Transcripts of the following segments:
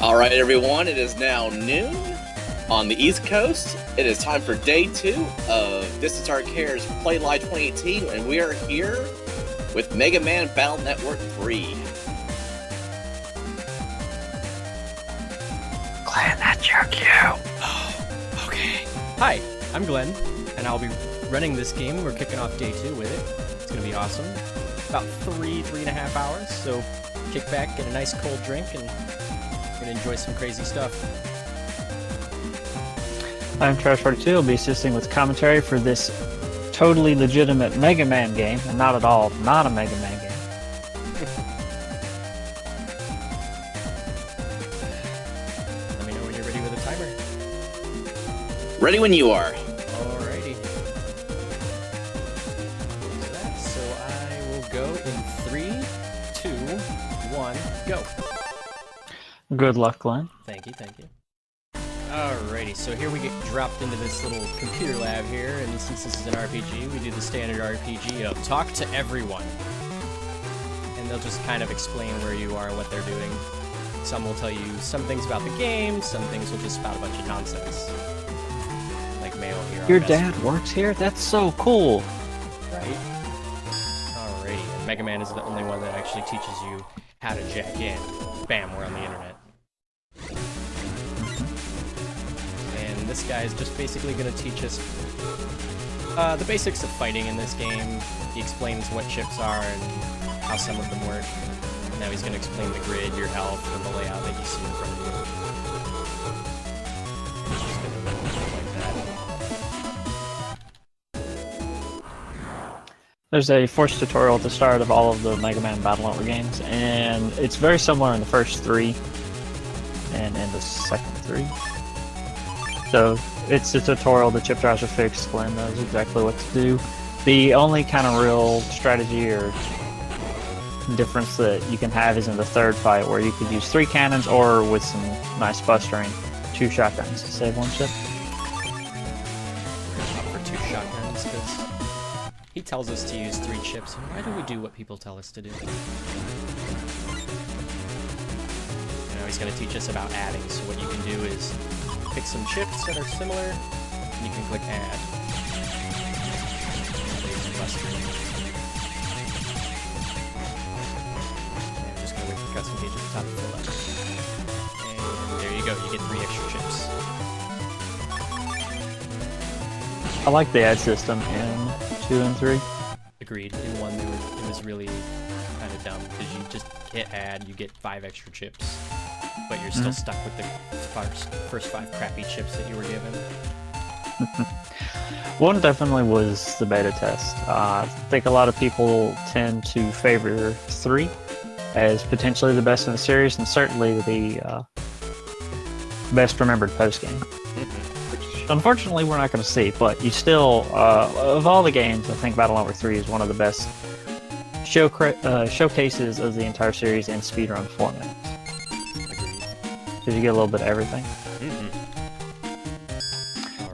All right, everyone, it is now noon on the East Coast. It is time for day 2 of Distance Our Cares Play Live 2018, and we are here with Mega Man Battle Network 3. Glenn, that's your cue. Oh, okay. Hi, I'm Glenn, and I'll be running this game. We're kicking off day 2 with it. It's going to be awesome. About 3.5 hours, so kick back, get a nice cold drink, and we're going to enjoy some crazy stuff. I'm Trash42. I'll be assisting with commentary for this totally legitimate Mega Man game, and not at all not a Mega Man game. Let me know when you're ready with a timer. Ready when you are. Alrighty. So I will go in 3, 2, 1, go. Good luck, Glenn. Thank you. Alrighty, so here we get dropped into this little computer lab here, and since this is an RPG, we do the standard RPG of talk to everyone. And they'll just kind of explain where you are and what they're doing. Some will tell you some things about the game, some things will just spout a bunch of nonsense. Like Mayo here. Your dad works here? That's so cool! Right? Alrighty, and Mega Man is the only one that actually teaches you how to jack in. Bam, we're on the internet. And this guy is just basically going to teach us the basics of fighting in this game. He explains what chips are and how some of them work. Now he's going to explain the grid, your health, and the layout that you see in front of you. And he's just going to go like that. There's a forced tutorial at the start of all of the Mega Man Battle Network games, and it's very similar in the first 3 and in the second 3. So it's a tutorial, the chip drives are fixed, Glenn knows exactly what to do. The only kind of real strategy or difference that you can have is in the third fight, where you could use 3 cannons or with some nice bustering, 2 shotguns to save 1 chip. We're going to opt for 2 shotguns because he tells us to use 3 chips, and why do we do what people tell us to do? You know, he's going to teach us about adding, so what you can do is pick some chips that are similar, and you can click add. And I'm just going to wait for custom gauge at the top to fill up. And there you go, you get 3 extra chips. I like the add system in 2 and 3. Agreed. In 1, it was really kind of dumb, because you just hit add, you get 5 extra chips. But you're still stuck with the first 5 crappy chips that you were given. 1 definitely was the beta test. I think a lot of people tend to favor 3 as potentially the best in the series, and certainly the best remembered post-game. Which, unfortunately, we're not going to see, but you still, of all the games, I think Battle Network 3 is one of the best showcases of the entire series in speedrun format. Because you get a little bit of everything.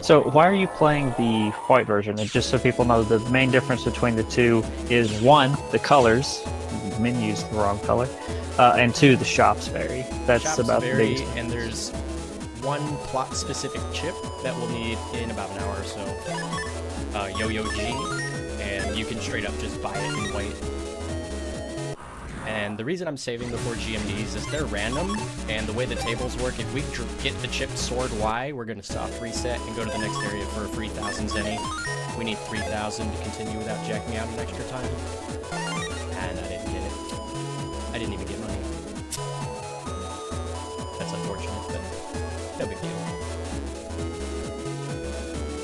So why are you playing the white version? And just so people know, the main difference between the 2 is 1, the colors, the menu's the wrong color, and 2, the shops vary. That's shops about vary, the biggest difference. And there's 1 plot-specific chip that we'll need in about an hour or so. Yo-Yo G, and you can straight up just buy it in white. And the reason I'm saving before GMDs is they're random, and the way the tables work, if we get the chip Sword Y, we're going to soft reset and go to the next area for a 3,000 Zenny. We need 3,000 to continue without jacking out an extra time. And I didn't get it. I didn't even get money. That's unfortunate, but no big deal.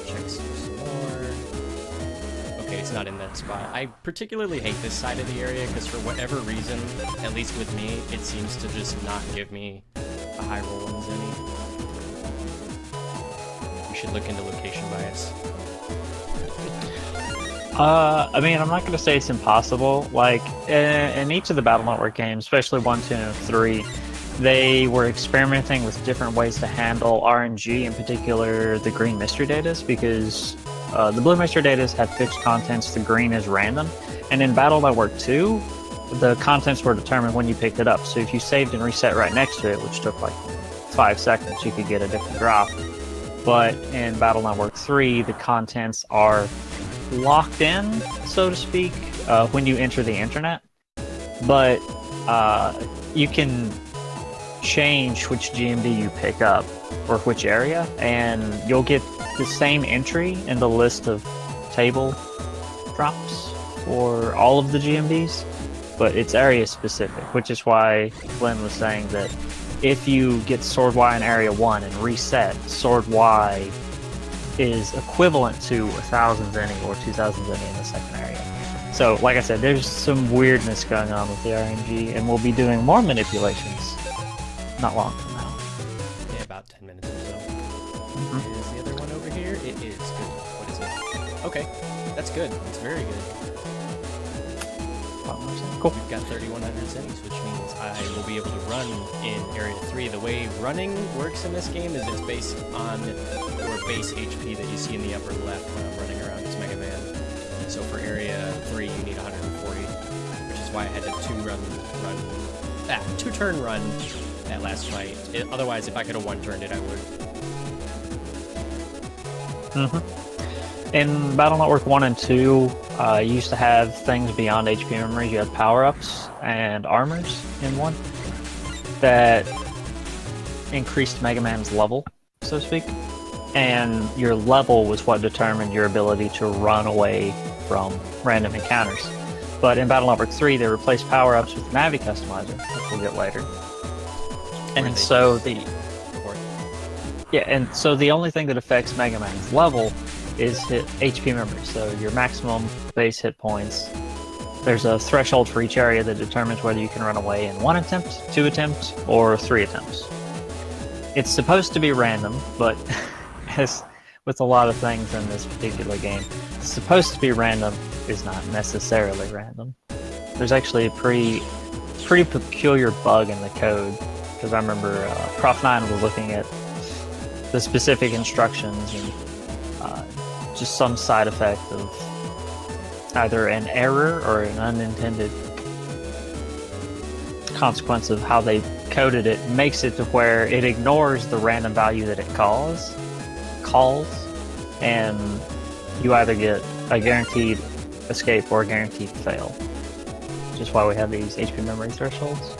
Checks for some more. Okay, it's not in that spot. I particularly hate this side of the area because for whatever reason, at least with me, it seems to just not give me a high roll in Zenny. We should look into location bias. I mean, I'm not going to say it's impossible. Like, in each of the Battle Network games, especially 1, 2, and 3, they were experimenting with different ways to handle RNG, in particular the green mystery datas, because the blue mystery datas have fixed contents, the green is random. And in Battle Network 2, the contents were determined when you picked it up. So if you saved and reset right next to it, which took like 5 seconds, you could get a different drop. But in Battle Network 3, the contents are locked in, so to speak, when you enter the internet. But you can change which GMB you pick up or which area, and you'll get the same entry in the list of table drops for all of the GMBs, but it's area specific, which is why Glenn was saying that if you get Sword Y in Area 1 and reset, Sword Y is equivalent to 1,000 Zenny or 2,000 Zenny in the second area. So, like I said, there's some weirdness going on with the RNG, and we'll be doing more manipulations not long from now. Yeah, about 10 minutes or so. Is the other one over here? It is. Good. What is it? Okay, that's good. That's very good. Cool. We've got 3,100 Zennies, which means I will be able to run in Area 3. The way running works in this game is it's based on your base HP that you see in the upper left when I'm running around as Mega Man. So for Area 3, you need 140, which is why I had to two-turn run that last fight. Otherwise, if I could have one-turned it, I would. In Battle Network 1 and 2, you used to have things beyond HP memories. You had power-ups and armors in one that increased Mega Man's level, so to speak. And your level was what determined your ability to run away from random encounters. But in Battle Network 3, they replaced power-ups with Navi Customizer, which we'll get later. And so the only thing that affects Mega Man's level is HP memory. So your maximum base hit points. There's a threshold for each area that determines whether you can run away in 1 attempt, 2 attempts, or 3 attempts. It's supposed to be random, but as with a lot of things in this particular game, it's supposed to be random is not necessarily random. There's actually a pretty peculiar bug in the code, because I remember Prof 9 was looking at the specific instructions and just some side effect of either an error or an unintended consequence of how they coded it makes it to where it ignores the random value that it calls, and you either get a guaranteed escape or a guaranteed fail. Which is why we have these HP memory thresholds.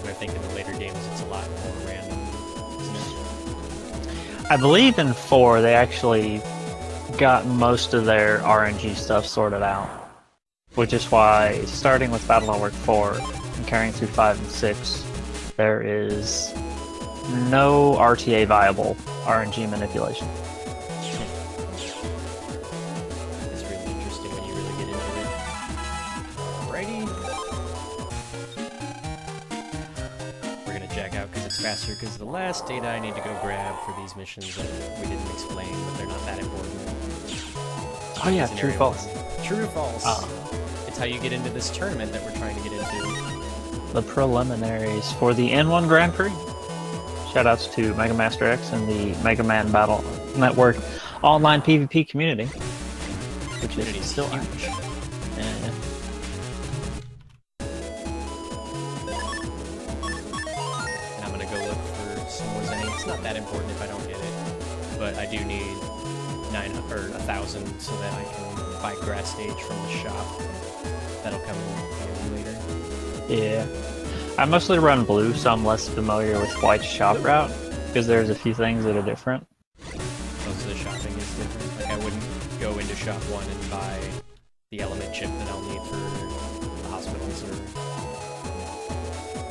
I think in the later games it's a lot more random, isn't it? I believe in 4 they actually got most of their RNG stuff sorted out. Which is why, starting with Battle Network 4 and carrying through 5 and 6, there is no RTA viable RNG manipulation. It's really interesting when you really get into it. Alrighty. We're gonna jack out because it's faster, because the last data I need to go grab for these missions that we didn't explain, but they're not that important. Oh yeah, true false. True or false. It's how you get into this tournament that we're trying to get into. The preliminaries for the N1 Grand Prix. Shoutouts to Mega Master X and the Mega Man Battle Network online PvP community, which is still huge. And I'm gonna go look for some more Zenny. It's not that important if I don't get it, but I do need 900 or 1,000 so that I can buy Grass Stage from the shop. That'll come in handy later. yeah, I mostly run blue, so I'm less familiar with White's shop route, because there's a few things that are different. Most of the shopping is different. Like, I wouldn't go into shop 1 and buy the element chip that I'll need for the hospitals, or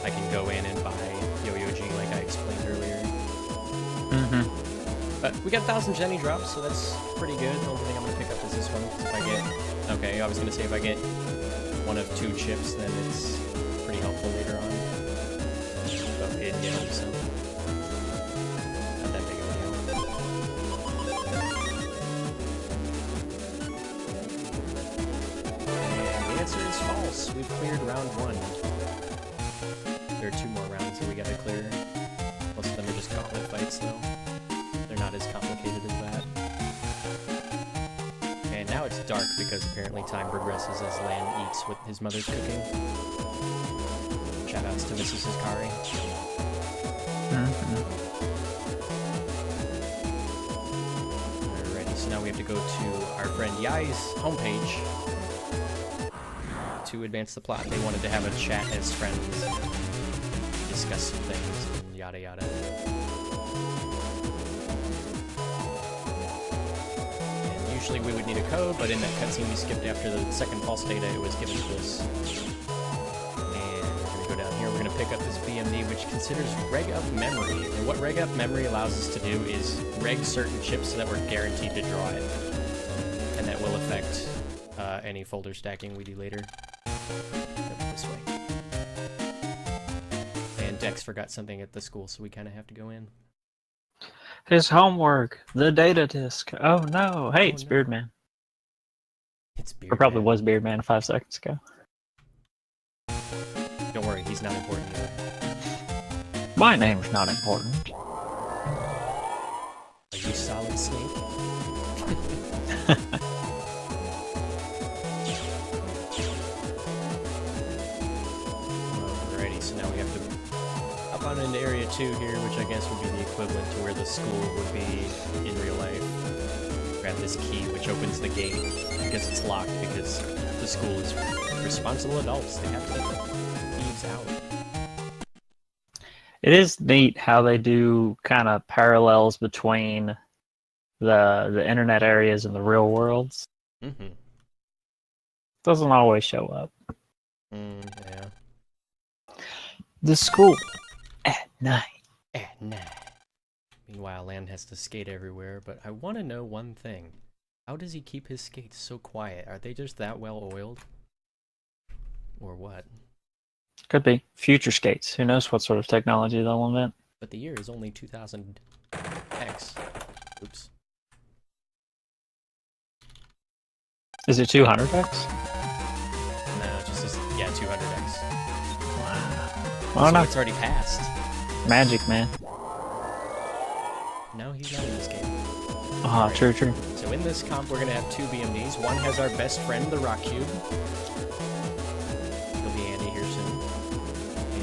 I can go in and buy Yo-Yo G like I explained earlier. But we got 1,000 Jenny drops, so that's pretty good. The only thing I'm going to pick up is this one, because if I get... Okay, I was going to say if I get one of 2 chips, then it's pretty helpful later on. But we didn't get them, so... Not that big of a deal. And the answer is false. We've cleared round 1. There are 2 more rounds that we gotta clear. Most of them are just gauntlet fights, though. They're not as complicated as that. And now it's dark because apparently time progresses as Lan eats what his mother's cooking. Shoutouts to Mrs. Hikari. Alrighty, so now we have to go to our friend Yai's homepage to advance the plot. They wanted to have a chat as friends, discuss some things, and yada yada. And usually we would need a code, but in that cutscene we skipped after the second false data, it was given to us. And we're going to go down here, we're going to pick up this BMD, which considers reg up memory. And what reg up memory allows us to do is reg certain chips so that we're guaranteed to draw it. And that will affect any folder stacking we do later. This way. And Dex forgot something at the school, so we kind of have to go in. His homework, the data disk. Oh no! Hey, it's no. Beardman. It's Beardman. Or probably was Beardman 5 seconds ago. Don't worry, he's not important either. My name's not important. Are you Solid Snake? Alrighty, so now we have to up on into Area 2 here, which I guess would be the equivalent to where the school would be in real life. Grab this key, which opens the gate. I guess it's locked because the school is responsible adults. They have to let the thieves out. It is neat how they do kind of parallels between the internet areas and the real worlds. Mm-hmm. Doesn't always show up. Yeah. The school at night. At night. Meanwhile, Lan has to skate everywhere, but I want to know one thing. How does he keep his skates so quiet? Are they just that well oiled? Or what? Could be. Future skates. Who knows what sort of technology they'll invent. But the year is only 2000X. Oops. Is it 200X? No, just as, yeah, 200X. Wow. I So don't know. it's already passed. Magic, man. No, he's not in this game. Ah, true, true. So in this comp, we're gonna have two BMDs. One has our best friend, the Rock Cube. He'll be Andy here soon.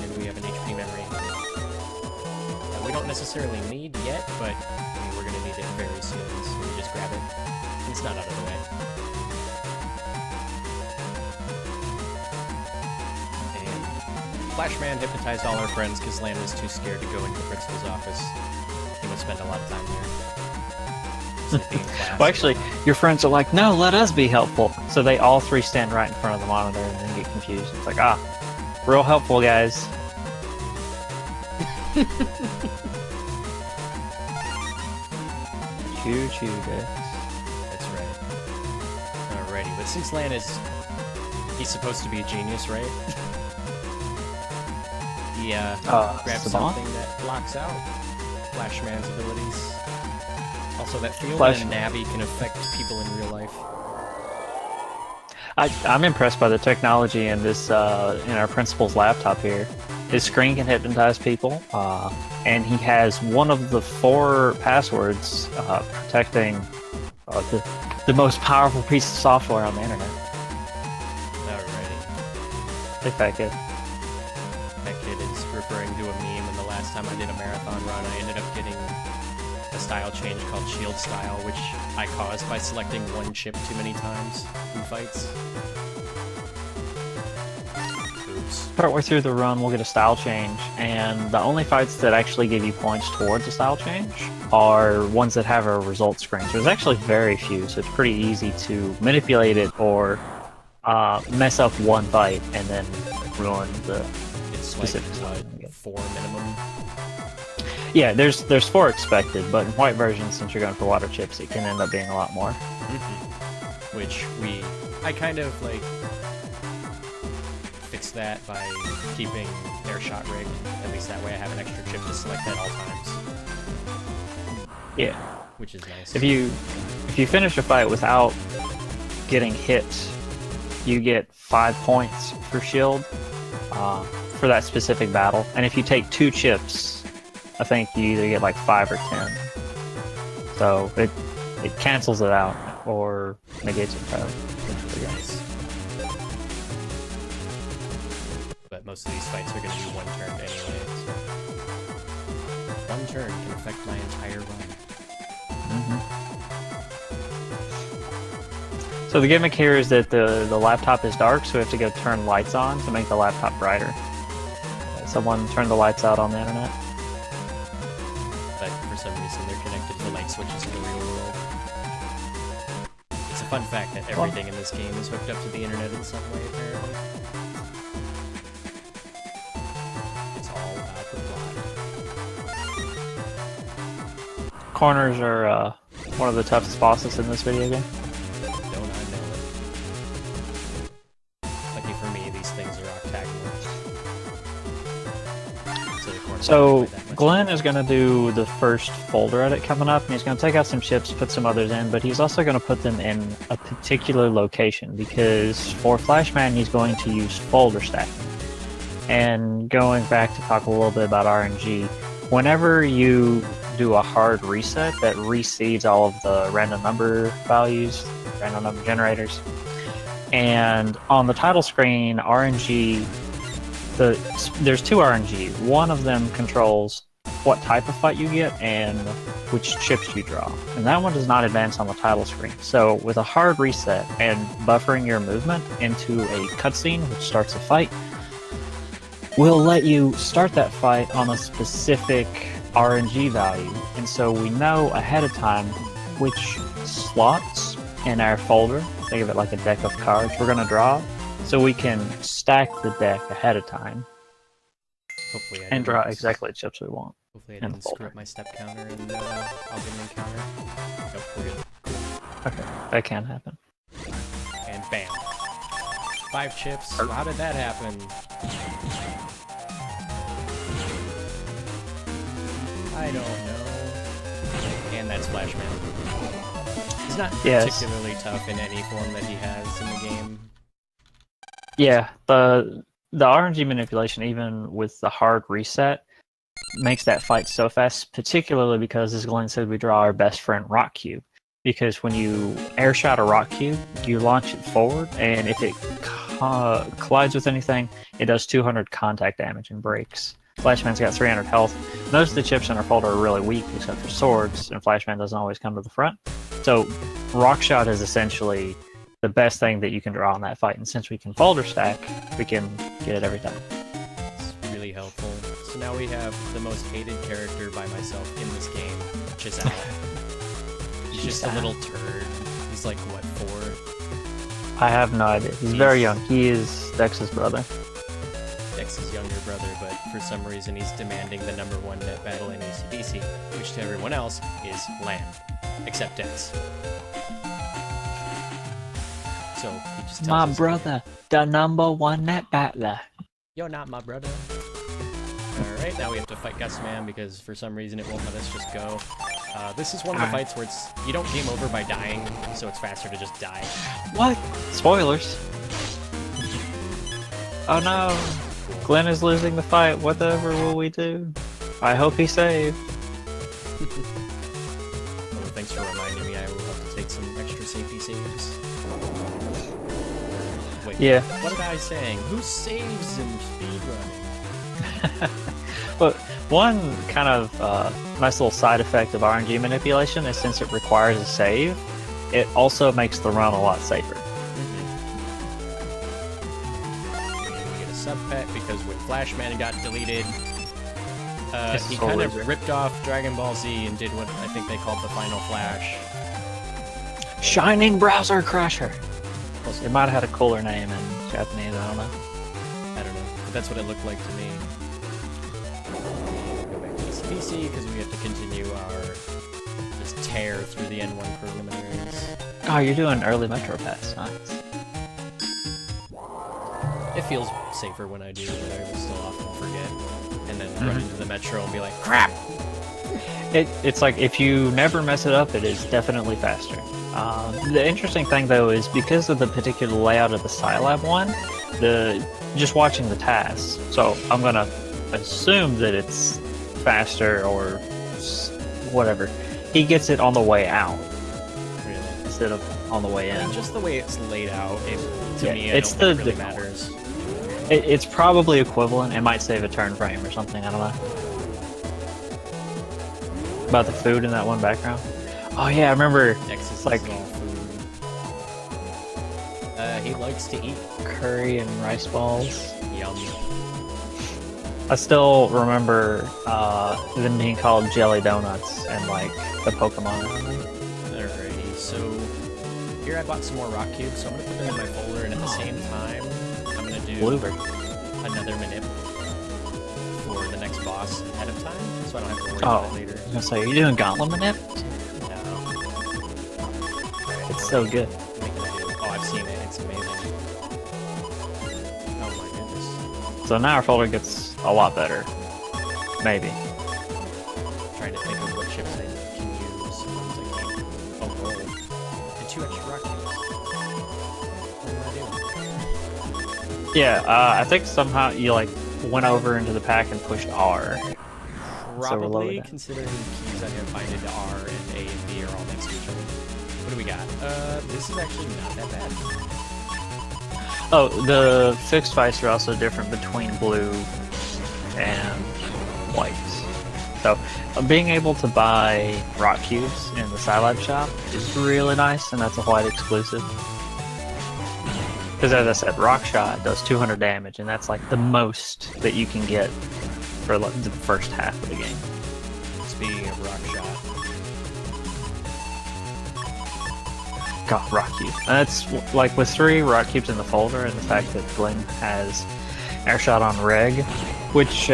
And we have an HP memory that we don't necessarily need yet, but I mean, we're gonna need it very soon, so we just grab it. It's not out of the way. And Flashman hypnotized all our friends because Lan was too scared to go into the principal's office. He would spend a lot of time there. Well, actually, your friends are like, no, let us be helpful. So they all three stand right in front of the monitor and then get confused. It's like, ah, real helpful, guys. Choo-choo, guys. That's right. Alrighty, but since Lan is... he's supposed to be a genius, right? He grabs Saban? something that blocks out Flashman's abilities. Also, that field Flash- and Navi can affect people in real life. I'm impressed by the technology in this, in our principal's laptop here. His screen can hypnotize people, and he has one of the 4 passwords protecting the most powerful piece of software on the internet. Alrighty. Hey, fat kid. That kid is referring to a meme, and the last time I did a marathon run, I ended up getting a style change called Shield Style, which I caused by selecting one chip too many times in fights. Oops. Partway through the run, we'll get a style change, and the only fights that actually give you points towards a style change are ones that have a result screen. So there's actually very few, so it's pretty easy to manipulate it or mess up one fight and then ruin the It's specific like, style. what, 4 minimum? Yeah, there's 4 expected, but in white version, since you're going for water chips, it can end up being a lot more. Which I kind of like fix that by keeping air shot rigged. At least that way I have an extra chip to select at all times. Yeah. Which is nice. If you finish a fight without getting hit, you get 5 points for shield for that specific battle. And if you take 2 chips, I think you either get like 5 or 10. So it cancels it out. or negates entirely. Which we got. But most of these fights are going to be one turn anyway, so one turn can affect my entire run. So the gimmick here is that the laptop is dark, so we have to go turn lights on to make the laptop brighter. Someone turned the lights out on the internet. But for some reason they're connected to light switches in the real world. It's a fun fact that everything in this game is hooked up to the internet in some way, apparently. It's all about the plot. Corners are one of the toughest bosses in this video game. Don't I know it? Lucky for me, these things are octagonal. So the corners So aren't that much Glenn is going to do the first folder edit coming up, and he's going to take out some chips, put some others in, but he's also going to put them in a particular location, because for Flashman he's going to use folder stacking. And going back to talk a little bit about RNG, whenever you do a hard reset that reseeds all of the random number values, random number generators, and on the title screen, RNG, there's two RNG. One of them controls what type of fight you get and which chips you draw, and that one does not advance on the title screen. So with a hard reset and buffering your movement into a cutscene which starts a fight, will let you start that fight on a specific RNG value, and so we know ahead of time which slots in our folder, think of it like a deck of cards, we're going to draw, so we can stack the deck ahead of time. Hopefully I And draw didn't- exactly the chips we want. Hopefully I in the didn't screw folder. up my step counter and I'll get an encounter. Nope, we're good. Okay, that can happen. And bam. 5 chips. How did that happen? I don't know. And that's Flashman. He's not Yes. particularly tough in any form that he has in the game. Yeah, the RNG manipulation, even with the hard reset, makes that fight so fast, particularly because, as Glenn said, we draw our best friend Rock Cube. Because when you airshot a rock cube, you launch it forward, and if it collides with anything, it does 200 contact damage and breaks. Flashman's got 300 health. Most of the chips in our folder are really weak, except for swords, and Flashman doesn't always come to the front. So Rock Shot is essentially the best thing that you can draw in that fight, and since we can folder stack, we can get it every time. It's really helpful. So now we have the most hated character by myself in this game, Chisel. He's just a little turd. He's like, what, 4? I have no idea. He's very young. He is Dex's brother. Dex's younger brother, but for some reason he's demanding the #1 net battle in ACDC, which to everyone else is land, except Dex. So he just tells My us, brother, the #1 net battler. "You're not my brother." Alright, now we have to fight Gus Man because for some reason it won't let us just go. This is one of the fights where you don't game over by dying, so it's faster to just die. What? Spoilers. Oh no. Glenn is losing the fight. Whatever will we do? I hope he saved. Well, thanks for reminding me. I will have to take some extra safety saves. Wait, Yeah. what am I saying? Who saves in speedrunning? But one kind of nice little side effect of RNG manipulation is since it requires a save, it also makes the run a lot safer. We get a sub pet because when Flashman got deleted, It's he so kind of lazy. ripped off Dragon Ball Z and did what I think they called the Final Flash. Shining Browser Crusher. Plus, It might have had a cooler name in Japanese, I don't know. I don't know, but that's what it looked like to me. Go back to ACDC because we have to continue our just tear through the N1 preliminaries. Oh, you're doing early Metro Pass. Nice. It feels safer when I do, but I will still often forget. And then run into the Metro and be like, crap! It's like, if you never mess it up, it is definitely faster. The interesting thing, though, is because of the particular layout of the Scilab one, just watching the tasks, so I'm going to assume that it's faster or whatever. He gets it on the way out. Really? instead of on the way in. And just the way it's laid out, to Yeah, me, I it's don't think the it really matters. It's probably equivalent. It might save a turn frame or something. I don't know. About the food in that one background. Oh yeah, I remember. Nexus like is all food. He likes to eat. curry and rice balls. Yum. I still remember them being called jelly donuts and like the Pokemon. Alrighty, so here I bought some more rock cubes, so I'm gonna put them in my folder, and at the same time, I'm gonna do Blueberry. another manip for the next boss ahead of time, so I don't have to worry about it later. I was gonna say, are you doing Gauntlet Manip? No, It's so good. making it do. Oh, I've seen it. It's amazing. Oh my goodness. So now our folder gets a lot better. Maybe. Trying to think of what chips I can use. Ones I can't. Oh, roll. And 2 extra rock cubes. What am I doing? Yeah, I think somehow you like went over into the pack and pushed R. Probably, down. considering the keys I have binded to R and A and B are all next to each other. What do we got? This is actually not that bad. Oh, the fixed fights are also different between blue and whites. So, being able to buy rock cubes in the Scilab shop is really nice, and that's a white exclusive. Because as I said, Rock Shot does 200 damage, and that's like the most that you can get for like, the first half of the game. Speaking of rock shot, God, rock cube. And that's like with 3 rock cubes in the folder, and the fact that Glenn has air shot on reg, which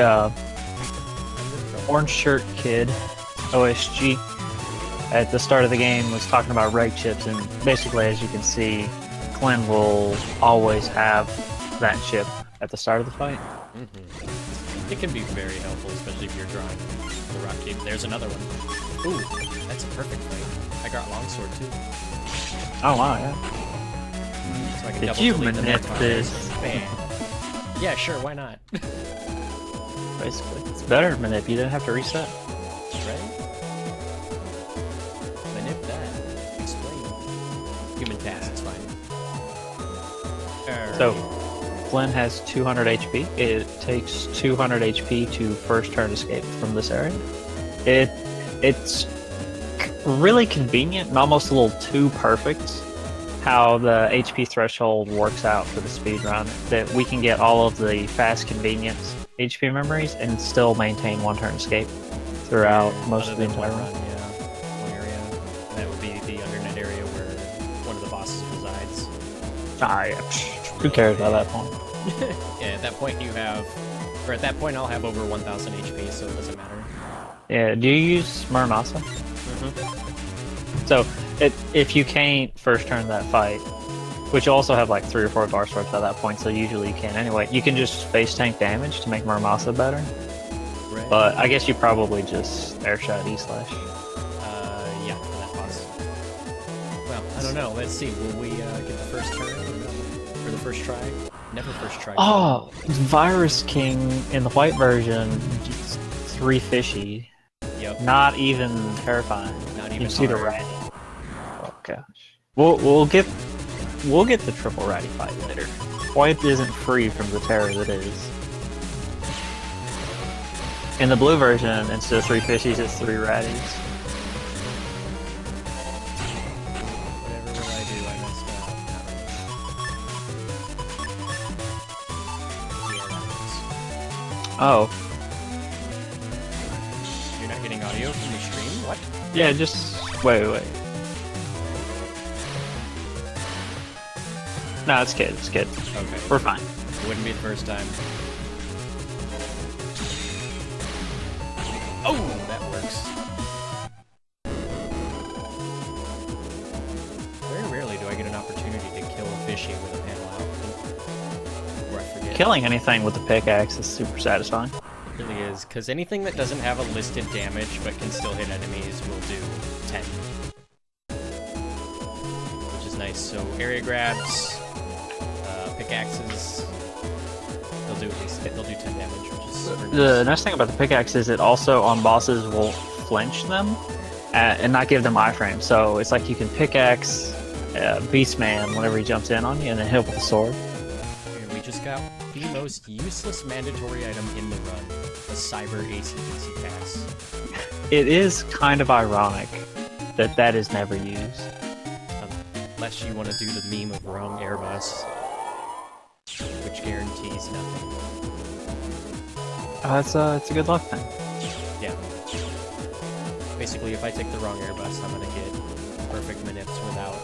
Orange Shirt Kid, OSG, at the start of the game was talking about reg chips, and basically, as you can see, Glenn will always have that chip at the start of the fight. it can be very helpful, especially if you're drawing the rock cube. There's another one. Ooh, that's a perfect fight. I got longsword too. Oh wow, yeah. So I can Did double you delete them manip more this? times. Bam. Yeah, sure, why not? Basically, it's better than manip. You didn't have to reset. Right? Manip that. Explain. Human task, it's fine. Alright. So, Glenn has 200 HP. It takes 200 HP to first turn escape from this area. It's really convenient and almost a little too perfect how the HP threshold works out for the speedrun, that we can get all of the fast convenience HP memories and still maintain one turn escape throughout most of the entire run. Yeah, one area. And that would be the Undernet area where one of the bosses resides. Ah, yeah. Who cares by that point? Yeah, at that point you have, or at that point I'll have over 1,000 HP, so it doesn't matter. Yeah, do you use Muramasa? Mm-hmm. So, if you can't first turn that fight, which you also have like 3 or 4 bar swords by that point, so usually you can anyway, you can just face tank damage to make Muramasa better. Right. But I guess you probably just airshot E/slash. Yeah, for that boss. Well, I don't know. Let's see. Will we get the first turn or the first try? Never first try. Oh, Virus King in the white version, just 3 fishy. Yep. Not even terrifying. Not You even see the hard. ratty. Oh gosh. We'll get the triple ratty fight later. White isn't free from the terror that is. In the blue version, instead of 3 fishies, it's 3 ratties. Whatever will I do? I messed up. Yeah, that works. Oh, You're not getting audio from the stream? What? yeah, just wait. No, it's good. It's good. Okay. We're fine. It wouldn't be the first time. Oh, that works. Very rarely do I get an opportunity to kill a fishy with a panel out. Or I forget. Killing anything with the pickaxe is super satisfying. It really is, because anything that doesn't have a listed damage but can still hit enemies will do 10. Which is nice. So area grabs, pickaxes, they'll do 10 damage, which is super nice. The nice thing about the pickaxe is it also on bosses will flinch them, and not give them iframes. So it's like you can pickaxe Beastman whenever he jumps in on you, and then hit with the sword. And we just got the most useless mandatory item in the run, a cyber AC/DC pass. It is kind of ironic that that is never used. Unless you want to do the meme of wrong airbus, which guarantees nothing. It's a good luck thing. Yeah. Basically, if I take the wrong airbus, I'm gonna get perfect manips without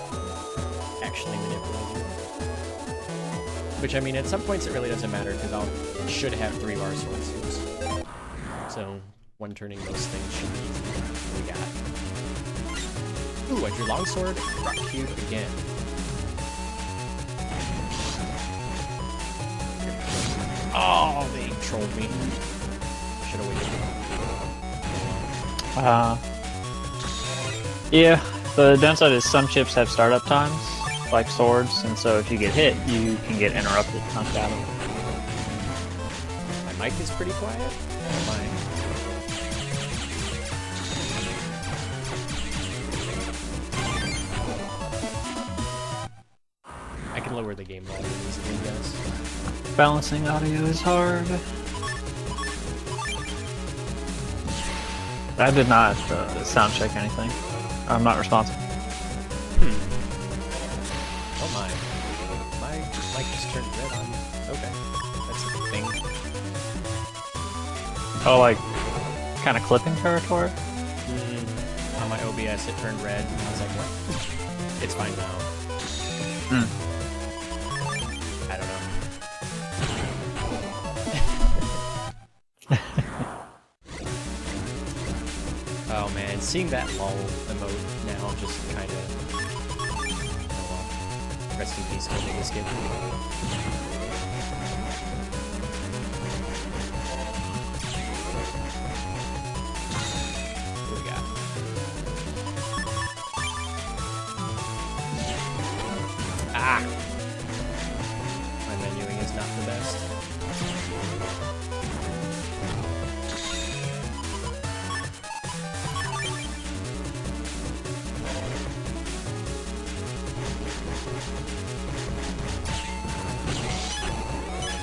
actually manipulating. Which, I mean, at some points it really doesn't matter, because I should have 3 bar sword suits. So, one turning those things should be easy. What we got? Ooh, I drew longsword, rock cube again. Oh, they trolled me. Should have waited. Yeah, the downside is some chips have startup times, like swords, and so if you get hit, you can get interrupted, knocked out of it. My mic is pretty quiet. Oh my. I can lower the game volume easily, guys. Balancing audio is hard. I did not sound check anything. I'm not responsible. Oh my. My mic just turned red on. Okay. That's a thing. Oh, like, kind of clipping territory? On my OBS it turned red, and I was like, what? It's fine now. I don't know. Oh man, seeing that lol emote now just kind of... Oh well. Rest in peace, Total Biscuit. What do we got? Ah! My menuing is not the best.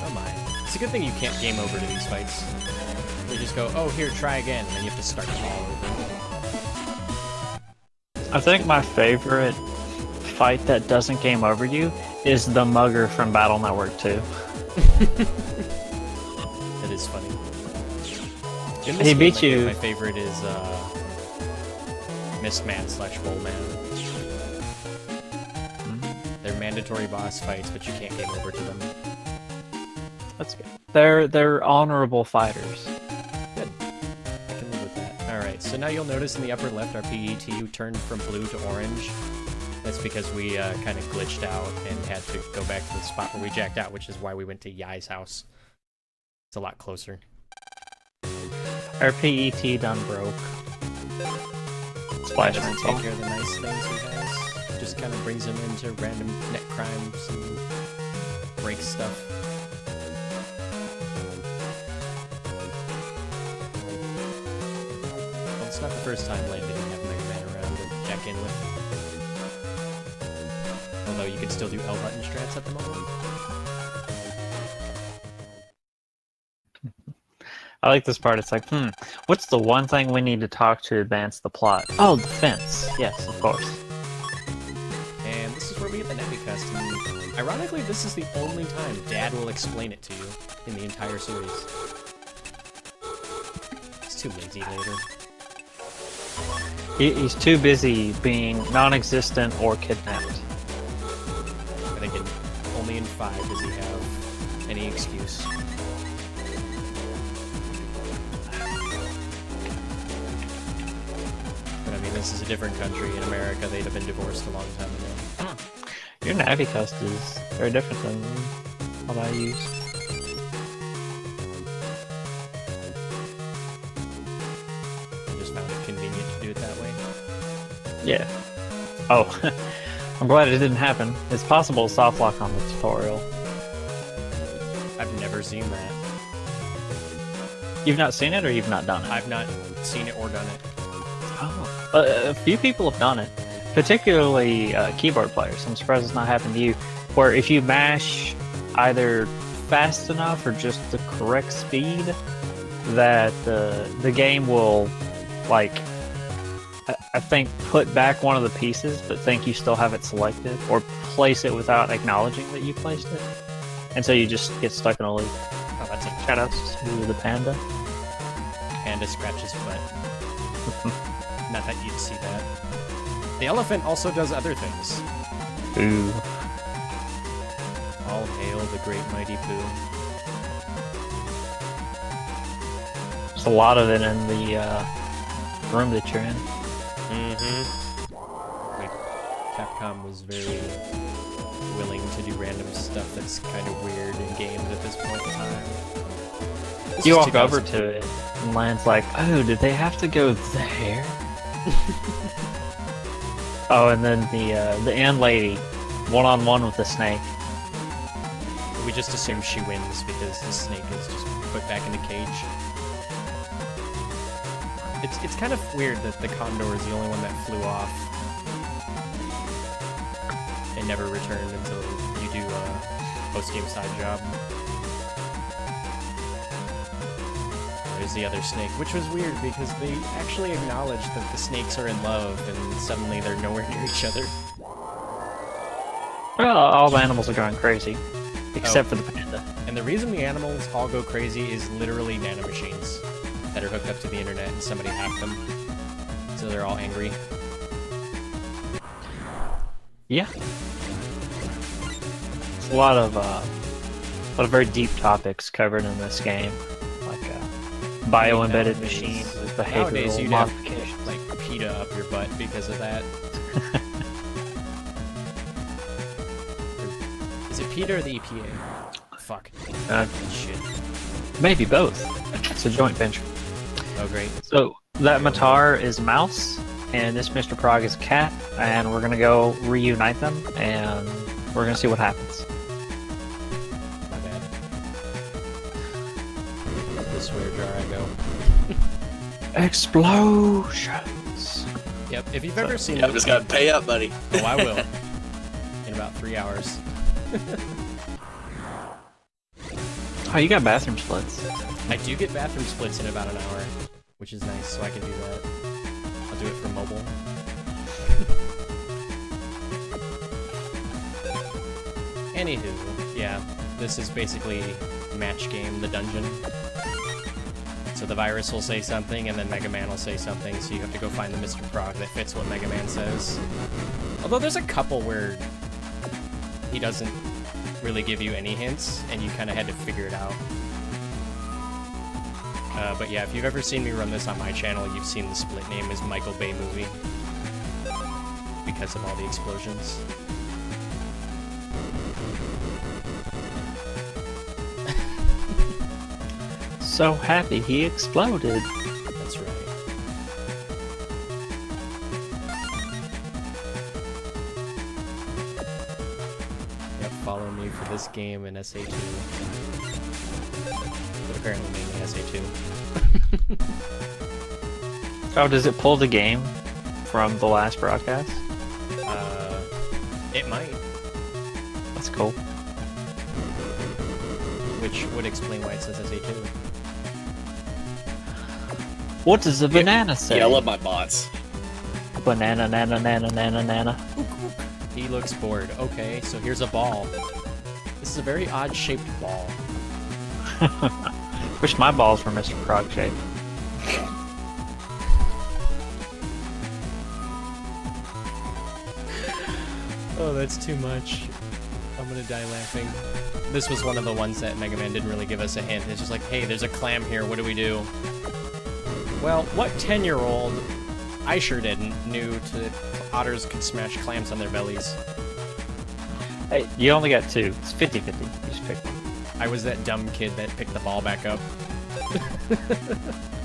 Oh my. It's a good thing you can't game over to these fights. They just go, oh here, try again, and then you have to start them all over. I think my favorite fight that doesn't game over you is the mugger from Battle Network 2. That is funny. He beat you. My favorite is Mistman/Rollman. They're mandatory boss fights, but you can't game over to them. That's good. They're honorable fighters. Good. I can live with that. Alright, so now you'll notice in the upper left our PET turned from blue to orange. That's because we kind of glitched out and had to go back to the spot where we jacked out, which is why we went to Yai's house. It's a lot closer. Our PET done broke. Splash Doesn't ring take care of the nice things he has. Just kind of brings him into random net crimes and breaks stuff. Well, it's not the first time Land didn't have Mega Man around to check in with. Although you can still do L button strats at the moment. I like this part. It's like, what's the one thing we need to talk to advance the plot? Oh, the fence. Yes, of course. And this is where we get the Navi custom. Ironically, this is the only time Dad will explain it to you in the entire series. He's too lazy later. He's too busy being non-existent or kidnapped. I think only in 5 does he have any excuse. But I mean, this is a different country. In America, they'd have been divorced a long time ago. Your Navicust is very different than what I use. I just found it convenient to do it that way. Yeah. Oh, I'm glad it didn't happen. It's possible to soft lock on the tutorial. I've never seen that. You've not seen it, or you've not done it? I've not seen it or done it. Oh, A few people have done it, particularly keyboard players. I'm surprised it's not happened to you, where if you mash either fast enough or just the correct speed, that the game will, like, I think, put back one of the pieces, but think you still have it selected, or place it without acknowledging that you placed it. And so you just get stuck in a loop. Oh, that's a Shoutouts to the panda. panda scratches butt. Not that you'd see that. The elephant also does other things. Ooh. All hail the great mighty Pooh. There's a lot of it in the room that you're in. Like, Capcom was very willing to do random stuff that's kind of weird in games at this point in time. This You is walk 2000. over to it, and Lan's like, oh, did they have to go there? Oh, and then the Ant Lady, one-on-one with the snake. We just assume she wins because the snake is just put back in the cage. It's kind of weird that the condor is the only one that flew off and never returned until you do a post-game side job. There's the other snake, which was weird because they actually acknowledged that the snakes are in love and suddenly they're nowhere near each other. Well, all the animals are going crazy, except for the panda. And the reason the animals all go crazy is literally nanomachines that are hooked up to the internet and somebody hacked them. So they're all angry. Yeah. It's a lot of very deep topics covered in this game, like bio-embedded Nowadays- machines with Nowadays behavioral you'd have modifications. like PETA up your butt because of that. Is it PETA or the EPA? Fuck. Shit. Maybe both. It's a joint venture. Oh great. So that Matar is a mouse, and this Mr. Prague is a cat, and we're gonna go reunite them, and we're gonna see what happens. My bad. The swear jar I go. Explosions! Yep, if you've ever seen Yeah, just gotta pay up, buddy. Oh, I will. In about 3 hours. Oh, you got bathroom splits. I do get bathroom splits in about an hour, which is nice, so I can do that. I'll do it for mobile. Anywho, yeah, this is basically match game, the dungeon. So the virus will say something, and then Mega Man will say something, so you have to go find the Mr. Prog that fits what Mega Man says. Although there's a couple where he doesn't really give you any hints, and you kind of had to figure it out. But yeah, if you've ever seen me run this on my channel, you've seen the split name is Michael Bay Movie. Because of all the explosions. So happy he exploded. That's right. Yep, follow me for this game in SA2. But apparently mainly SA2. Oh, does it pull the game from the last broadcast? It might. That's cool. Which would explain why it says SA2. What does the banana say? Yeah, I love my bots. Banana, nana, nana, nana, nana. He looks bored. Okay, so here's a ball. This is a very odd-shaped ball. Wish my balls were Mr. Prague shaped. Oh, that's too much. I'm gonna die laughing. This was one of the ones that Mega Man didn't really give us a hint. It's just like, hey, there's a clam here, what do we do? Well, what 10-year-old, I sure didn't, knew that otters could smash clams on their bellies? Hey, you only got two. It's 50-50. You just pick one. I was that dumb kid that picked the ball back up.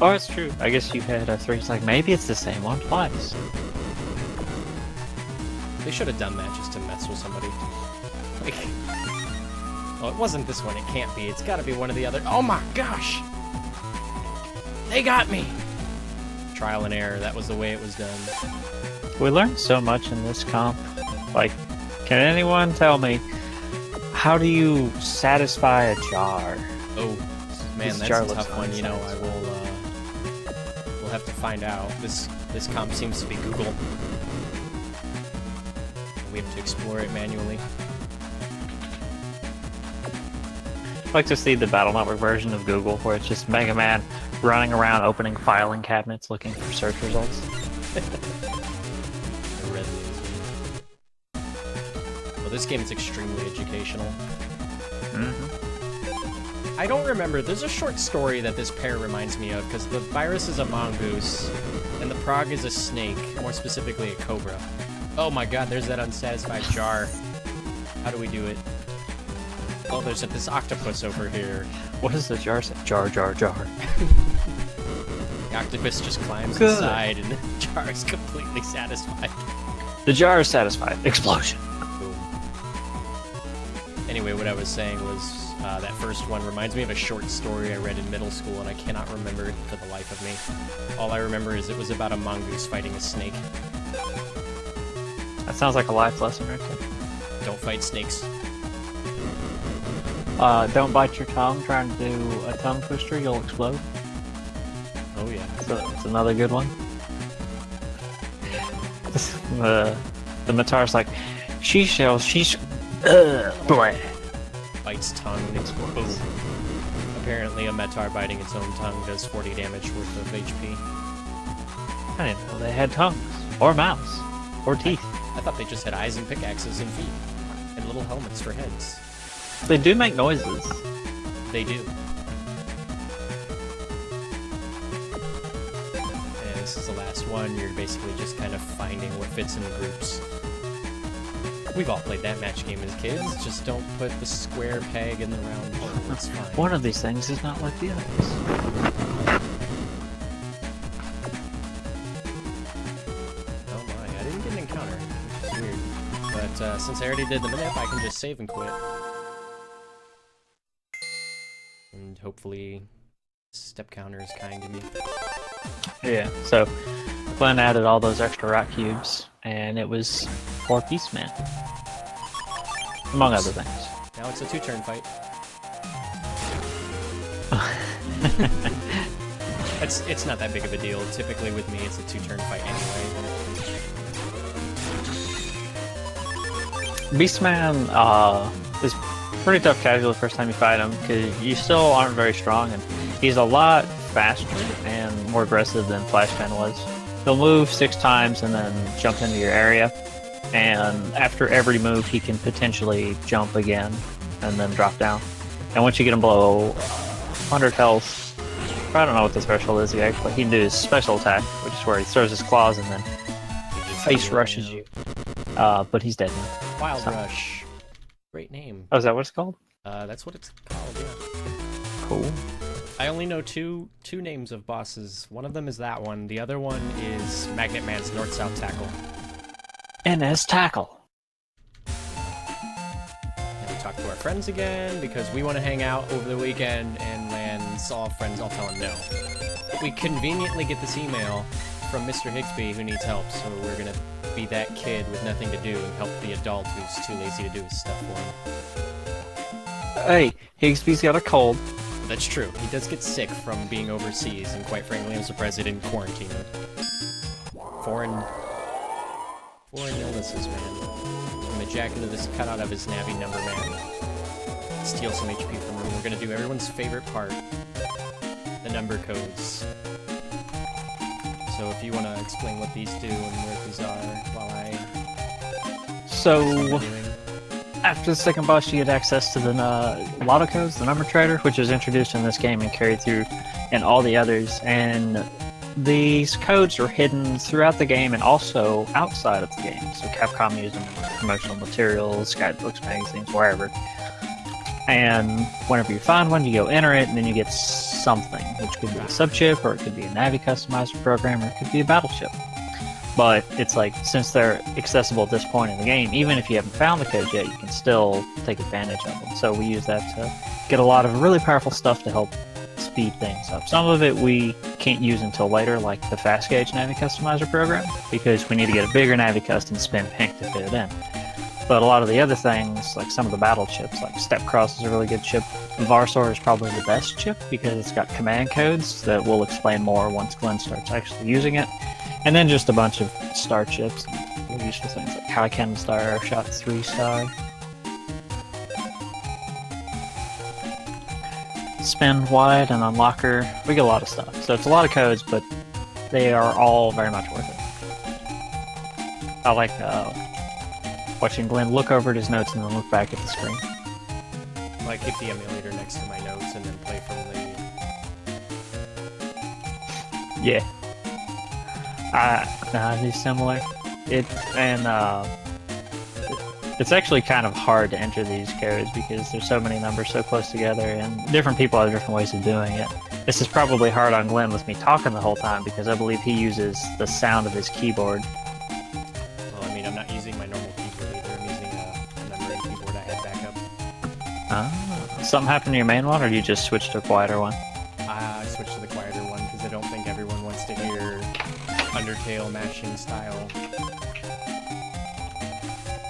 Oh, that's true. I guess you had three. It's like, maybe it's the same one twice. They should have done that just to mess with somebody. Like, oh, it wasn't this one. It can't be. It's got to be one of the other. Oh my gosh! They got me. trial and error. That was the way it was done. We learned so much in this comp. Like, can anyone tell me, how do you satisfy a jar? Oh, man, This jar that's a looks tough one. You know, I unsatisfying. will. We'll have to find out. This comp seems to be Google. We have to explore it manually. I'd like to see the Battle Network version of Google, where it's just Mega Man running around opening filing cabinets looking for search results. I read these. Well, this game is extremely educational. I don't remember. There's a short story that this pair reminds me of, because the virus is a mongoose, and the prog is a snake, more specifically a cobra. Oh my god, there's that unsatisfied jar. How do we do it? Oh, there's this octopus over here. What does the jar say? Jar, jar, jar. The octopus just climbs Good. inside, and the jar is completely satisfied. The jar is satisfied. Explosion. Boom. Anyway, what I was saying was that first one reminds me of a short story I read in middle school, and I cannot remember it for the life of me. All I remember is it was about a mongoose fighting a snake. That sounds like a life lesson right there. Don't fight snakes. Don't bite your tongue trying to do a tongue twister, you'll explode. Oh yeah. So it's another good one. The Matar's like, she's bleh. Bites tongue and explodes. Boom. Apparently a Metar biting its own tongue does 40 damage worth of HP. I didn't know they had tongues, or mouths, or teeth. I thought they just had eyes and pickaxes and feet. And little helmets for heads. They do make noises. They do. And this is the last one. You're basically just kind of finding what fits in the groups. We've all played that match game as kids. Just don't put the square peg in the round hole. It's fine. One of these things is not like the others. Oh my, I didn't get an encounter, which is weird. But since I already did the minute, I can just save and quit. And hopefully, step counter is kind to me. Yeah, so Glenn added all those extra rock cubes, and it was 4 Peaceman. Among other things. Now it's a 2-turn fight. It's not that big of a deal. Typically with me, it's a 2-turn fight anyway. Beastman is pretty tough casual the first time you fight him, because you still aren't very strong, and he's a lot faster and more aggressive than Flashman was. He'll move 6 times and then jump into your area, and after every move he can potentially jump again and then drop down. And once you get him below 100 health, I don't know what the threshold is yet, but he can do his special attack, which is where he throws his claws and then face rushes you. But he's dead now. Wild Rush. Great name. Oh, is that what it's called? That's what it's called, yeah. Cool. I only know two names of bosses. One of them is that one. The other one is Magnet Man's North-South Tackle. NS Tackle. And we talk to our friends again because we want to hang out over the weekend, and Lan's all friends. I'll tell him no. We conveniently get this email from Mr. Higsby who needs help, so we're gonna be that kid with nothing to do and help the adult who's too lazy to do his stuff for him. Hey, Higsby's got a cold. That's true. He does get sick from being overseas, and quite frankly, I'm surprised he didn't quarantine him. Foreign illnesses, man. I'm gonna jack into this cutout of his Navi number, man. Steal some HP from him. We're gonna do everyone's favorite part. The number codes. So if you want to explain what these do and where these are while I... So, after the second boss, you get access to the lotto codes, the number trader, which was introduced in this game and carried through in all the others. And these codes are hidden throughout the game and also outside of the game. So Capcom used them in promotional materials, guidebooks, magazines, wherever. And whenever you find one, you go enter it, and then you get something, which could be a sub-chip, or it could be a Navi customizer program, or it could be a battleship. But it's like, since they're accessible at this point in the game, even if you haven't found the codes yet, you can still take advantage of them. So we use that to get a lot of really powerful stuff to help speed things up. Some of it we can't use until later, like the fast gauge Navi Customizer program, because we need to get a bigger Navi Cust and spin pink to fit it in. But a lot of the other things, like some of the battle chips, like Step Cross is a really good chip. Varsor is probably the best chip because it's got command codes that we'll explain more once Glenn starts actually using it. And then just a bunch of star chips, and useful things like High Cannon Star, Airshot 3-star. Spin wide and unlocker. We get a lot of stuff. So it's a lot of codes, but they are all very much worth it. I like watching Glenn look over at his notes and then look back at the screen. Well, I keep the emulator next to my notes and then play from the... Yeah. I do similar. It's actually kind of hard to enter these codes because there's so many numbers so close together, and different people have different ways of doing it. This is probably hard on Glenn with me talking the whole time because I believe he uses the sound of his keyboard. Well, I mean, I'm not using my normal keyboard either. I'm using a memory keyboard I had backup. Something happened to your main one, or you just switched to a quieter one? I switched to the quieter one because I don't think everyone wants to hear Undertale mashing style.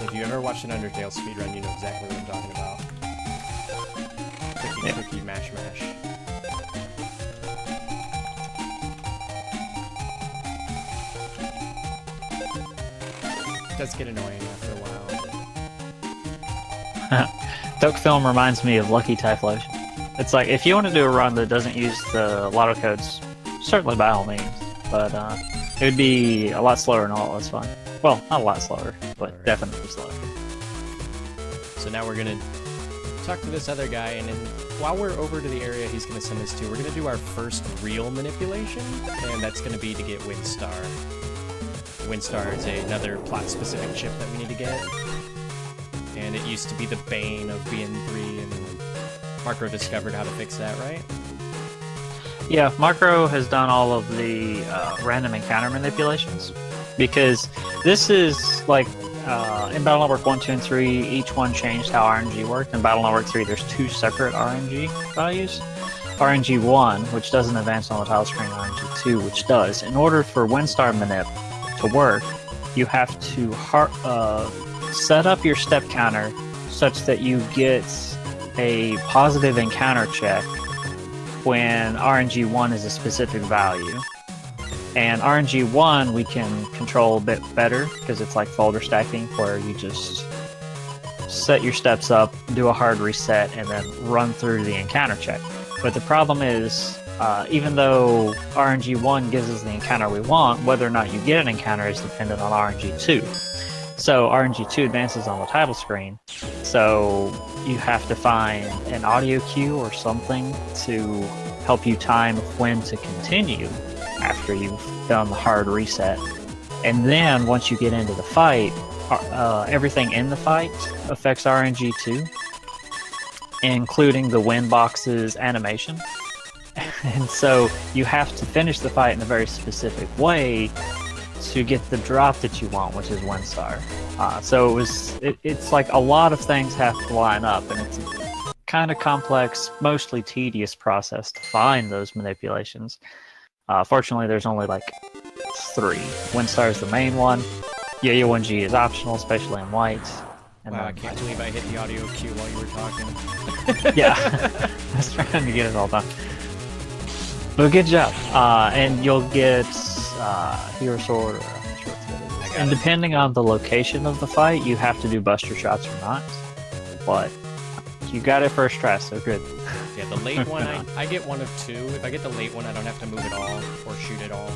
If you ever watched an Undertale speedrun, you know exactly what I'm talking about. Clicky, clicky, mash, mash. It does get annoying after a while. Duck Film reminds me of Lucky Typhlosion. It's like, if you want to do a run that doesn't use the lotto codes, certainly by all means, but it would be a lot slower and a lot less fun. Well, not a lot slower, but definitely slower. So now we're gonna talk to this other guy, and then while we're over to the area he's gonna send us to, we're gonna do our first real manipulation, and that's gonna be to get Windstar. Windstar is another plot-specific chip that we need to get, and it used to be the bane of BN3, and Marco discovered how to fix that, right? Yeah, Marco has done all of the random encounter manipulations, because this is like in Battle Network 1, 2, and 3, each one changed how RNG worked. In Battle Network 3, there's 2 separate RNG values. RNG 1, which doesn't advance on the tile screen, and RNG 2, which does. In order for Windstar Manip to work, you have to set up your step counter such that you get a positive encounter check when RNG1 is a specific value. And RNG1 we can control a bit better because it's like folder stacking, where you just set your steps up, do a hard reset, and then run through the encounter check. But the problem is, even though RNG1 gives us the encounter we want, whether or not you get an encounter is dependent on RNG2. So RNG2 advances on the title screen, so you have to find an audio cue or something to help you time when to continue after you've done the hard reset. And then once you get into the fight, everything in the fight affects RNG2, including the wind box's animation. And so you have to finish the fight in a very specific way to get the drop that you want, which is Windstar. So it's like a lot of things have to line up, and it's a kind of complex, mostly tedious process to find those manipulations. Fortunately, there's only like 3. Windstar is the main one. Yo-Yo 1G is optional, especially in white. And wow, I can't believe I hit the audio cue while you were talking. Yeah, I was trying to get it all done. But good job. And you'll get Hero Sword, or I'm not sure what the other is. And depending on the location of the fight, you have to do Buster Shots or not. But you got it first try, so good. Yeah, the late one, I get 1 of 2. If I get the late one, I don't have to move at all, or shoot at all.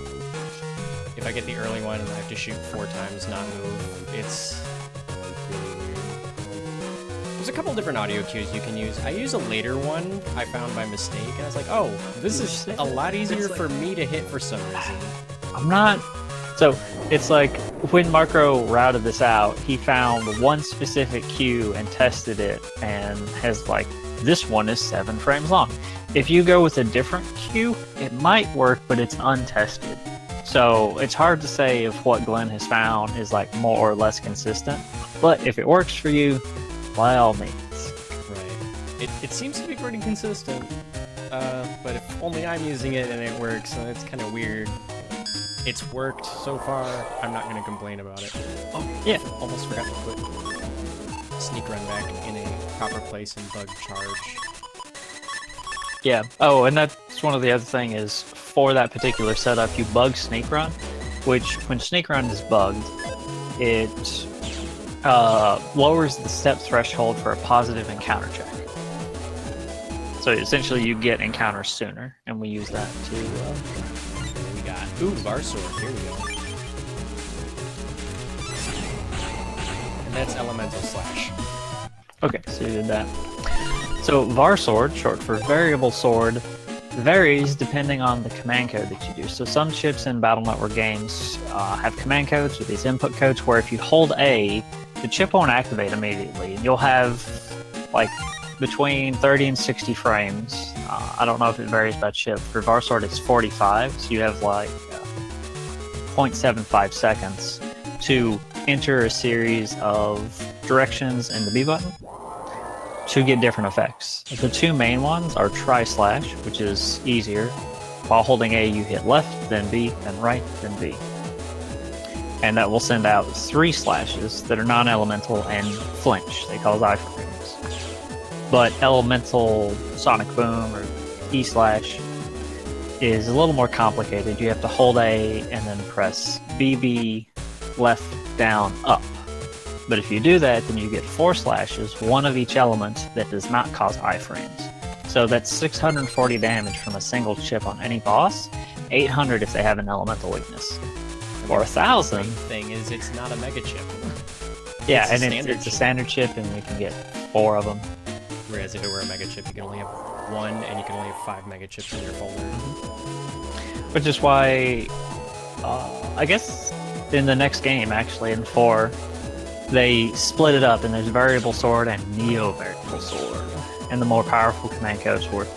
If I get the early one, I have to shoot 4 times, not move. It's really weird. There's a couple different audio cues you can use. I use a later one I found by mistake, and I was like, oh, this is a lot easier for me to hit for some reason. I'm not... So, it's like, when Marco routed this out, he found one specific cue and tested it, and has like, this one is 7 frames long. If you go with a different cue, it might work, but it's untested. So it's hard to say if what Glenn has found is like more or less consistent. But if it works for you, by all means. Right. It seems to be pretty consistent. but if only I'm using it and it works, then it's kind of weird. It's worked so far. I'm not gonna complain about it. Oh yeah, almost forgot to put sneak run back in a proper place and bug charge. Yeah. Oh, and that's one of the other thing is for that particular setup, you bug sneak run, which when sneak run is bugged, it lowers the step threshold for a positive encounter check. So essentially, you get encounters sooner, and we use that to. We got Varsword. Here we go. And that's Elemental Slash. Okay, so you did that. So Varsword, short for Variable Sword, varies depending on the command code that you do. So some chips in Battle Network games have command codes or these input codes where if you hold A, the chip won't activate immediately. You'll have like between 30 and 60 frames. I don't know if it varies by chip. For Varsword, it's 45, so you have like 0.75 seconds to enter a series of directions in the B button to get different effects. The two main ones are Tri-Slash, which is easier. While holding A, you hit left, then B, then right, then B. And that will send out 3 slashes that are non-elemental and flinch. They cause iframes. But elemental Sonic Boom or E-Slash is a little more complicated. You have to hold A and then press BB, left, down, up. But if you do that, then you get 4 slashes, one of each element that does not cause iframes. So that's 640 damage from a single chip on any boss, 800 if they have an elemental weakness. Or 1,000. The great thing is it's not a mega chip. Yeah, and it's a standard chip, and we can get 4 of them. Whereas if it were a mega chip, you can only have 1, and you can only have 5 mega chips in your folder. Which is why, I guess in the next game, actually, in 4, they split it up, and there's Variable Sword and Neo Variable Sword. And the more powerful command codes were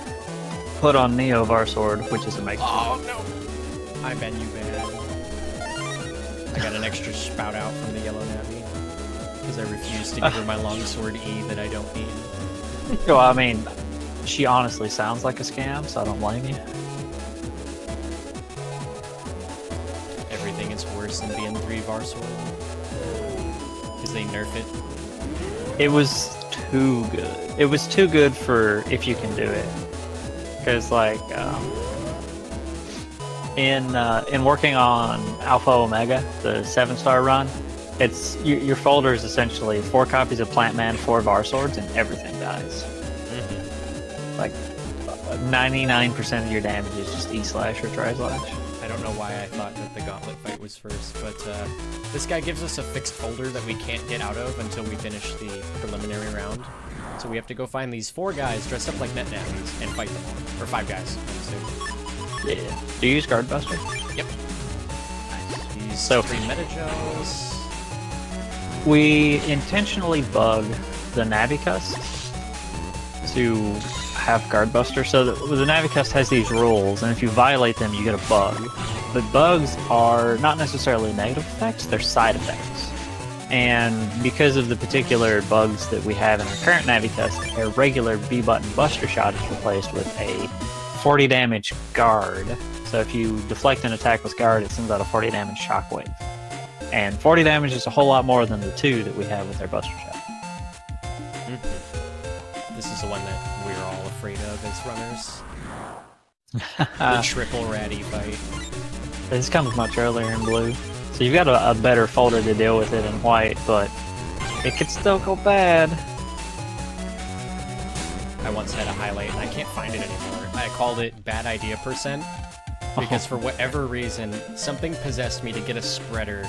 put on Neo Varsword, which is a mega. Oh no! I bet you bad. I got an extra spout out from the yellow navy because I refused to give her my longsword E that I don't need. Well, I mean, she honestly sounds like a scam, so I don't blame you. Everything is worse than the N3 Varsword because they nerf it. It was too good. It was too good for if you can do it. Because like in working on Alpha Omega, the 7-star run, it's your folder is essentially 4 copies of Plant Man, 4 Varswords, and everything dies. Like 99% of your damage is just E-Slash or Tri-Slash. I don't know why I thought that the gauntlet fight was first, but this guy gives us a fixed folder that we can't get out of until we finish the preliminary round. So we have to go find these 4 guys dressed up like net navies and fight them all. Or 5 guys. Yeah. Do you use Guard Buster? Yep. Nice. These So 3 meta gels. We intentionally bug the Navicust to have Guard Buster. So the Navicust has these rules, and if you violate them, you get a bug. But bugs are not necessarily negative effects, they're side effects. And because of the particular bugs that we have in our current Navicust, a regular B-button Buster Shot is replaced with a 40 damage Guard. So if you deflect an attack with Guard, it sends out a 40 damage Shockwave. And 40 damage is a whole lot more than the 2 that we have with our Buster Shot. This is the one that we're all afraid of as runners. The triple ratty fight. This comes much earlier in blue. So you've got a better folder to deal with it in white, but it could still go bad. I once had a highlight and I can't find it anymore. I called it Bad Idea Percent because for whatever reason, something possessed me to get a spreader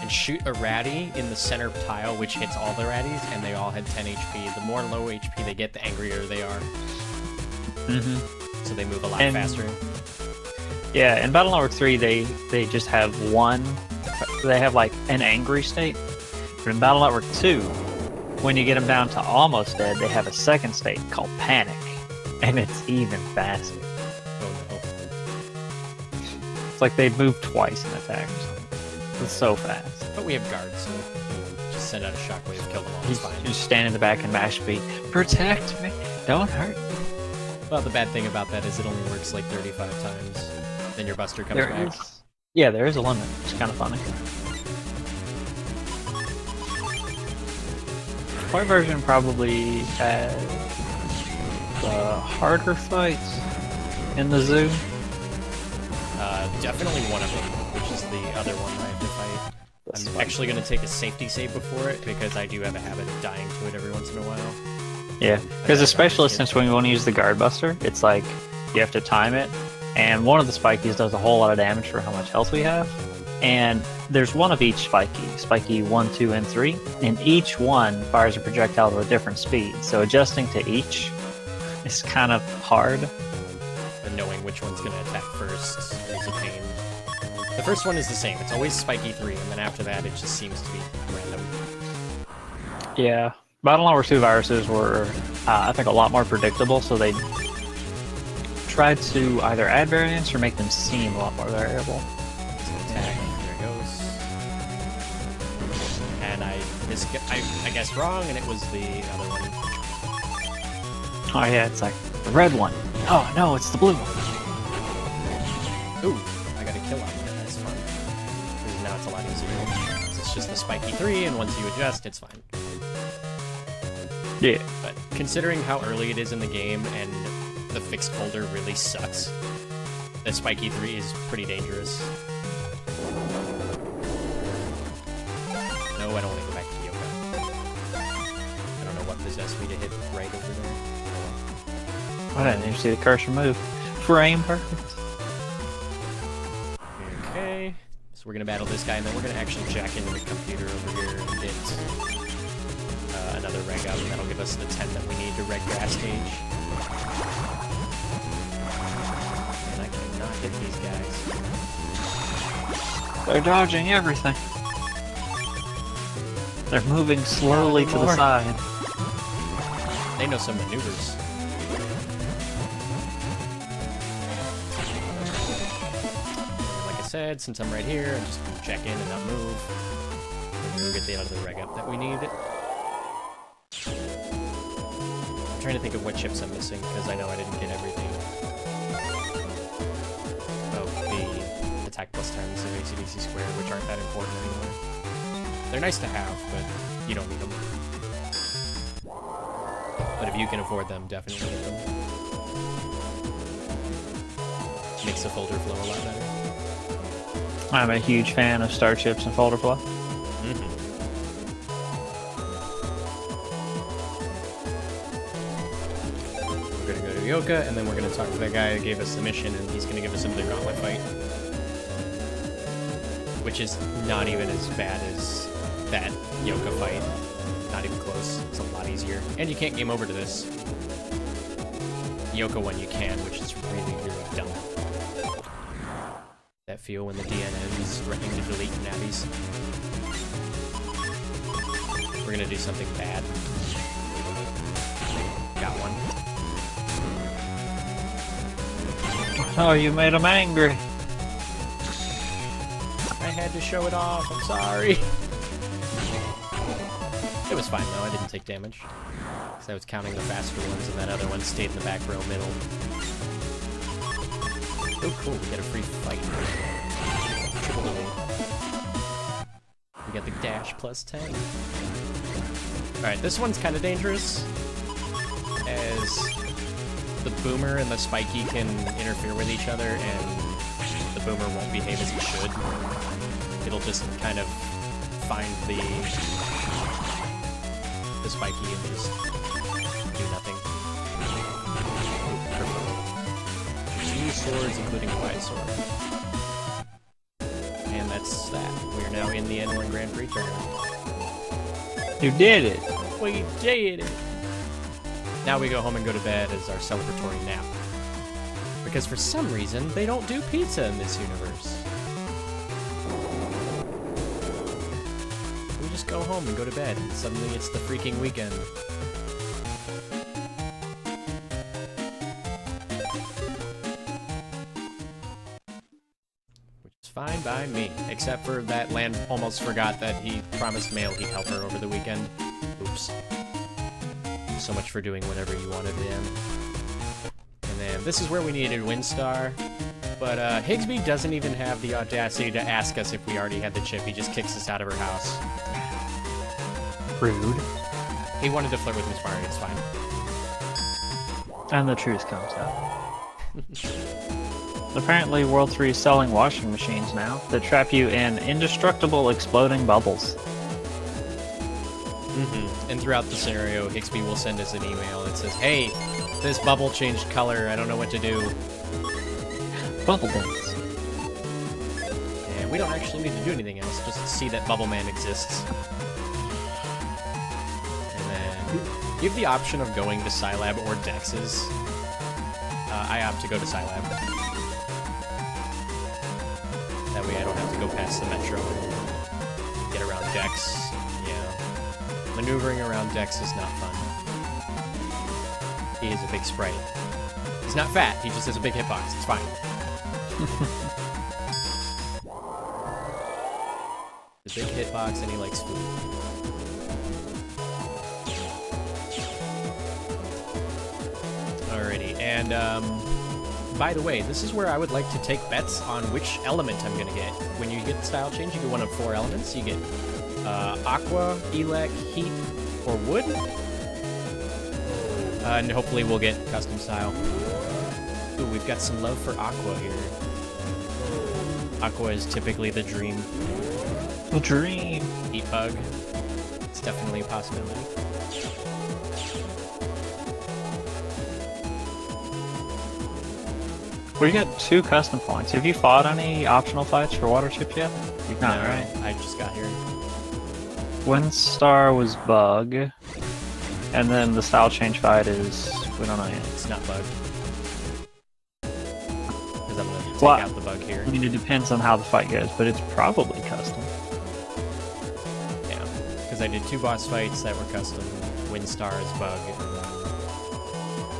and shoot a ratty in the center tile, which hits all the ratties, and they all had 10 HP. The more low HP they get, the angrier they are. So they move a lot faster. Yeah, in Battle Network 3, they just have one. They have like an angry state. But in Battle Network 2, when you get them down to almost dead, they have a second state called Panic, and it's even faster. Oh no. It's like they move twice in attack or something. It's so fast. But we have guards, so just send out a shockwave, kill them all, it's fine. Just stand in the back and mash beat. Protect me! Don't hurt me! Well, the bad thing about that is it only works like 35 times. Then your buster comes back. Yeah, there is a limit. It's kind of funny. The toy version probably has the harder fights in the zoo. Definitely one of them, which is the other one that I have to fight. I'm actually going to take a safety save before it, because I do have a habit of dying to it every once in a while. Yeah, because especially since when you want to use the guard buster, it's like you have to time it, and one of the spikies does a whole lot of damage for how much health we have. And there's one of each spiky 1, 2, and 3, and each one fires a projectile at a different speed, so adjusting to each is kind of hard. But knowing which one's going to attack first is a pain. The first one is the same, it's always spiky 3, and then after that it just seems to be random. Yeah, Battle Hour 2 viruses were, I think, a lot more predictable, so they tried to either add variance or make them seem a lot more variable. Attack, there it goes. And I guessed wrong, and it was the other one. Oh yeah, it's like the red one. Oh no, it's the blue one. Ooh, I got a kill on that, that's fun. Because now it's a lot easier. It's just the spiky 3, and once you adjust, it's fine. Yeah. But considering how early it is in the game, and the fixed folder really sucks, the spiky 3 is pretty dangerous. No, I don't want to go back to Yoga. I don't know what possessed me to hit right over there. I didn't even see the cursor move. Frame perfect. Okay, so we're gonna battle this guy, and then we're gonna actually jack into the computer over here and get another reg up, and that'll give us the 10 that we need to reg grass stage. And I cannot hit these guys. They're dodging everything. They're moving slowly to the side. They know some maneuvers. Like I said, since I'm right here, I'm just gonna check in and not move. And we'll get the other reg up that we need. I'm trying to think of what chips I'm missing, because I know I didn't get everything. Oh, the attack plus 10s of ACDC square, which aren't that important anymore. They're nice to have, but you don't need them. But if you can afford them, definitely get them. Makes the folder flow a lot better. I'm a huge fan of star chips and folder flow. We're gonna go to Yoka, and then we're gonna talk to that guy who gave us the mission, and he's gonna give us another gauntlet fight. Which is not even as bad as that Yoka fight. Not even close. It's a lot easier. And you can't game over to this. Yoka one you can, which is really, really dumb. That feel when the DNN is threatening to delete nabbies. We're gonna do something bad. Got one. Oh, you made him angry. I had to show it off, I'm sorry. It was fine though, I didn't take damage. Because I was counting the faster ones, and that other one stayed in the back row middle. Oh cool, we get a free fight. Triple delete. We got the dash plus 10. Alright, this one's kind of dangerous, as the boomer and the spiky can interfere with each other, and the boomer won't behave as it should. It'll just kind of find the spiky and just do nothing. Perfect. 2 swords, including a wide sword. And that's that. We are now in the N1 Grand Prix tournament. You did it. We did it! Now we go home and go to bed as our celebratory nap. Because for some reason, they don't do pizza in this universe. We just go home and go to bed, and suddenly it's the freaking weekend. Which is fine by me, except for that Land almost forgot that he promised Mail he'd help her over the weekend. Oops. So much for doing whatever you wanted, man. And this is where we needed Windstar. But Higsby doesn't even have the audacity to ask us if we already had the chip. He just kicks us out of her house. Rude. He wanted to flirt with Miss Margaret, it's fine. And the truth comes out. Apparently, World 3 is selling washing machines now that trap you in indestructible exploding bubbles. And throughout the scenario, Higsby will send us an email that says, "Hey, this bubble changed color. I don't know what to do." Bubble dance. And we don't actually need to do anything else, just see that Bubble Man exists. And then you have the option of going to Scilab or Dex's. I opt to go to Scilab. That way I don't have to go past the metro and get around Dex. Yeah. Maneuvering around Dex is not fun. He is a big sprite. He's not fat, he just has a big hitbox. It's fine. The big hitbox and he likes food. Alrighty, and by the way, this is where I would like to take bets on which element I'm gonna get. When you get the style change, you get one of 4 elements. You get aqua, elec, heat, or wood. And hopefully we'll get custom style. Ooh, we've got some love for aqua here. Aqua is typically the dream. The dream. Heat bug. It's definitely a possibility. We got 2 custom points. Have you fought any optional fights for water chips yet? You've not, No, right? I just got here. Windstar was bug, and then the style change fight is we don't know yet. It's not bugged. Because I'm gonna take Well, out the bug here. I mean, it depends on how the fight goes, but it's probably custom. Yeah. Because I did 2 boss fights that were custom. Windstar is bug, and then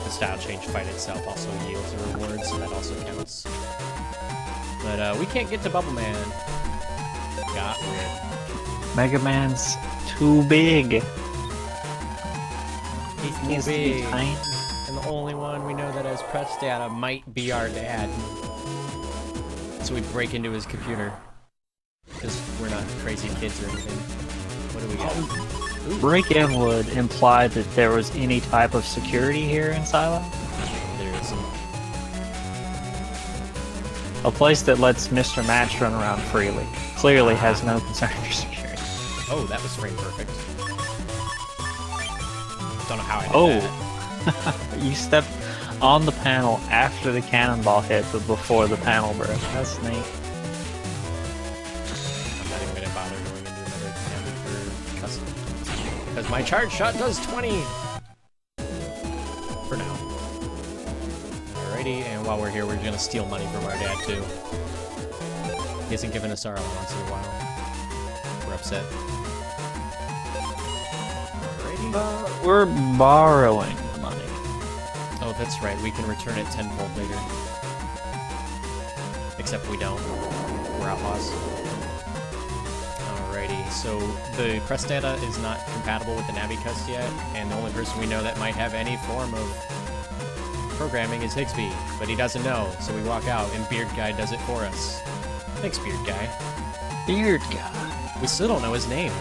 the style change fight itself also yields a reward, so that also counts. But we can't get to Bubble Man. Got rid. Mega Man's too big. He's He needs to be tiny. And the only one we know that has press data might be our dad. So we break into his computer. Because we're not crazy kids or anything. What do we got? Ooh, Break-in would imply that there was any type of security here in Silo. there isn't. A place that lets Mr. Match run around freely. Clearly has no concern for security. Oh, that was frame perfect. Don't know how I did that. You stepped on the panel after the cannonball hit, but before the panel broke. That's neat. I'm not even gonna bother going into another tab for custom. Because my charge shot does 20! For now. Alrighty, and while we're here, we're gonna steal money from our dad, too. He hasn't given us our allowance in a while. We're upset. Alrighty. We're borrowing the money. Oh, that's right, we can return it tenfold later. Except we don't. We're outlaws. Alrighty, so the press data is not compatible with the Navicus yet, and the only person we know that might have any form of programming is Higsby, but he doesn't know, so we walk out and Beard Guy does it for us. Thanks, Beard Guy. Beard guy. We still don't know his name.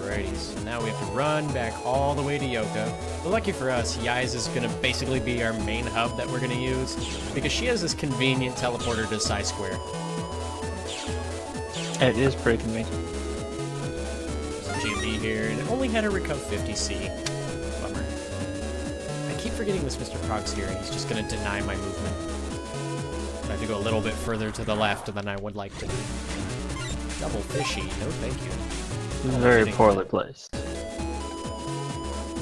Alrighty, so now we have to run back all the way to Yoka. But lucky for us, Yai's is gonna basically be our main hub that we're gonna use, because she has this convenient teleporter to Psy Square. It is pretty convenient. There's a GMD here, and it only had a Recuv 50C. Bummer. I keep forgetting this Mr. Prog's here, and he's just gonna deny my movement. I have to go a little bit further to the left than I would like to. Double fishy, no thank you. Very poorly placed.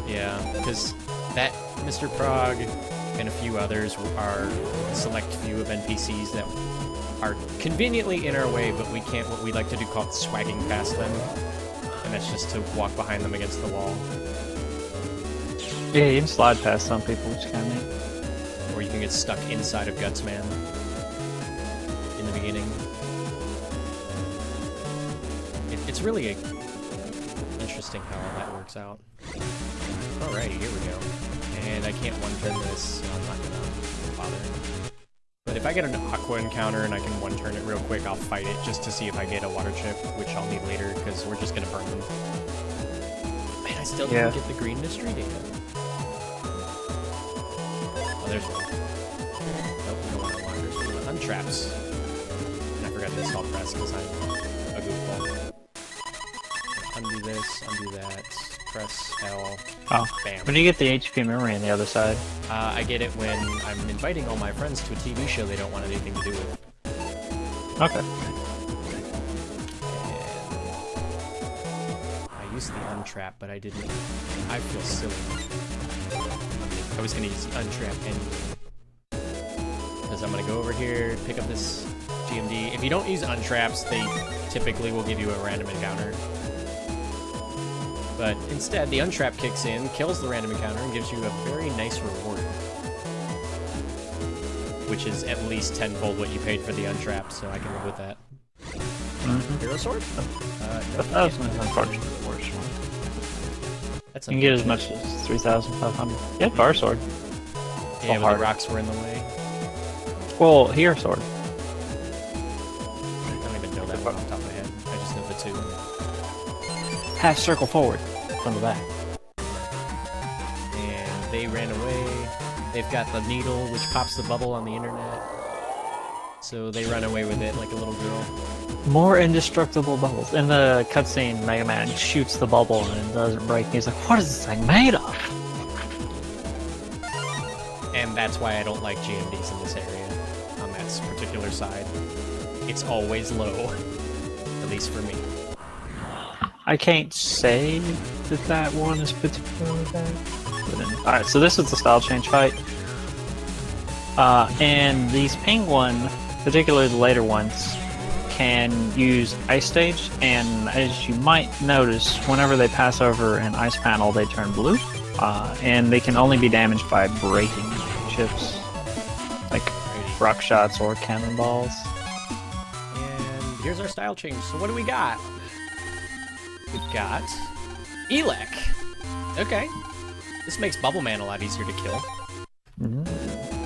Yeah, because that Mr. Prog and a few others are a select few of NPCs that are conveniently in our way, but we can't what we like to do called swagging past them. And that's just to walk behind them against the wall. Yeah, you can slide past some people, which is kind of neat. Or you can get stuck inside of Gutsman in the beginning. It's really a interesting how all that works out. Alrighty, here we go. And I can't one-turn this, so I'm not gonna bother. But if I get an Aqua encounter and I can one-turn it real quick, I'll fight it just to see if I get a water chip, which I'll need later, because we're just gonna burn them. Man, I still didn't get the green mystery data. Oh, there's one. Nope, we don't want to unlock. There's one. Untraps. And I forgot to install press because I'm a goofball. Undo this, undo that, press L, Oh, bam. when do you get the HP memory on the other side? I get it when I'm inviting all my friends to a TV show they don't want anything to do with. Okay. And I used the untrap, but I didn't. I feel silly. I was gonna use the untrap anyway. Because I'm gonna go over here, pick up this GMD. If you don't use untraps, they typically will give you a random encounter. But instead, the untrap kicks in, kills the random encounter, and gives you a very nice reward. Which is at least tenfold what you paid for the untrap, so I can live with that. Hero sword? No, That was unfortunately the worst one. that's You can get as much as 3,500. Yeah, bar sword. Yeah, but hard. the rocks were in the way. Well, hero sword. I don't even know that one off the top of my head. I just know the two. Half circle forward from the back. And they ran away. They've got the needle, which pops the bubble on the internet. So they run away with it like a little girl. More indestructible bubbles. In the cutscene, Mega Man shoots the bubble and it doesn't break. He's like, what is this thing made of? And that's why I don't like GMDs in this area, on that particular side. It's always low, at least for me. I can't say that one is particularly bad. Alright, so this is the style change fight. And these penguin, particularly the later ones, can use Ice Stage, and as you might notice, whenever they pass over an ice panel, they turn blue. And they can only be damaged by breaking chips, like rock shots or cannonballs. And here's our style change. So what do we got? We've got Elec. Okay. This makes Bubble Man a lot easier to kill.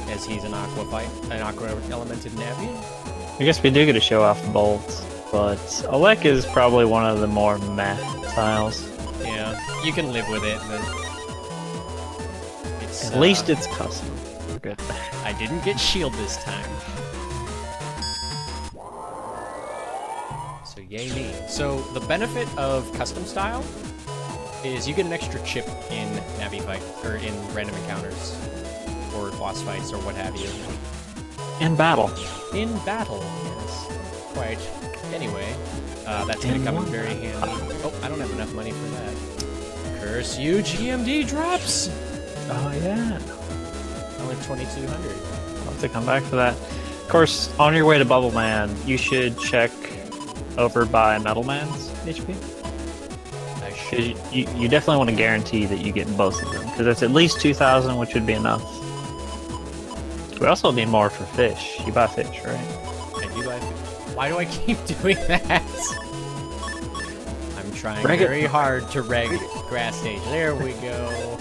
As he's an aqua elemented Navi. I guess we do get to show off the bolts, but Alec is probably one of the more meh styles. Yeah, you can live with it, but it's, At least it's custom. We're good. I didn't get shield this time. So yay me. So the benefit of custom style is you get an extra chip in Navi fight, or in random encounters, or boss fights, or what have you. In battle. In battle, yes. Quite. Anyway, that's gonna come in very handy. Oh, I don't have enough money for that. Curse you, GMD drops! Oh yeah. Only 2,200. I'll have to come back for that. Of course, on your way to Bubble Man, you should check over by Metal Man's HP. I Because should. you definitely want to guarantee that you get both of them, because that's at least 2,000, which would be enough. We also need more for fish. You buy fish, right? I do buy fish. Why do I keep doing that? I'm trying Reg it. very hard to reg grass stage. There we go.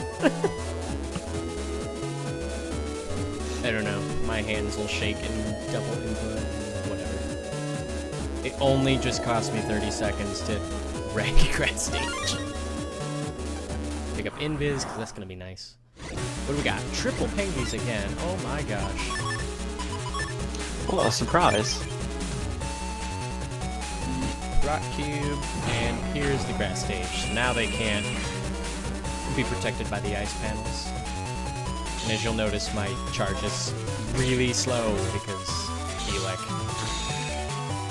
I don't know. My hands will shake and double input. Whatever. It only just cost me 30 seconds to reg grass stage. Pick up invis, because that's going to be nice. What do we got? Triple pengies again. Oh my gosh. Well, a surprise. Rock cube, and here's the grass stage. So now they can't be protected by the ice panels. And as you'll notice, my charge is really slow because Elec.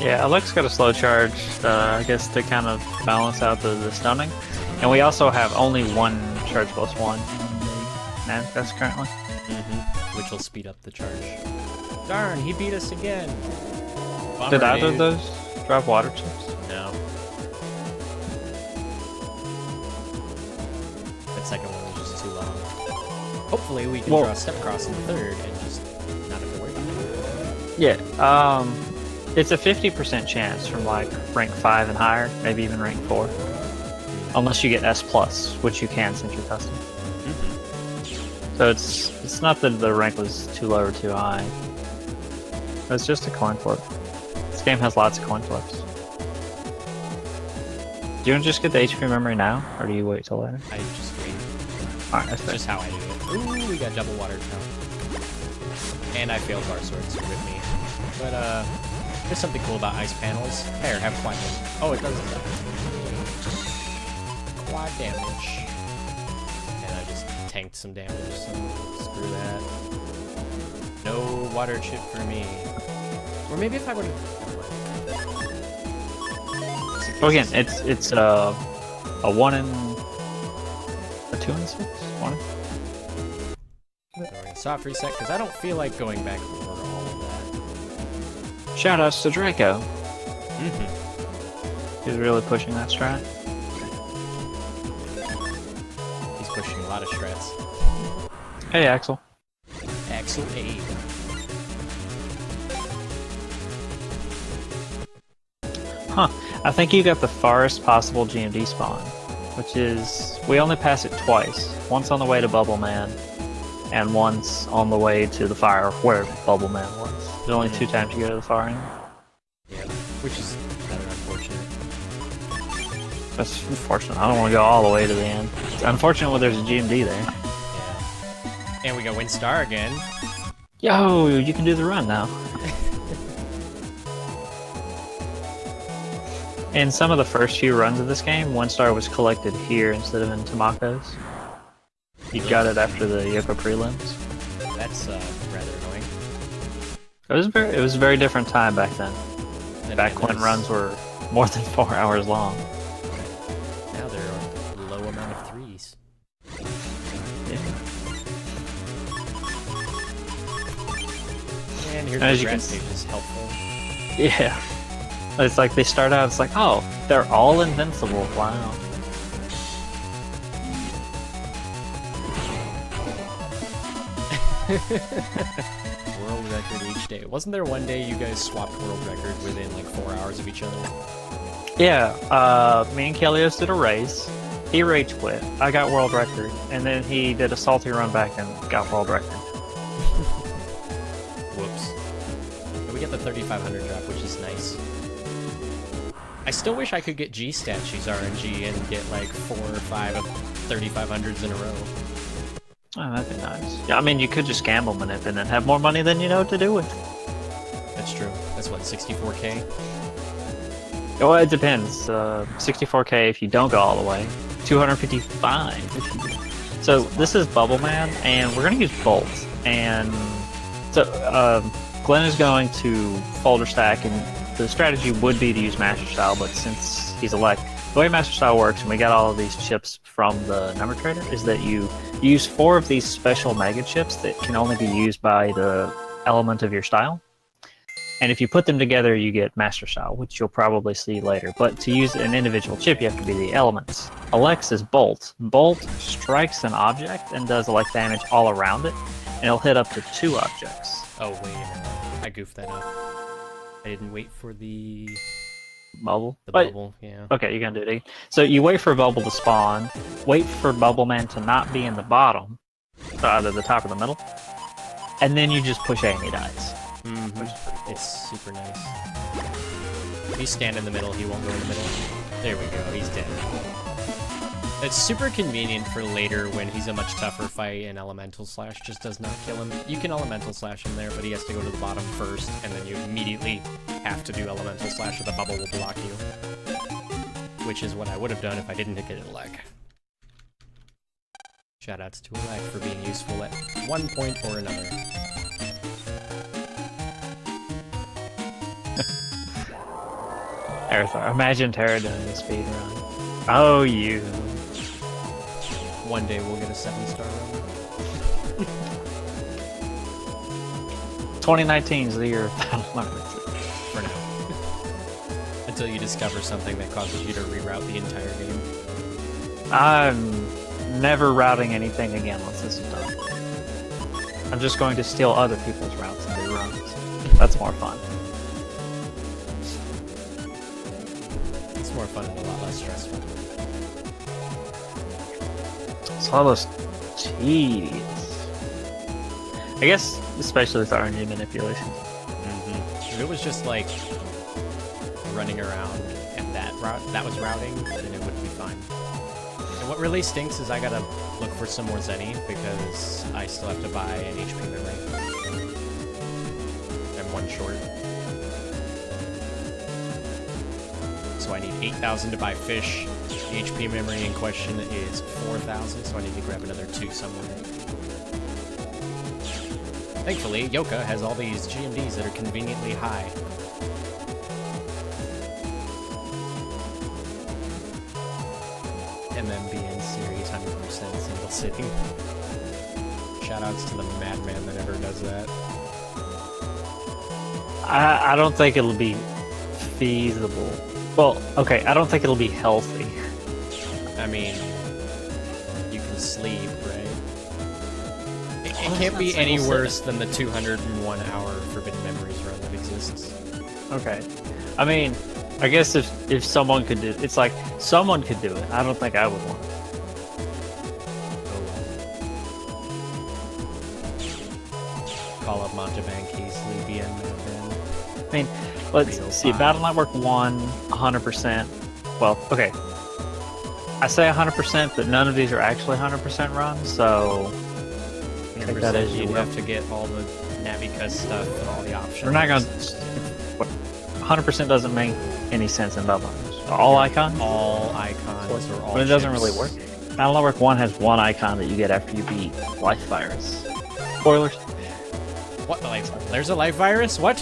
Yeah, Alec's got a slow charge, I guess, to kind of balance out the stunning. And we also have only one charge plus one in the manifest currently. Which will speed up the charge. Darn, he beat us again. Bummer, Did either of dude. those drop water chips? No. That second one was just too long. Hopefully we can draw a step cross in the third and just not have to worry about it. Yeah, it's a 50% chance from like rank 5 and higher, maybe even rank 4. Unless you get S+, which you can since you're custom. So it's not that the rank was too low or too high. It's just a coin flip. This game has lots of coin flips. Do you want to just get the HP memory now, or do you wait till later? I just wait. Alright, that's That's just how I do it. Ooh, we got double water now. And I failed bar swords with me. But there's something cool about ice panels. Here, have quad damage. Oh, it does quad damage. And I just tanked some damage, so screw that. No water chip for me. Or maybe if I would've... Well, again, it's a 1 in... a 2 in 6? 1 in? Soft reset, because I don't feel like going back over all of that. Shoutouts to Draco. Mm-hmm. He's really pushing that strat. He's pushing a lot of strats. Hey, Axel. Axel A. Huh. I think you got the farthest possible GMD spawn, which is... we only pass it twice. Once on the way to Bubble Man, and once on the way to the fire where Bubble Man was. There's only 2 times you go to the fire anyway. Yeah, which is rather unfortunate. That's unfortunate. I don't want to go all the way to the end. It's unfortunate when there's a GMD there. Yeah. And we got Windstar again. Yo, you can do the run now. In some of the first few runs of this game, 1 star was collected here instead of in Tamako's. You got it after the Yoko prelims. That's rather annoying. It was a very different time back then. And Back when runs were more than 4 hours long. Now they're a low amount of 3s. Yeah. And here's As the you can grass stage is helpful. Yeah. It's like they start out, it's like, oh, they're all invincible. Wow. World record each day. Wasn't there one day you guys swapped world record within like 4 hours of each other? Yeah, me and Kelios did a race. He rage quit. I got world record. And then he did a salty run back and got world record. Whoops. But we get the 3500 drop, which is nice. I still wish I could get G statues RNG and get like 4 or 5 of 3500s in a row. Oh, that'd be nice. Yeah, I mean, you could just gamble manip and then have more money than you know what to do with. That's true. That's what, 64k? Well, it depends. 64k if you don't go all the way. 255 if you do. So this is Bubble Man, and we're going to use Bolt. And so Glenn is going to folder stack, and the strategy would be to use Master Style, but since he's elect, the way Master Style works, and we got all of these chips from the number trader, is that you use 4 of these special mega chips that can only be used by the element of your style. And if you put them together, you get Master Style, which you'll probably see later. But to use an individual chip, you have to be the elements. Alex is Bolt. Bolt strikes an object and does elect damage all around it, and it'll hit up to 2 objects. Oh, wait a minute. I goofed that up. I didn't wait for the Bubble? bubble, yeah. Okay, you're gonna do it again. So you wait for Bubble to spawn, wait for Bubble Man to not be in the bottom, so either the top or the middle, and then you just push A and he dies. Mm-hmm. It's super nice. If you stand in the middle, he won't go in the middle. There we go, he's dead. It's super convenient for later when he's a much tougher fight and Elemental Slash just does not kill him. You can Elemental Slash him there, but he has to go to the bottom first, and then you immediately have to do Elemental Slash or the bubble will block you. Which is what I would have done if I didn't get a leg. Shoutouts to Leg for being useful at one point or another. Aerithar. Imagine Terra doing a speed run. Oh, you. One day we'll get a 7-star run. 2019 is the year of Battle Limits. For now. Until you discover something that causes you to reroute the entire game. I'm never routing anything again once this is done. I'm just going to steal other people's routes and do runs. That's more fun. It's more fun and a lot less stressful. It's almost tedious. I guess, especially with RNG manipulation. If it was just like running around and that was routing, then it would be fine. And what really stinks is I gotta look for some more Zenny because I still have to buy an HP memory. I'm one short. So I need 8,000 to buy fish. The HP memory in question is 4,000, so I need to grab another 2 somewhere. Thankfully, Yoka has all these GMDs that are conveniently high. MMBN series, 100% single sitting. Shoutouts to the madman that ever does that. I don't think it'll be feasible. Well, okay, I don't think it'll be healthy. I mean, you can sleep, right? It can't be any worse than the 201-hour Forbidden Memories run that exists. Okay. I mean, I guess if someone could do it, it's like, someone could do it. I don't think I would want it. Call up Montebank easily, BN Madman. I mean, let's see, Battle Network 1, 100%. Well, okay. I say 100%, but none of these are actually 100% runs, so... Take that as you You'd will. have to get all the Navica stuff and all the options. We're not gonna... 100% doesn't make any sense in Battle Network. All icons? All icons or all But it doesn't chips. really work. Battle Network 1 has one icon that you get after you beat Life Virus. Spoilers? What, the life? There's a life virus? What?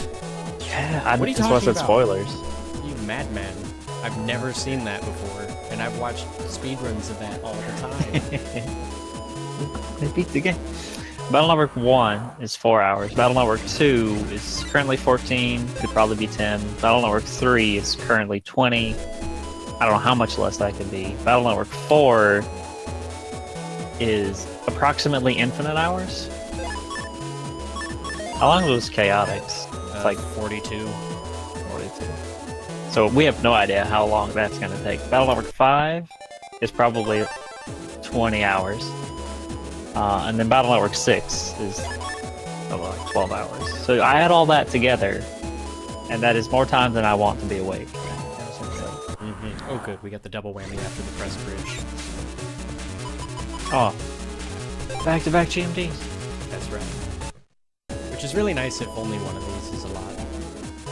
Yeah, What are you that's why I talking said about? spoilers. You madman. I've never seen that before, and I've watched speedruns of that all the time. They beat the game. Battle Network 1 is 4 hours. Battle Network 2 is currently 14, could probably be 10. Battle Network 3 is currently 20. I don't know how much less that could be. Battle Network 4 is approximately infinite hours. How long was Chaotix? It's like 42. 42. So we have no idea how long that's going to take. Battle Network 5 is probably 20 hours. And then Battle Network 6 is like 12 hours. So I add all that together, and that is more time than I want to be awake. Oh good, we got the double whammy after the press bridge. Oh. Back-to-back GMDs. That's right. Which is really nice if only one of these is a lot.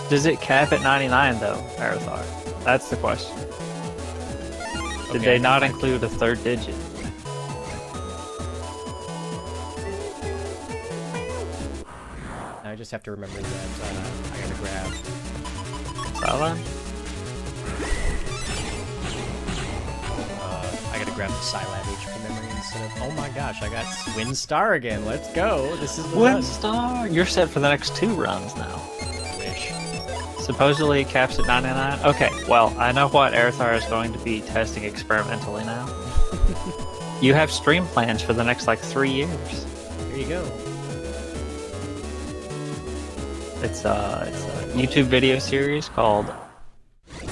Does it cap at 99 though, Marathon? That's the question. Did Okay, they not include a third digit? I just have to remember that I gotta grab. Sideline? I gotta grab the Scilab HP memory instead of. Oh my gosh, I got Windstar again. Let's go. This is the run. Windstar! You're set for the next 2 runs now. Wish. Supposedly it caps at 99? Okay, well, I know what Aerithar is going to be testing experimentally now. You have stream plans for the next, like, 3 years. Here you go. It's a YouTube video series called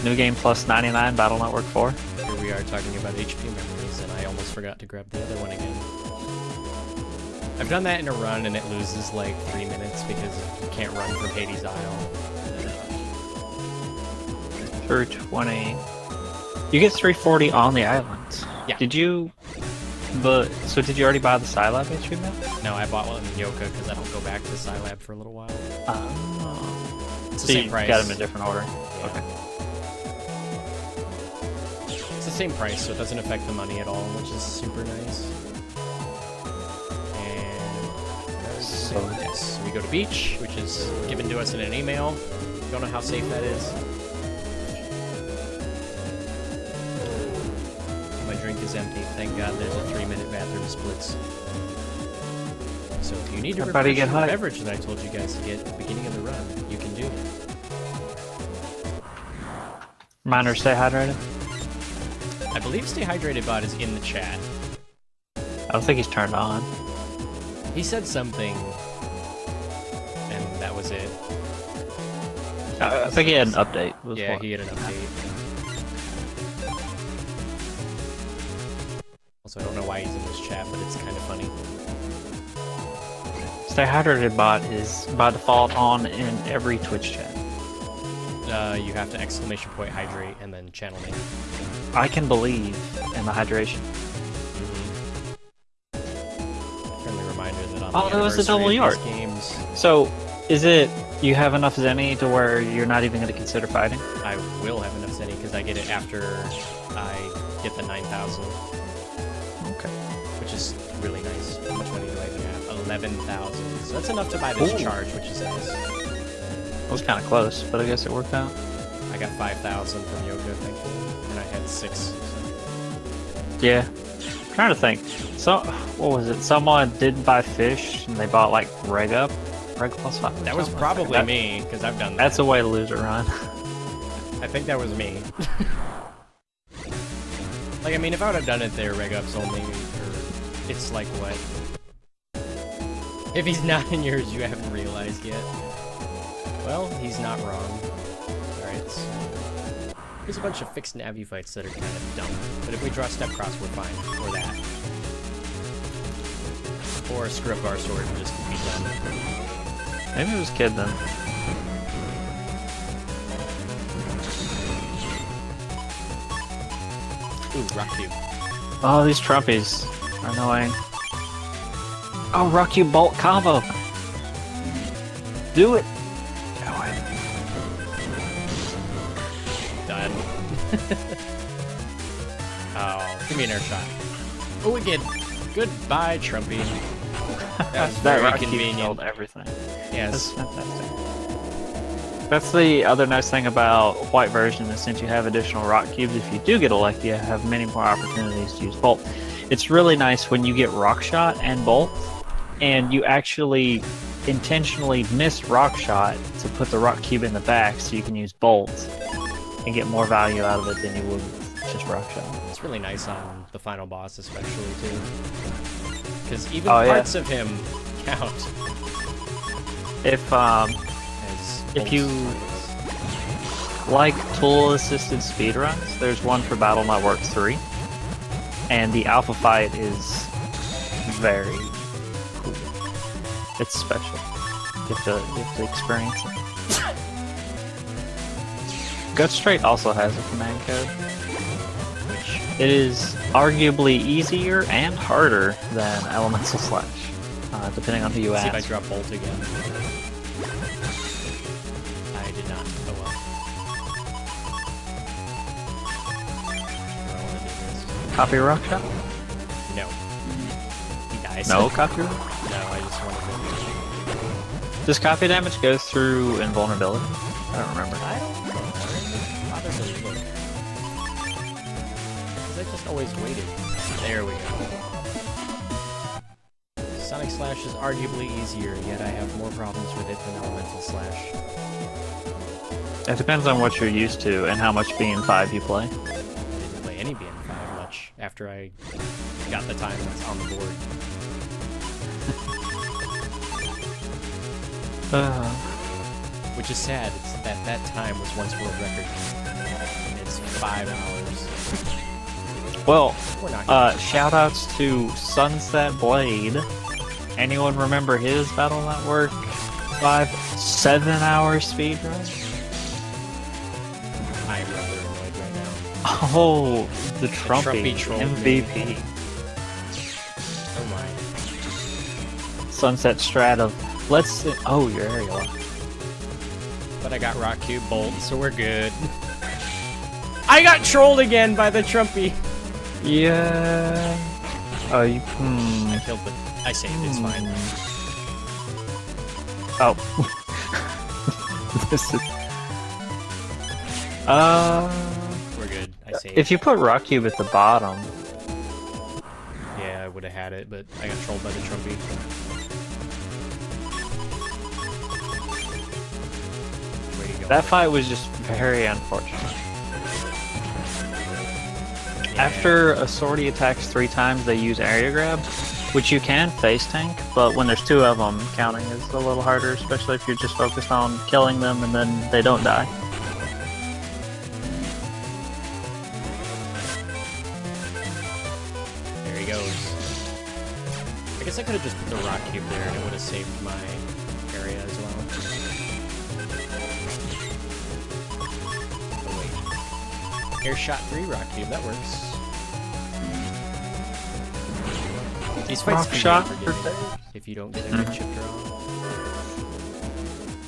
New Game Plus 99 Battle Network 4. Here we are talking about HP memories, and I almost forgot to grab the other one again. I've done that in a run, and it loses like 3 minutes because you can't run from Hades Isle. For 20. You get 340 on the islands. Yeah. Did you... So did you already buy the Scilab HP map? No, I bought one in Yoka because I don't go back to Scilab for a little while. Oh. It's So the same you price. got them in a different order. Yeah. Okay. It's the same price, so it doesn't affect the money at all, which is super nice. And So- yes, we go to beach, which is given to us in an email. Don't know how safe that is. My drink is empty. Thank God there's a 3-minute bathroom splits. So if you need to Everybody refresh get your hype. beverage that I told you guys to get at the beginning of the run, you can do it. Reminder, stay hydrated. I believe Stay Hydrated Bot is in the chat. I don't think he's turned on. He said something, and that was it. I think he had an update. Was Yeah, what- he had an update. So I don't know why he's in this chat, but it's kind of funny. Stay Hydrated bot is by default on in every Twitch chat. You have to exclamation point hydrate and then channel name. I can believe in the hydration. Friendly reminder that on Oh, the that was a double anniversary yard. of these games, So, is it you have enough Zenny to where you're not even going to consider fighting? I will have enough Zenny because I get it after I get the 9,000, Okay. which is really nice. How much money do I even have? 11,000. So that's enough to buy this Ooh. charge, which is nice. It was kind of close, but I guess it worked out. I got 5,000 from Yoko, thankfully, and I had 6. Yeah. I'm trying to think. So, what was it? Someone didn't buy fish, and they bought like reg plus 5. That was probably me, because I've done that. That's a way to lose a run. I think that was me. Like, I mean, if I would have done it there, reg ups only, or it's like what? If he's not in yours, you haven't realized yet. Well, he's not wrong. Alright, so there's a bunch of fixed navi fights that are kind of dumb, but if we draw step cross, we're fine. Or that. Or screw up our sword and just be done. Maybe it was Kid then. Ooh, rock cube. Oh, these Trumpies are annoying. Oh, Rock You Bolt combo! Do it! Do it. Done. Oh, give me an air shot. Oh, again. Goodbye, Trumpy. That was very Rock Cube convenient. killed everything. That's Yes. fantastic. That's the other nice thing about White version is since you have additional rock cubes, if you do get a lucky, you have many more opportunities to use bolt. It's really nice when you get rock shot and bolt, and you actually intentionally miss rock shot to put the rock cube in the back so you can use bolt and get more value out of it than you would with just rock shot. It's really nice on the final boss, especially, too. Because even Oh, yeah. parts of him count If as If bolts you- targets. like tool-assisted speedruns, there's one for Battle Network 3, and the alpha fight is very cool. It's special. You have to experience it. Gut Straight also has a command code, which is arguably easier and harder than Elemental Slash, depending on who you See if I ask. drop bolt again. I did not. Oh well. I want to do Copy Rock Shot? this. No. He dies. No copy. No, I just want to do Does copy damage go through invulnerability? I don't remember. I don't know. I didn't bother to look. Because I just always waited. There we go. Sonic Slash is arguably easier, yet I have more problems with it than Elemental Slash. It depends on what you're used to and how much BN5 you play. I didn't play any BN5 much after I got the time that's on the board. Which is sad. It's that time was once world record. It's 5 hours. Well, We're not shoutouts to Sunset Blade. Anyone remember his Battle Network 5 7-hour speedrun? I'm rather annoyed right now. Oh, the Trumpy trolled me. MVP. Oh my. Sunset Strat of let's. Oh, your area lock. But I got Rock Cube Bolt, so we're good. I got trolled again by the Trumpy. Yeah. Oh, you. I killed the. I saved. It's fine. Oh. This is. We're good. I saved. If you put Rock Cube at the bottom, Yeah, I would have had it, but I got trolled by the Trumpy. Way to go. that fight was just very unfortunate. Yeah. After a sortie attacks 3 times, they use area grab, which you can face tank, but when there's 2 of them, counting is a little harder, especially if you're just focused on killing them and then they don't die. There you guess I could have just put the rock cube there and it would have saved my area as well. Oh wait. Air shot 3 rock cube, that works. These fights can be unforgiving if you don't get a good chip draw.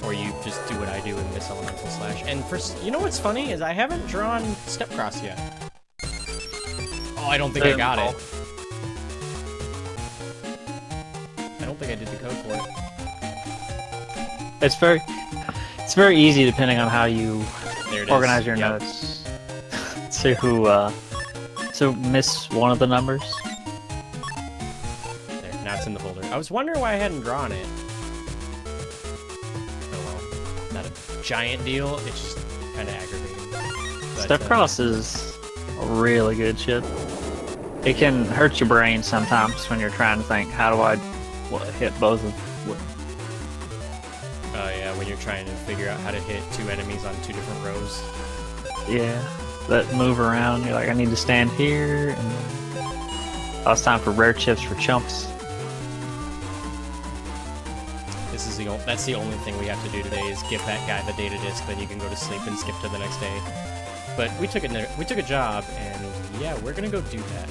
Or you just do what I do and miss elemental slash. And first, you know what's funny is I haven't drawn step cross yet. Oh, I don't think I got it. I don't think I did the code for it. It's very easy depending on how you organize your Yep. notes to miss one of the numbers. There, now it's in the folder. I was wondering why I hadn't drawn it. Oh well, not a giant deal. It's just kind of aggravating. But, Step cross is a really good chip. It can hurt your brain sometimes when you're trying to think, how do I hit both of... Oh yeah, when you're trying to figure out how to hit 2 enemies on 2 different rows. Yeah, that move around. You're like, I need to stand here. And oh, it's time for rare chips for chumps. This is that's the only thing we have to do today is give that guy the data disk, then you can go to sleep and skip to the next day. But we took a job, and yeah, we're gonna go do that.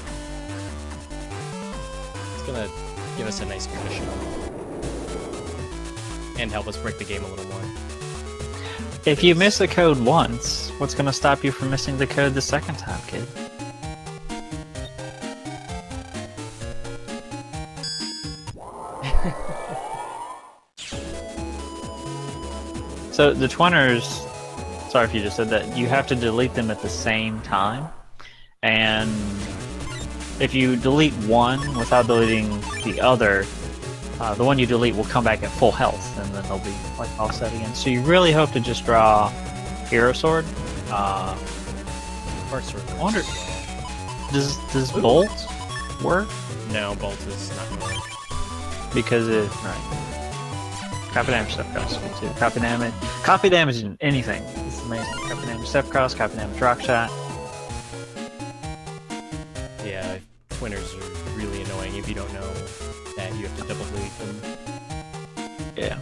It's gonna give us a nice cushion and help us break the game a little more. If you miss the code once, what's going to stop you from missing the code the second time, kid? So the twinners, sorry if you just said that, you have to delete them at the same time. And if you delete one without deleting the other, the one you delete will come back at full health, and then they'll be like offset again. So you really hope to just draw Hero Sword. Heart Sword. I wonder, does Bolt work? No, Bolt is not gonna work. Because it copy damage, step cross, too. Copy damage in anything. It's amazing. Copy damage, step cross, copy damage, rock shot. Yeah, twinners are really annoying if you don't know that you have to double delete them. Yeah.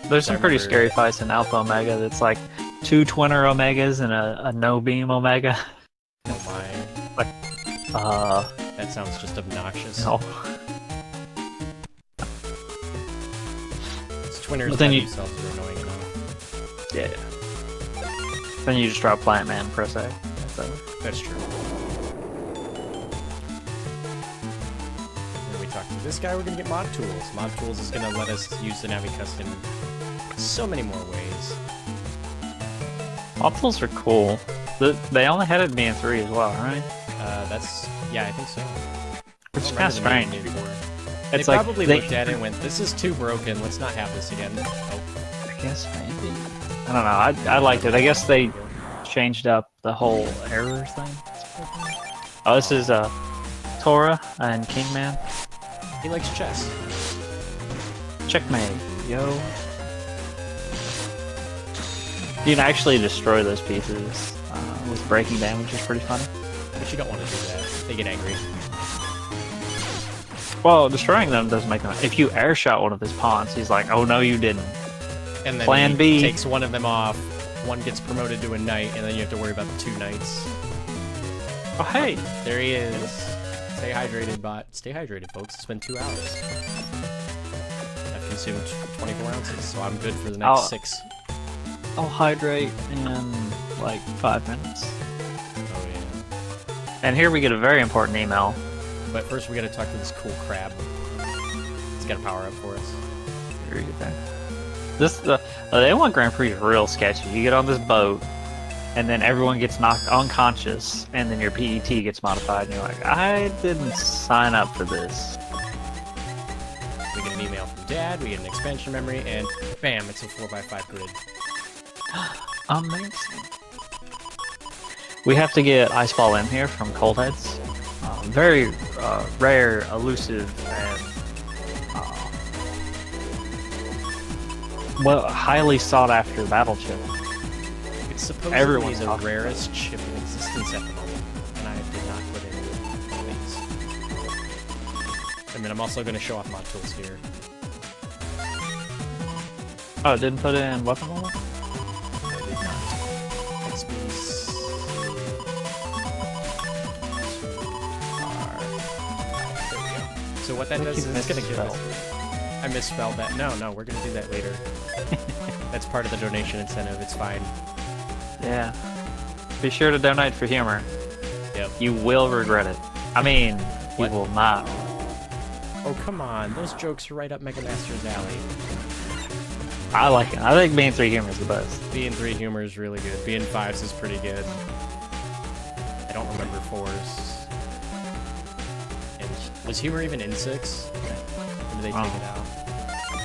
There's some pretty scary fights in Alpha Omega that's like 2 twinner Omegas and a no beam Omega. Oh my. Like, that sounds just obnoxious. no. Twinners But then by you- themselves are annoying enough. Yeah. Then you just draw Plant Man per se. That's true. When we talk to this guy, we're gonna get Mod Tools. Mod Tools is gonna let us use the Navi Custom so many more ways. Opals are cool. They only had it in BN3 as well, right? Yeah, I think so. Which is I kind of don't remember strange. the name before. It's They like probably looked at it and went, "This is too broken. Let's not have this again." Oh, I guess maybe. I don't know. I liked it. I guess they changed up the whole error thing. Oh, this is Tora and Kingman. he likes chess. Checkmate, yo. You can actually destroy those pieces with breaking damage, which is pretty funny. But you don't want to do that. They get angry. Well, destroying them doesn't make them. If you air shot one of his pawns, he's like, "Oh no, you didn't." And then Plan he B. takes one of them off. One gets promoted to a knight, and then you have to worry about the 2 knights. Oh hey, There he is. Stay hydrated, bot. Stay hydrated, folks. It's been 2 hours. I've consumed 24 ounces, so I'm good for the next 6. I'll hydrate in like 5 minutes. Oh yeah. And here we get a very important email. But first we gotta talk to this cool crab. He's got a power up for us. Here you go. The A1 Grand Prix is real sketchy. You get on this boat, and then everyone gets knocked unconscious, and then your PET gets modified, and you're like, I didn't sign up for this. We get an email from Dad, we get an expansion memory, and bam, it's a 4x5 grid. Amazing. We have to get Ice Ball in here from Cold Heads. Very rare, elusive, and well, highly sought after battle chip. It's supposedly Everyone's the talking rarest chip in existence at the moment, and I did not put in these. mean, I'm also going to show off mod tools here. Oh, it didn't put in weapon level? I did not. XP. There we go. So what that does is it's going to give us... I misspelled that. No, we're going to do that later. That's part of the donation incentive. It's fine. Yeah. Be sure to donate for humor. Yep. You will regret it. I mean, you will not. Oh, come on. Those jokes are right up Mega Master's alley. I like it. I think being 3 humor is the best. Being 3 humor is really good. Being 5s is pretty good. I don't remember 4s. And was humor even in 6? Or did they take it out?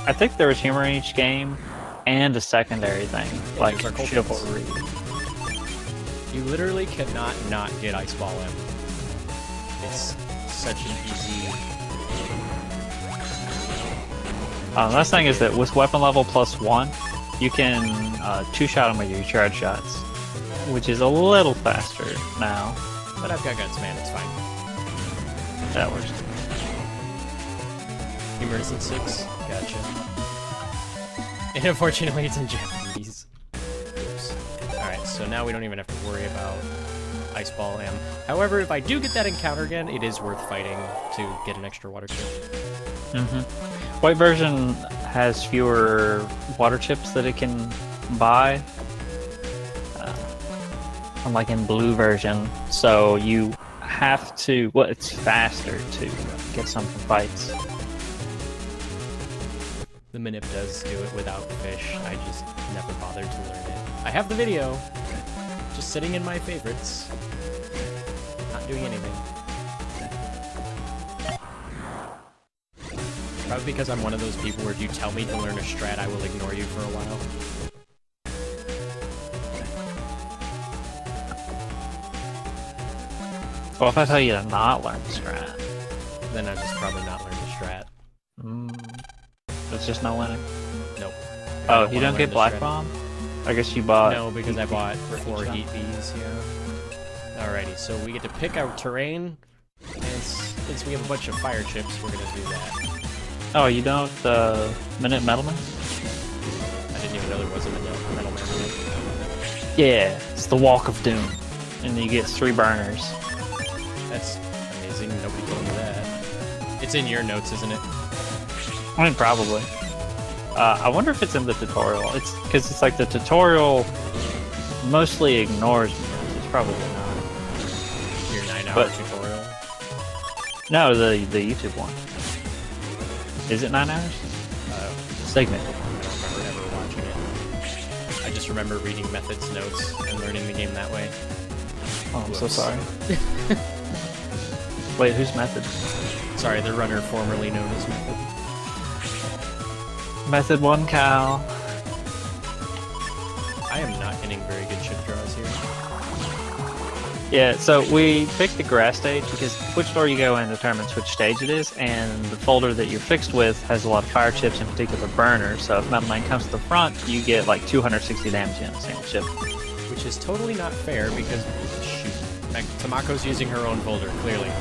I think there was humor in each game and a secondary thing, Yeah, like there's our chivalry. You literally cannot not get Ice Ball M. It's such an easy... Last thing is that with weapon level +1, you can 2-shot them with your charge shots, which is a little faster now. But I've got guns, man. It's fine. That works. Humor is in 6. Gotcha. And unfortunately, it's in Japanese. Oops. Alright, so now we don't even have to worry about Ice Ball M. However, if I do get that encounter again, it is worth fighting to get an extra water chip. White version has fewer water chips that it can buy, unlike in blue version. So you have to, well, it's faster to get some from fights. The Minip does do it without fish. I just never bothered to learn it. I have the video, just sitting in my favorites, not doing anything. Probably because I'm one of those people where if you tell me to learn a strat, I will ignore you for a while. Well, if I tell you to not learn the strat, Then I just probably not learn the strat. it's just no winning. Nope. Oh, you don't get Black Bomb? I guess you bought... No, because I bought 4 Heat Bees, yeah. Alrighty, so we get to pick our terrain, and since we have a bunch of fire chips, we're gonna do that. Oh, you don't, Minute Metalman? I didn't even know there was a metal man. Yeah, it's the Walk of Doom. And you get 3 burners. That's amazing, nobody told me that. It's in your notes, isn't it? I mean, probably. I wonder if it's in the tutorial. It's because it's like the tutorial mostly ignores me. It's probably not. Your 9-hour tutorial? No, the YouTube one. Is it 9 hours? Segment. I don't remember ever watching it. I just remember reading Method's notes and learning the game that way. Oh, I'm so sorry. Wait, who's Method? Sorry, the runner formerly known as Method. Method 1 Cal. I am not getting very good chip draws here. Yeah, so we picked the grass stage because which door you go in determines which stage it is, and the folder that you're fixed with has a lot of fire chips, in particular burners, so if Metal Man comes to the front, you get like 260 damage in a single chip. Which is totally not fair because, shoot, Tamako's using her own folder, clearly.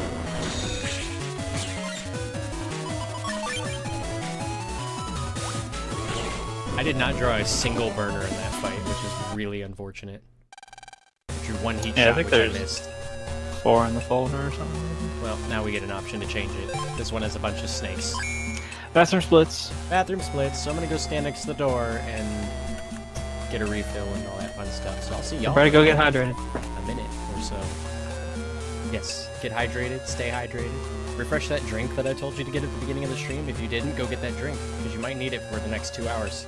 I did not draw a single burner in that fight, which is really unfortunate. I drew 1 heat shot, which I missed. 4 in the folder or something. Well, now we get an option to change it. This one has a bunch of snakes. Bathroom splits. Bathroom splits, so I'm gonna go stand next to the door and get a refill and all that fun stuff. So I'll see y'all Better go get hydrated. a minute or so. Yes, get hydrated, stay hydrated. Refresh that drink that I told you to get at the beginning of the stream. If you didn't, go get that drink, because you might need it for the next 2 hours.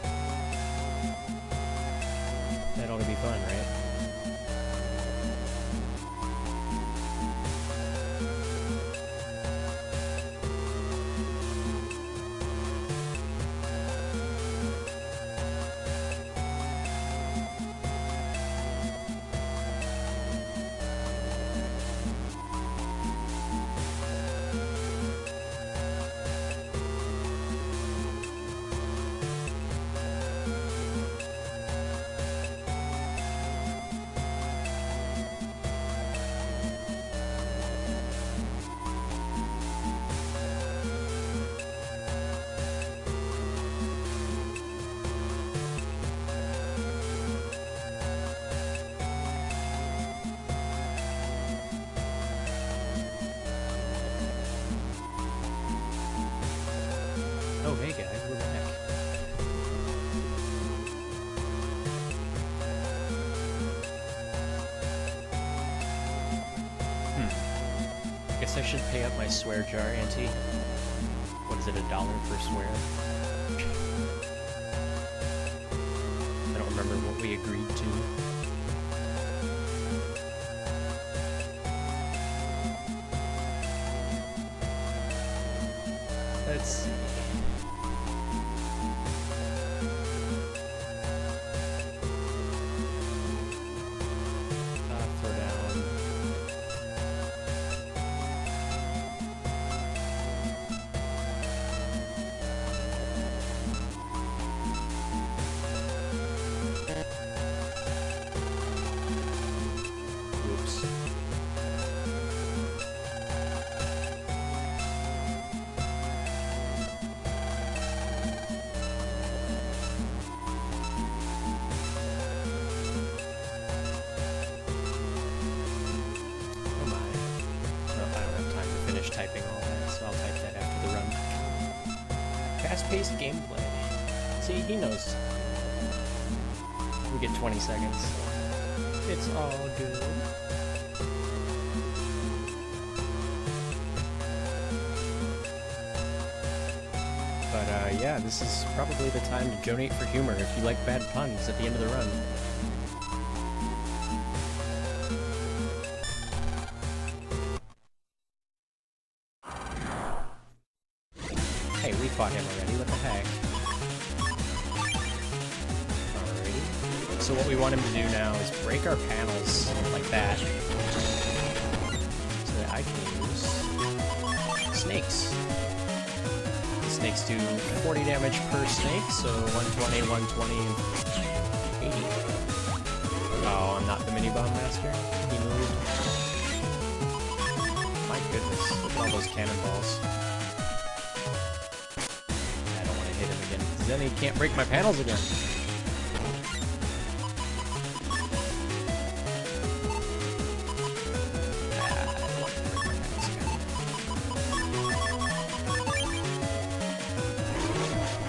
That ought to be fun, right? guess I should pay up my swear jar ante. What is it, $1 per swear? I don't remember what we agreed to. Let's see. Throw down. Oops. Oh my. Well, I don't have time to finish typing all that, so I'll type that after the run. Fast-paced gameplay. See, he knows. We get 20 seconds. It's all good. But yeah, this is probably the time to donate for humor if you like bad puns at the end of the run. Hey, we fought him already, what the heck? Alrighty. So what we want him to do now is break our panels like that. So that I can use snakes. The snakes do 40 damage per snake, so 120, 120, and 80. Oh, I'm not the mini-bomb master? He moved. My goodness, look at all those cannonballs. I don't want to hit him again, because then he can't break my panels again.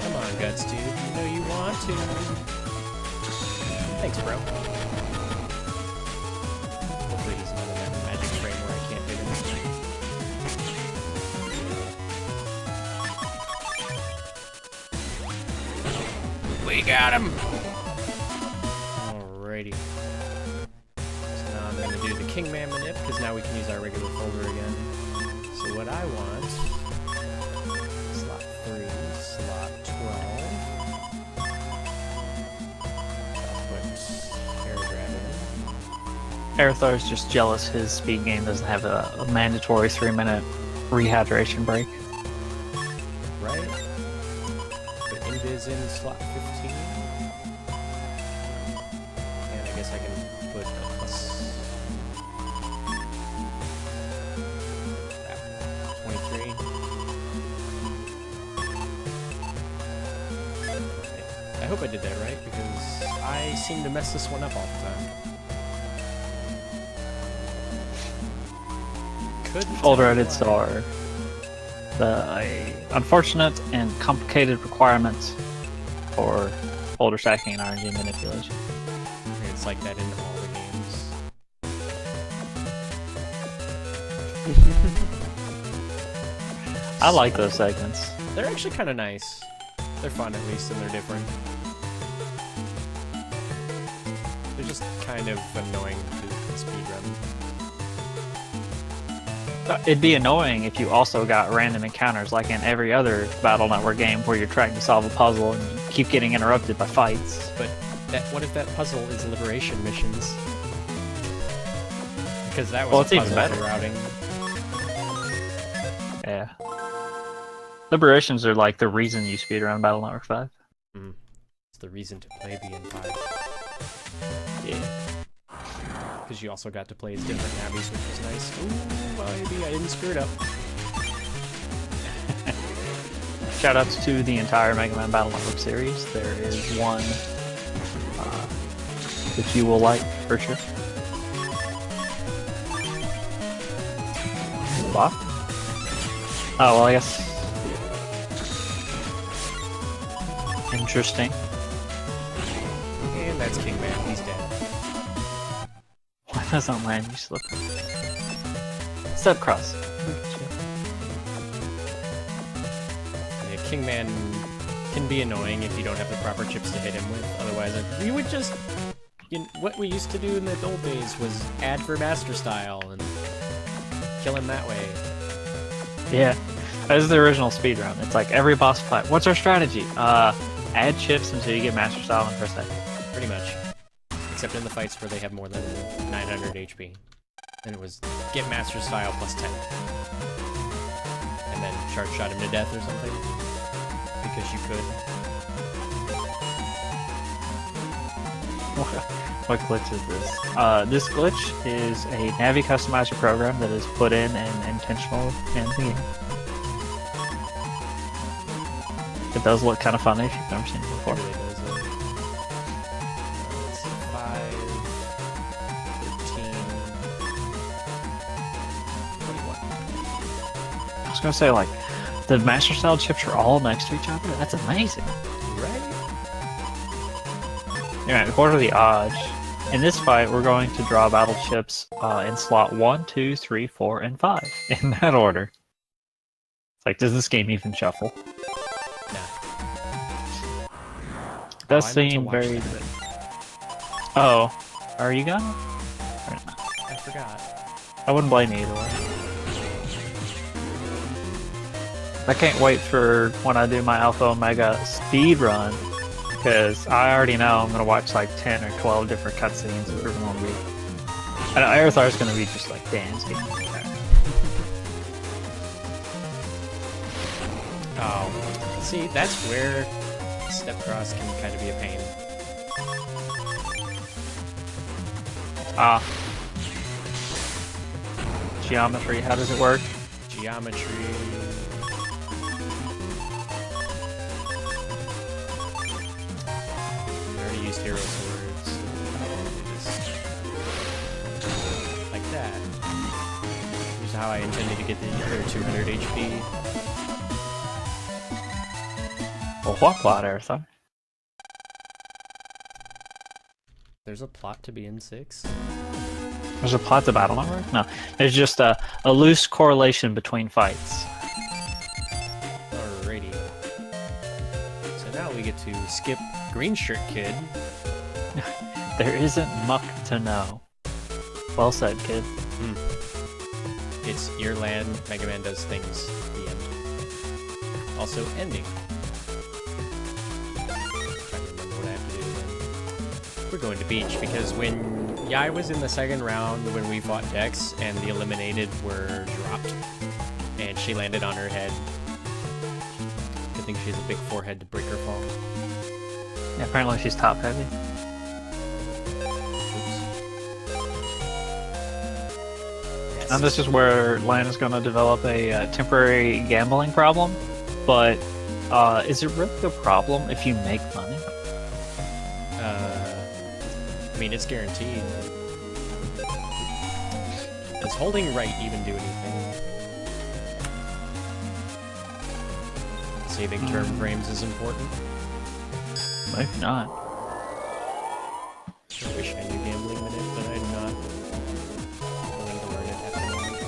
Come on, Guts, dude. You know you want to. Thanks, bro. Hopefully he's not in that magic frame where I can't hit him. We got him! Alrighty. So now I'm gonna do the Kingman manip, because now we can use our regular folder again. So what I want... slot 3, slot 12. I'll put paragraph in. Aerothar's just jealous his speed game doesn't have a mandatory 3-minute rehydration break. Right? Put invis in slot 15. And I guess I can put a plus... crap. 23. I hope I did that right, because I seem to mess this one up all the time. Folder edits are the unfortunate and complicated requirements for folder stacking and RNG manipulation. It's like that in all the games. I like those segments. They're actually kind of nice. They're fun at least, and they're different. They're just kind of annoying to speedrun. It'd be annoying if you also got random encounters like in every other Battle Network game where you're trying to solve a puzzle and you keep getting interrupted by fights. But what if that puzzle is liberation missions? Because that was it's a even puzzle better. for routing. Yeah. Liberations are like the reason you speedrun Battle Network 5. It's the reason to play BN5. Yeah. Because you also got to play as different nabbies, which was nice. Ooh, well, maybe I didn't screw it up. Shoutouts to the entire Mega Man Battle Network series. There is one that you will like for sure. What? Oh, well, I guess. Interesting. And that's Kingman, he's dead. Why doesn't land you slip? Step cross. Yeah, Kingman can be annoying if you don't have the proper chips to hit him with. Otherwise, we would just... what we used to do in the old days was add for Master Style and kill him that way. Yeah, that is the original speedrun. It's like every boss fight. What's our strategy? Add chips until you get Master Style in first second. Pretty much. Except in the fights where they have more than 900 HP. And it was get Master Style plus 10. And then charge shot him to death or something. Because you could. What glitch is this? This glitch is a Navi customizer program that is put in and intentional in the game. It does look kind of funny if you've never seen it before. It really does. Let's see, 5, 13, 21. I was gonna say, like, the Master Style chips are all next to each other? That's amazing. Right? Yeah, what are the odds? In this fight, we're going to draw battle chips in slot 1, 2, 3, 4, and 5. In that order. It's like, does this game even shuffle? Nah. It does I need to seem watch very... that. Oh. Are you gonna? I forgot. I wouldn't blame you either way. I can't wait for when I do my Alpha Omega speed run, because I already know I'm gonna watch like 10 or 12 different cutscenes that are gonna be. I know Aerothar's gonna be just like dancing. Oh. See, that's where step cross can kind of be a pain. Ah. Geometry, how does it work? Geometry. I already used hero swords. Like that. Here's how I intended to get the other 200 HP. Well, what plot, Aerothar? There's a plot to be in 6. There's a plot to Battle Network? No. There's just a loose correlation between fights. Alrighty. So now we get to skip Green Shirt Kid. There isn't muck to know. Well said, kid. It's your land, Mega Man does things. The end. Also, ending. Trying to remember what I have to do then. We're going to beach because when Yai was in the second round, when we fought Dex and the eliminated were dropped, and she landed on her head. Good thing she has a big forehead to break her fall. Yeah, apparently she's top heavy. Yes. And this is where Lan is going to develop a temporary gambling problem. But is it really a problem if you make money? I mean, it's guaranteed. Does holding right even do anything? Saving turn frames is important. Maybe not. I wish I knew gambling minute, but I'm not willing to learn it at the moment.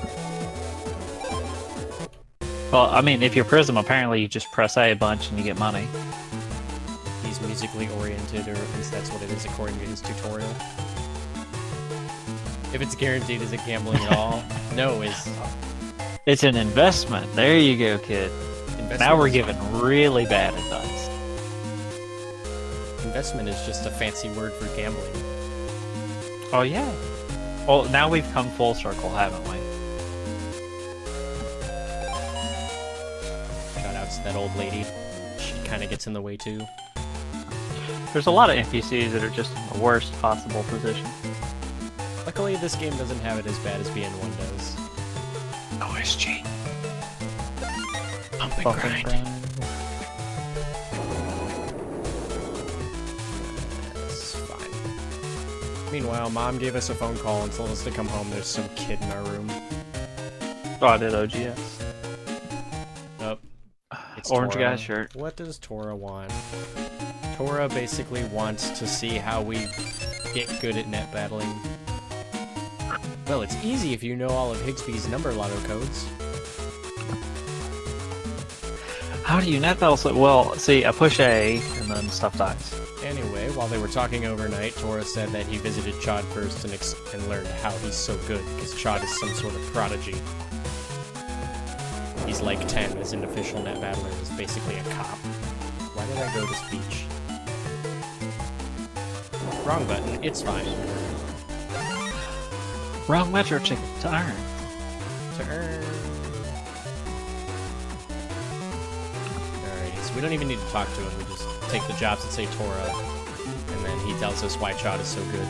Well, I mean, if you're Prism, apparently you just press A a bunch and you get money. He's musically oriented, or at least that's what it is according to his tutorial. If it's guaranteed, is it gambling at all? No, It's an investment. There you go, kid. Now we're giving really bad advice. Investment is just a fancy word for gambling. Oh, yeah. Well, now we've come full circle, haven't we? Shoutouts to that old lady. She kind of gets in the way too. There's a lot of NPCs that are just in the worst possible position. Luckily, this game doesn't have it as bad as BN1 does. OSG. Pump and Fucking grind. That's fine. Meanwhile, Mom gave us a phone call and told us to come home. There's some kid in our room. Oh, I did OGS. Nope. It's Orange Tora. guy shirt. What does Tora want? Tora basically wants to see how we get good at net battling. Well, it's easy if you know all of Higsby's number lotto codes. How do you net battle so well? See, I push A and then stuff dies. Anyway, while they were talking overnight, Tora said that he visited Chod first and learned how he's so good, because Chod is some sort of prodigy. He's like 10 as an official net battler, is basically a cop. Why did I go to speech? Wrong button, it's fine. Wrong metro chicken to earn. To earn. Alrighty, so we don't even need to talk to him, we just take the jobs that say Tora, and then he tells us why Chod is so good.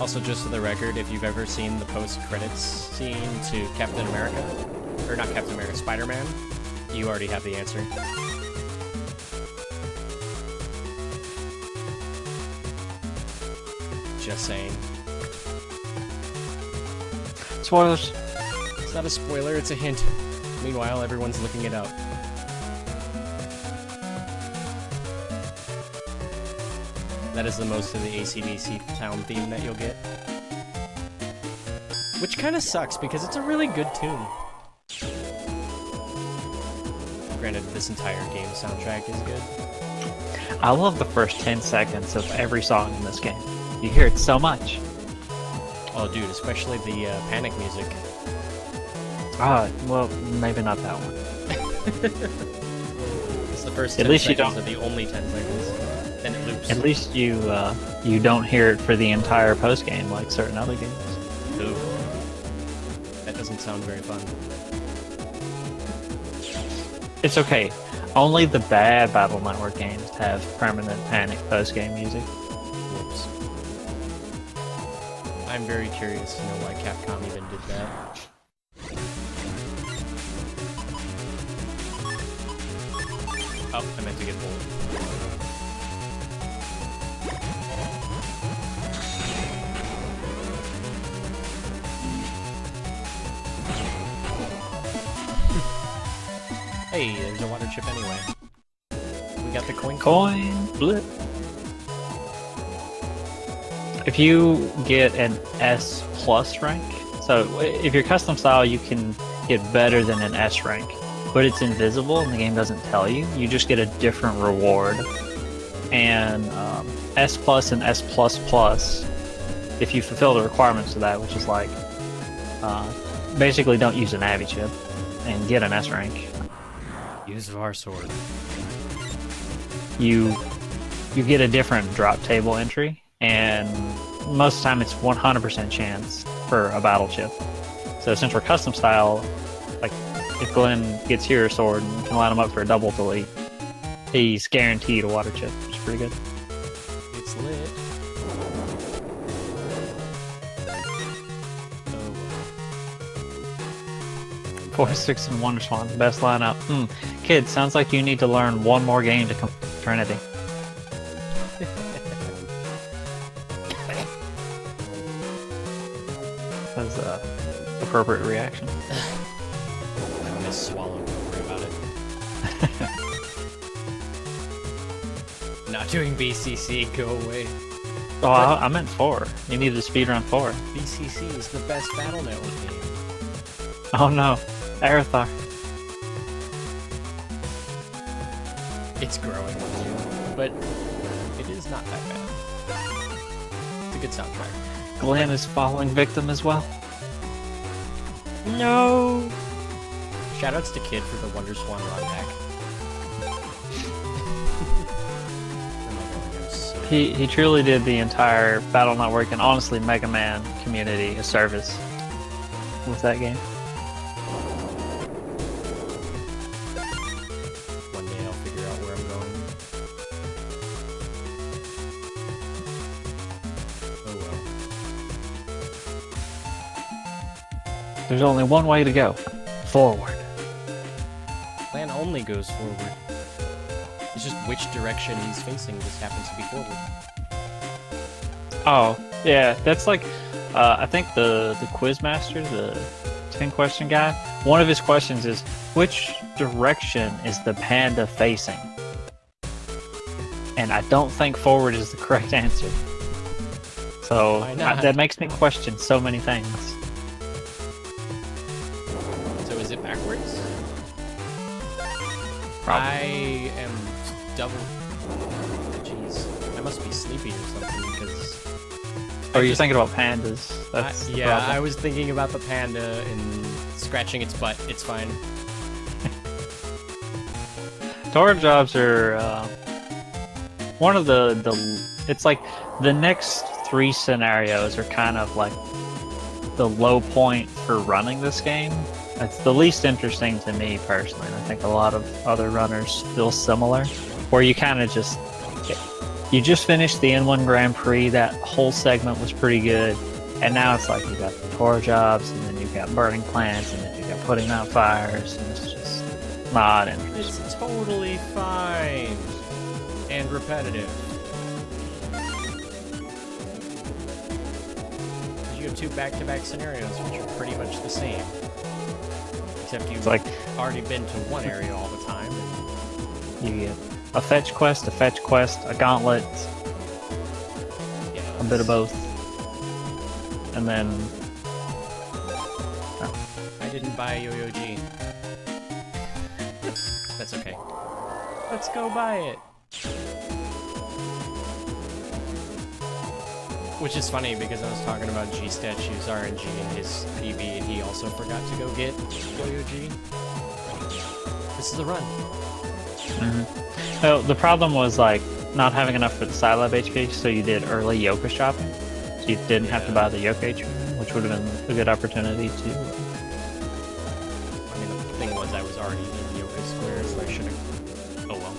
Also, just for the record, if you've ever seen the post-credits scene to Captain America, or not Captain America, Spider-Man, you already have the answer. Just saying. Spoilers. It's not a spoiler, it's a hint. Meanwhile, everyone's looking it up. That is the most of the AC/DC town theme that you'll get. Which kind of sucks, because it's a really good tune. Granted, this entire game soundtrack is good. I love the first 10 seconds of every song in this game. You hear it so much. Oh, dude, especially the panic music. Ah, well, maybe not that one. It's the first 10 At least you seconds don't. are the only 10 seconds. Then it loops. At least you you don't hear it for the entire post game like certain other games. Ooh. That doesn't sound very fun. It's okay. Only the bad Battle Network games have permanent panic post game music. Whoops. I'm very curious to know why Capcom even did that. Oh, I meant to get bold. Hey, there's a water chip anyway. We got the coin. Coin flip. If you get an S plus rank, so if you're custom style, you can get better than an S rank, but it's invisible and the game doesn't tell you. You just get a different reward. And S plus and S plus plus, if you fulfill the requirements of that, which is like basically don't use an Avi chip and get an S rank. Use VAR sword. You get a different drop table entry, and most of the time it's 100% chance for a battle chip. So since we're custom style, like if Glenn gets Hero Sword and you can line him up for a double delete, he's guaranteed a water chip, which is pretty good. It's lit. Oh. 4-6 and Wonder Swan, best lineup. Kid, sounds like you need to learn one more game to complete Trinity. That's appropriate reaction. I'm gonna swallow. Don't worry about it. Not doing BCC. Go away. Oh, I meant 4. You need to speedrun 4. BCC is the best Battle Network game. Oh no, Arathar. It's growing on you, but it is not that bad. It's a good soundtrack. Glenn is falling victim as well. No. Shoutouts to Kid for the Wonder Swan run back. He truly did the entire Battle Network and honestly Mega Man community a service with that game. One day I'll figure out where I'm going. Oh well. There's only one way to go. Forward. Plan only goes forward. It's just which direction he's facing just happens to be forward. Oh, yeah, that's like, I think the quiz master, the 10-question guy, one of his questions is, which direction is the panda facing? And I don't think forward is the correct answer. So Why not? that makes me question so many things. So is it backwards? Probably. I am double. Jeez, I must be sleepy or something because. Oh, you're thinking about pandas. That's the yeah, problem. I was thinking about the panda and scratching its butt. It's fine. Torrent jobs are one of the it's like the next 3 scenarios are kind of like the low point for running this game. It's the least interesting to me personally, and I think a lot of other runners feel similar, where you kind of just finished the N1 Grand Prix. That whole segment was pretty good, and now it's like you got the tour jobs, and then you've got burning plants, and then you got putting out fires, and it's just not interesting. It's totally fine and repetitive. You have 2 back-to-back scenarios, which are pretty much the same, except you've already been to one area all the time. You get a fetch quest, a gauntlet, Yeah, a bit of both, and then I didn't buy a Yo-Yo G. That's okay. Let's go buy it. Which is funny because I was talking about G statues RNG in his PB and he also forgot to go get Yo-Yo G. This is a run. So the problem was like not having enough for the Scilab HP, so you did early Yoka shopping. So you didn't have to buy the Yoka HP, which would have been a good opportunity to. I mean, the thing was I was already in Yoka Square, so I should have. Oh well.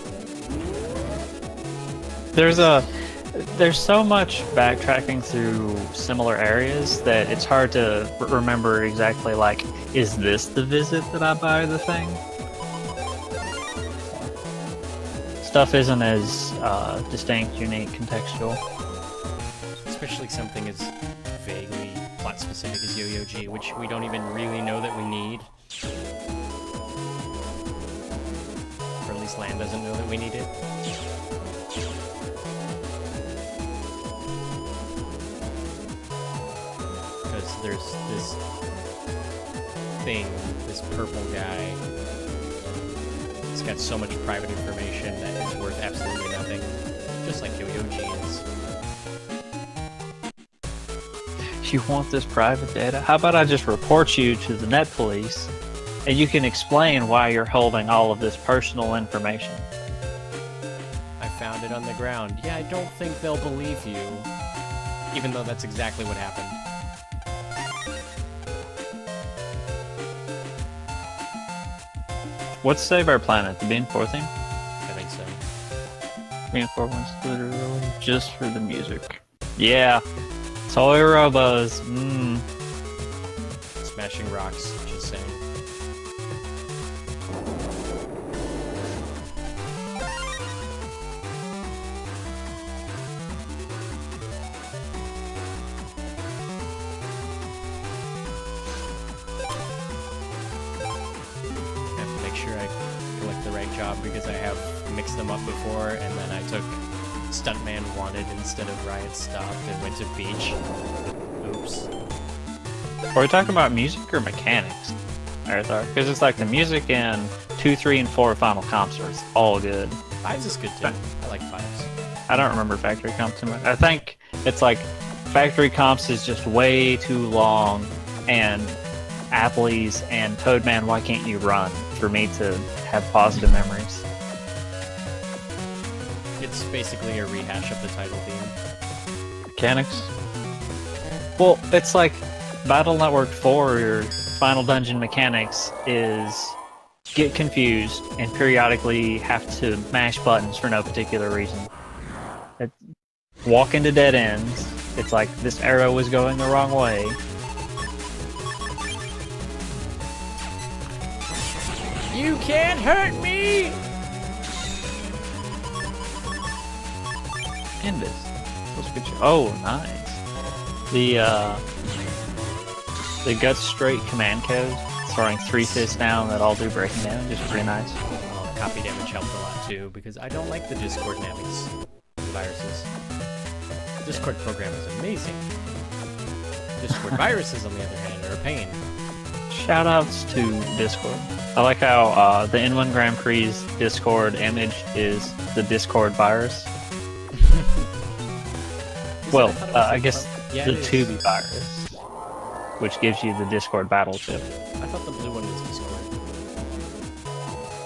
There's so much backtracking through similar areas that it's hard to remember exactly, like, is this the visit that I buy the thing? Stuff isn't as distinct, unique, contextual. Especially something as vaguely plot specific as Yo-Yo G, which we don't even really know that we need. Or at least Lan doesn't know that we need it. Because there's this thing, this purple guy. It's got so much private information that it's worth absolutely nothing. Just like Yo-Yo G is. You want this private data? How about I just report you to the net police, and you can explain why you're holding all of this personal information. I found it on the ground. Yeah, I don't think they'll believe you. Even though that's exactly what happened. What's Save Our Planet? The BN4 theme? I think so. BN4 one's literally just for the music. Yeah. Toy Robos. Smashing rocks, just saying. Job because I have mixed them up before, and then I took Stuntman Wanted instead of Riot Stopped and went to Beach. Oops. Are we talking about music or mechanics? Because it's like the music in 2, 3, and 4 Final Comps are all good. 5's is good too. I like 5's. I don't remember Factory Comps too much. I think it's like Factory Comps is just way too long, and Appleys and Toadman, Why Can't You Run? For me to have positive memories. It's basically a rehash of the title theme. Mechanics? Well, it's like Battle Network 4 or Final Dungeon mechanics is get confused and periodically have to mash buttons for no particular reason. Walk into dead ends. It's like this arrow was going the wrong way. You can't hurt me! Canvas. That's a good show. Oh, nice. The Guts Straight command code, throwing 3 fists down that all do breaking damage is pretty nice. Well, copy damage helped a lot too, because I don't like the Discord nabbings viruses. Discord program is amazing. Discord viruses, on the other hand, are a pain. Shoutouts to Discord. I like how the N1 Grand Prix's Discord image is the Discord virus. Well, I guess Yeah, the it is. Tubi virus, which gives you the Discord battle chip. I thought the blue one was Discord.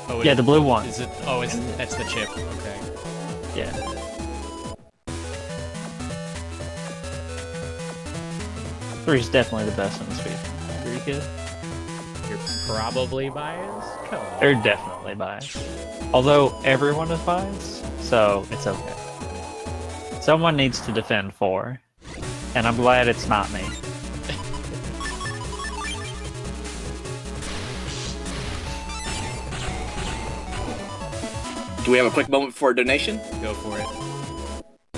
Oh, Yeah, the blue one. Is it? Oh, that's the chip. Okay. Yeah. Three's definitely the best in the speed. Agree, kid? You're probably biased. Come on. They're definitely biased. Although everyone is biased, so it's okay. Someone needs to defend 4, and I'm glad it's not me. Do we have a quick moment for a donation? Go for it.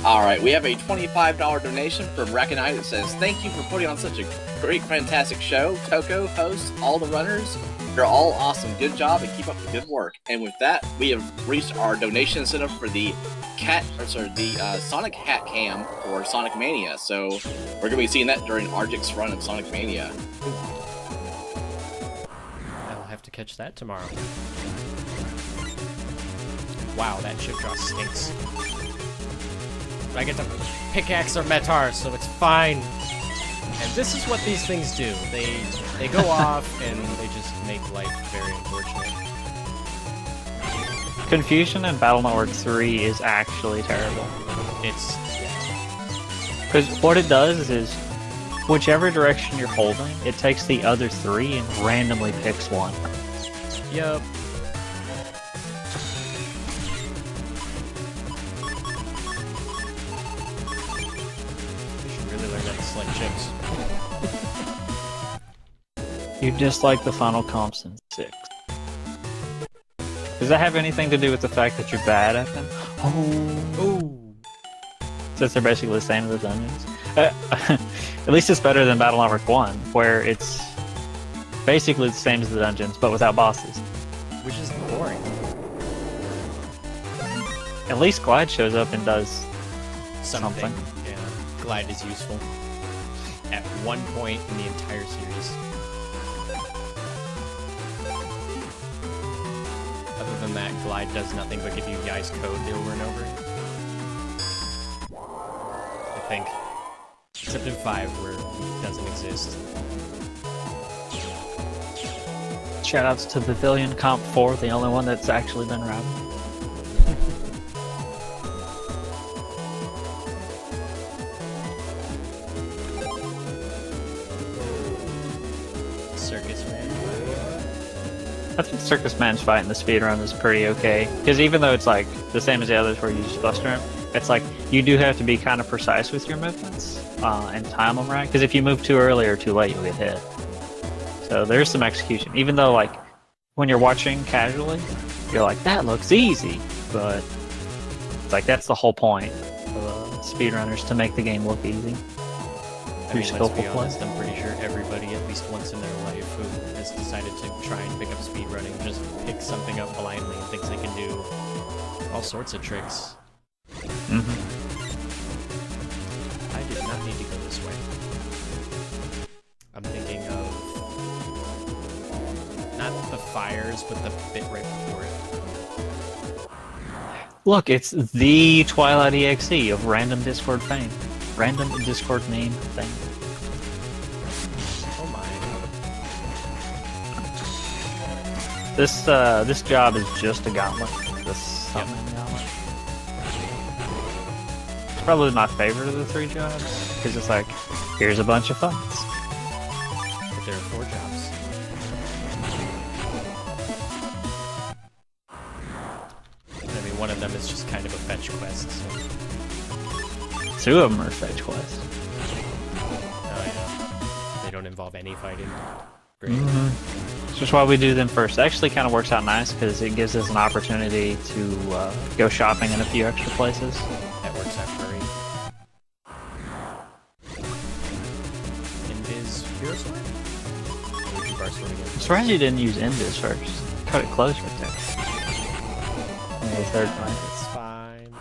Alright, we have a $25 donation from Reckonite that says, "Thank you for putting on such a great, fantastic show. Toko, hosts, all the runners, you're all awesome. Good job and keep up the good work." And with that, we have reached our donation setup for the Sonic Hat Cam for Sonic Mania. So we're going to be seeing that during Argic's run of Sonic Mania. I'll have to catch that tomorrow. Wow, that chip draw stinks. But I get to pickaxe or metar, so it's fine. And this is what these things do. They go off and they just make life very unfortunate. Confusion in Battle Network 3 is actually terrible. It's Because what it does is, whichever direction you're holding, it takes the other 3 and randomly picks one. yup. We should really learn how to select chips. You dislike the final comps in 6. Does that have anything to do with the fact that you're bad at them? Oh. Since they're basically the same as the dungeons. At least it's better than Battle Network 1, where it's basically the same as the dungeons, but without bosses. Which is boring. At least Glide shows up and does Something. Yeah. Glide is useful. At one point in the entire series. Other than that, Glide does nothing but give you guys code over and over. I think. Except in 5, where it doesn't exist. Shoutouts to Pavilion Comp 4, the only one that's actually been routed. Circus Man. I think Circus Man's fight in the speedrun is pretty okay. Because even though it's like the same as the others where you just buster him, it's like you do have to be kind of precise with your movements and time them right. Because if you move too early or too late, you'll get hit. So there's some execution. Even though like when you're watching casually, you're like, that looks easy. But it's like that's the whole point of speedrunners, to make the game look easy. I mean, let's be honest, I'm pretty sure everybody at least once in their life who has decided to try and pick up speedrunning just picks something up blindly and thinks they can do all sorts of tricks. Mm-hmm. I did not need to go this way. I'm thinking of not the fires, but the bit right before it. Look, it's the Twilight EXE of random Discord fame. Random Discord name thing. Oh my. This job is just a gauntlet. This summoning gauntlet. It's probably my favorite of the 3 jobs, because it's like, here's a bunch of fights. But there are 4 jobs. I mean, one of them is just kind of a fetch quest, so... 2 of them are fetch quests. Oh yeah. They don't involve any fighting. Great. That's just why we do them first. It actually kind of works out nice, because it gives us an opportunity to go shopping in a few extra places. That works out great. Invis Hero Sword? Or did you bar sword again? I'm surprised you didn't use Invis first. Cut it close right there. And the third fight. It's fine.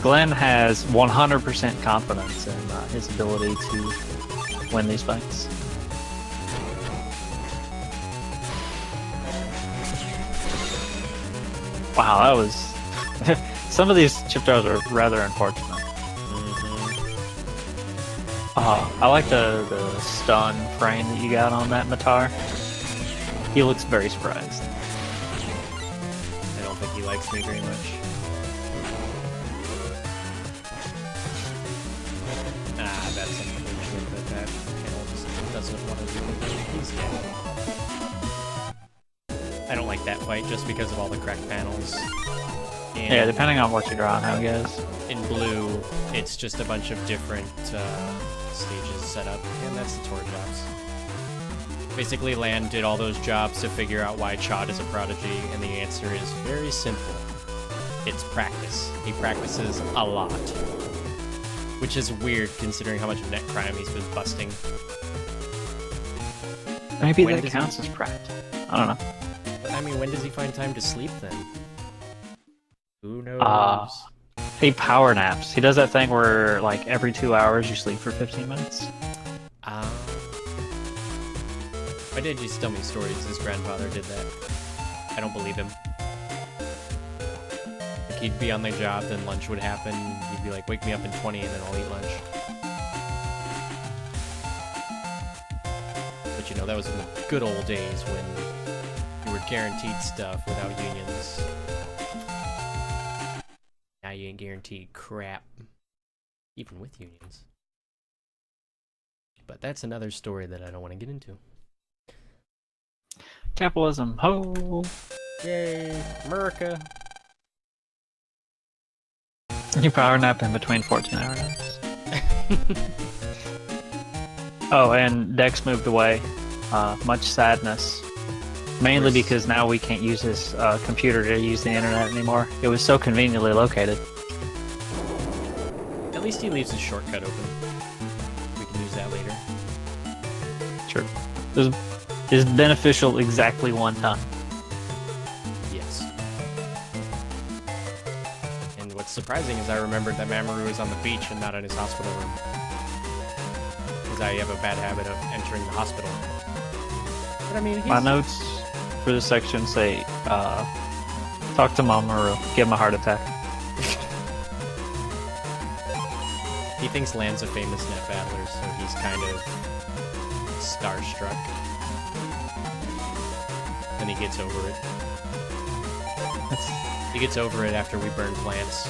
Glenn has 100% confidence in his ability to win these fights. Wow, that was... Some of these chip jars are rather unfortunate. I like the stun frame that you got on that Matar. He looks very surprised. I don't think he likes me very much. That's unfortunate that that panel just doesn't want to do anything. He's dead. I don't like that fight just because of all the cracked panels. And yeah, depending on what you draw and how it goes. in blue, it's just a bunch of different stages set up, and that's the tour jobs. Basically, Lan did all those jobs to figure out why Chod is a prodigy, and the answer is very simple. It's practice. He practices a lot. Which is weird, considering how much net crime he's been busting. Maybe When that does counts as practice. I don't know. But, I mean, when does he find time to sleep, then? Who knows? He power naps. He does that thing where, like, every 2 hours you sleep for 15 minutes. Why did you tell me stories his grandfather did that? I don't believe him. Like, he'd be on the job, then lunch would happen, he'd be like, wake me up in 20 and then I'll eat lunch. But you know, that was in the good old days when you were guaranteed stuff without unions. Now you ain't guaranteed crap. Even with unions. But that's another story that I don't want to get into. Capitalism. Ho! Yay, America! You power nap in between 14 hours. Oh, and Dex moved away. Much sadness. Mainly because now we can't use his computer to use the internet anymore. It was so conveniently located. At least he leaves his shortcut open. We can use that later. Sure. It is beneficial exactly one time. Yes. And what's surprising is I remembered that Mamoru was on the beach and not in his hospital room. Because I have a bad habit of entering the hospital. But I mean, he's... My notes for this section say, talk to Mamoru, give him a heart attack. He thinks Lan's a famous net battler, so he's kind of starstruck. And he gets over it. He gets over it after we burn plants.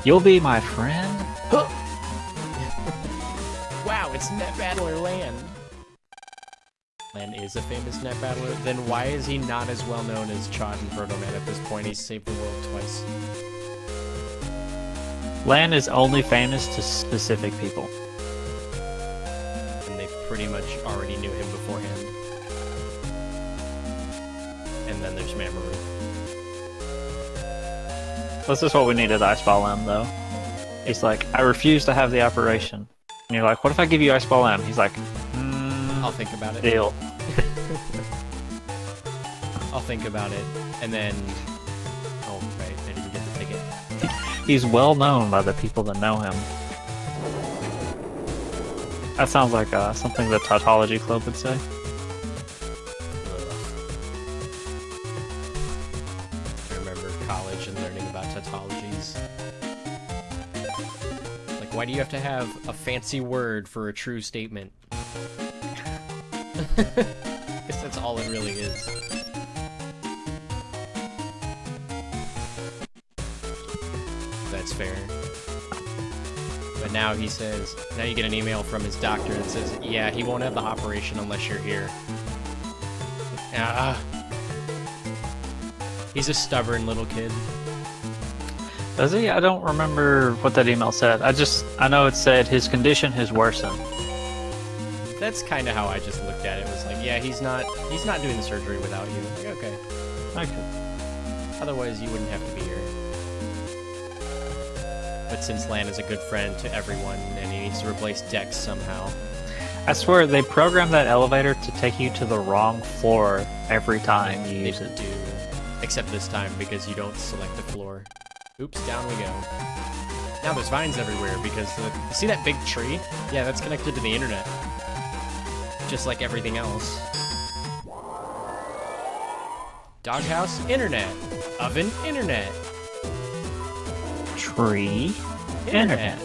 You'll be my friend? Wow, it's net battler Lan! Lan is a famous net battler, then why is he not as well known as Chod and Proto-Man at this point? He's saved the world twice. Lan is only famous to specific people. And they pretty much already knew him beforehand. And then there's Mamoru. This is what we needed Ice Ball M, though. He's like, I refuse to have the operation. And you're like, what if I give you Ice Ball M? He's like, I'll think about it. deal. I'll think about it. And then... Oh, right, I didn't get the ticket. He's well known by the people that know him. That sounds like something the Tautology Club would say. I remember college and learning about tautologies. Like, why do you have to have a fancy word for a true statement? I guess that's all it really is. That's fair. But now he says, now you get an email from his doctor that says, yeah, he won't have the operation unless you're here. He's a stubborn little kid. Does he? I don't remember what that email said. I know it said his condition has worsened. That's kind of how I just looked at it. It was like, yeah, he's not doing the surgery without you. Like, okay. Okay. Otherwise, you wouldn't have to be here. But since Lan is a good friend to everyone, and he needs to replace Dex somehow. I swear, they programmed that elevator to take you to the wrong floor every time you use it. Do. Except this time, because you don't select the floor. Oops, down we go. Now there's vines everywhere, because you see that big tree? Yeah, that's connected to the internet. Just like everything else. Doghouse, internet. of an internet. Tree. Internet.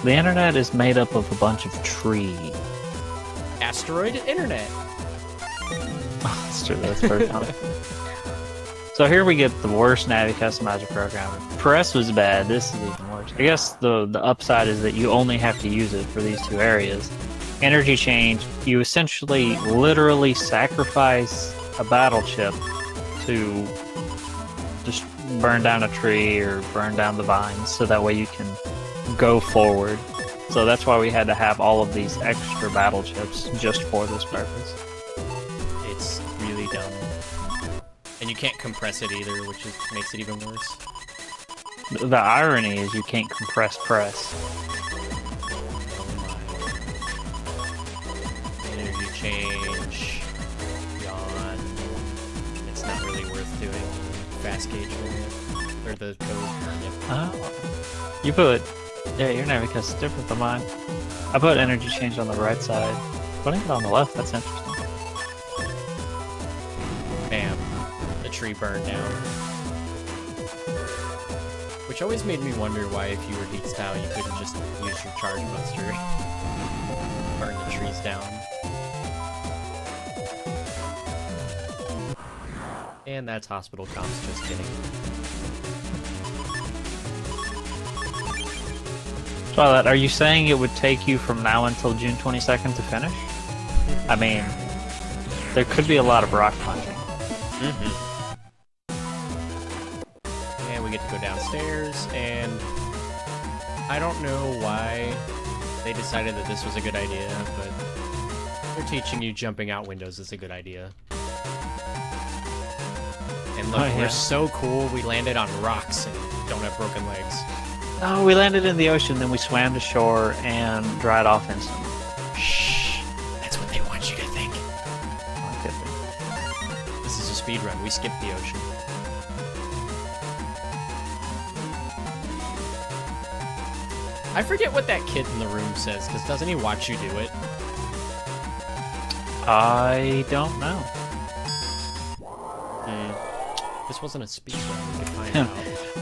The internet is made up of a bunch of trees. Asteroid internet. That's true, that's very funny. So here we get the worst Navi customizer program. If Press was bad, this is even worse. I guess the upside is that you only have to use it for these two areas. Energy change, you essentially literally sacrifice a battle chip to just burn down a tree or burn down the vines so that way you can go forward. So that's why we had to have all of these extra battle chips just for this purpose. It's really dumb. And you can't compress it either, which makes it even worse. The irony is you can't compress press. Energy change. Yawn. It's not really worth doing. Fast gauge limit. Or the code. Oh. You put... Yeah, your Navicuss is different than mine. I put energy change on the right side. Putting it on the left, that's interesting. Bam. The tree burned down. Which always made me wonder why, if you were heat style, you couldn't just use your charge buster. Burn the trees down. And that's hospital comps, just kidding. Twilight, are you saying it would take you from now until June 22nd to finish? I mean, there could be a lot of rock punching. And we get to go downstairs, and I don't know why they decided that this was a good idea, but they're teaching you jumping out windows is a good idea. And look, we're so cool, we landed on rocks and don't have broken legs. Oh, we landed in the ocean, then we swam to shore and dried off instantly. Shh! That's what they want you to think. This is a speed run. We skipped the ocean. I forget what that kid in the room says, because doesn't he watch you do it? I don't know. This wasn't a speed run. We could find out.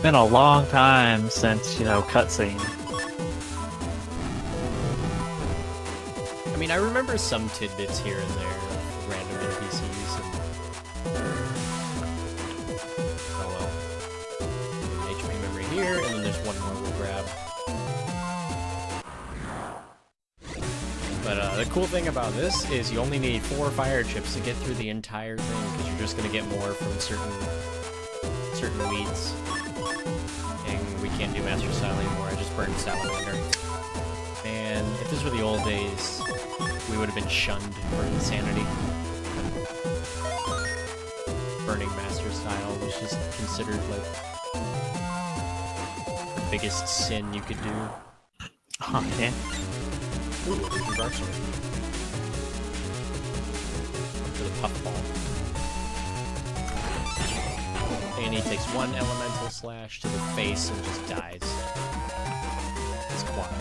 Been a long time since, you know, cutscene. I mean, I remember some tidbits here and there of random NPCs and... Oh well. An HP memory here, and then there's one more we'll grab. But the cool thing about this is you only need 4 fire chips to get through the entire thing, because you're just going to get more from certain weeds. And we can't do Master Style anymore, I just burned Salamander. And if this were the old days, we would have been shunned for insanity. Burning Master Style was just considered like the biggest sin you could do. Oh, yeah. Ooh, reversal. For the puffball. And he takes 1 elemental slash to the face and just dies. It's quiet.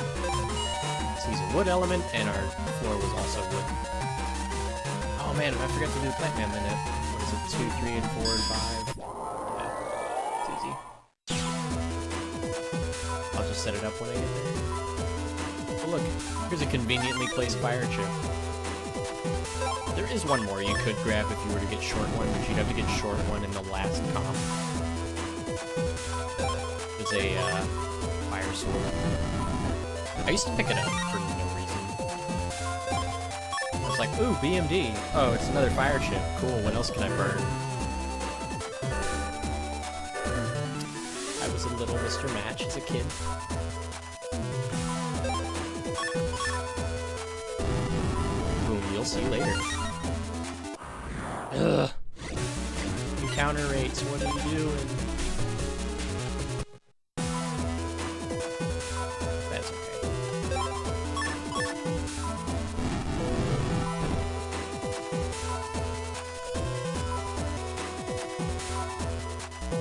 So he's a wood element, and our floor was also wood. Oh man, I forgot to do the Plant Man minute. What is it, 2, 3, and 4, and 5? Yeah, it's easy. I'll just set it up when I get there. Oh look, here's a conveniently placed fire chip. There is one more you could grab if you were to get short one, but you'd have to get short one in the last comp. There's a fire sword. I used to pick it up for no reason. I was like, ooh, BMD. Oh, it's another fire chip. Cool, what else can I burn? I was a little Mr. Match as a kid. Boom, you'll see later. Ugh. Encounter rates, what are you doing? That's okay.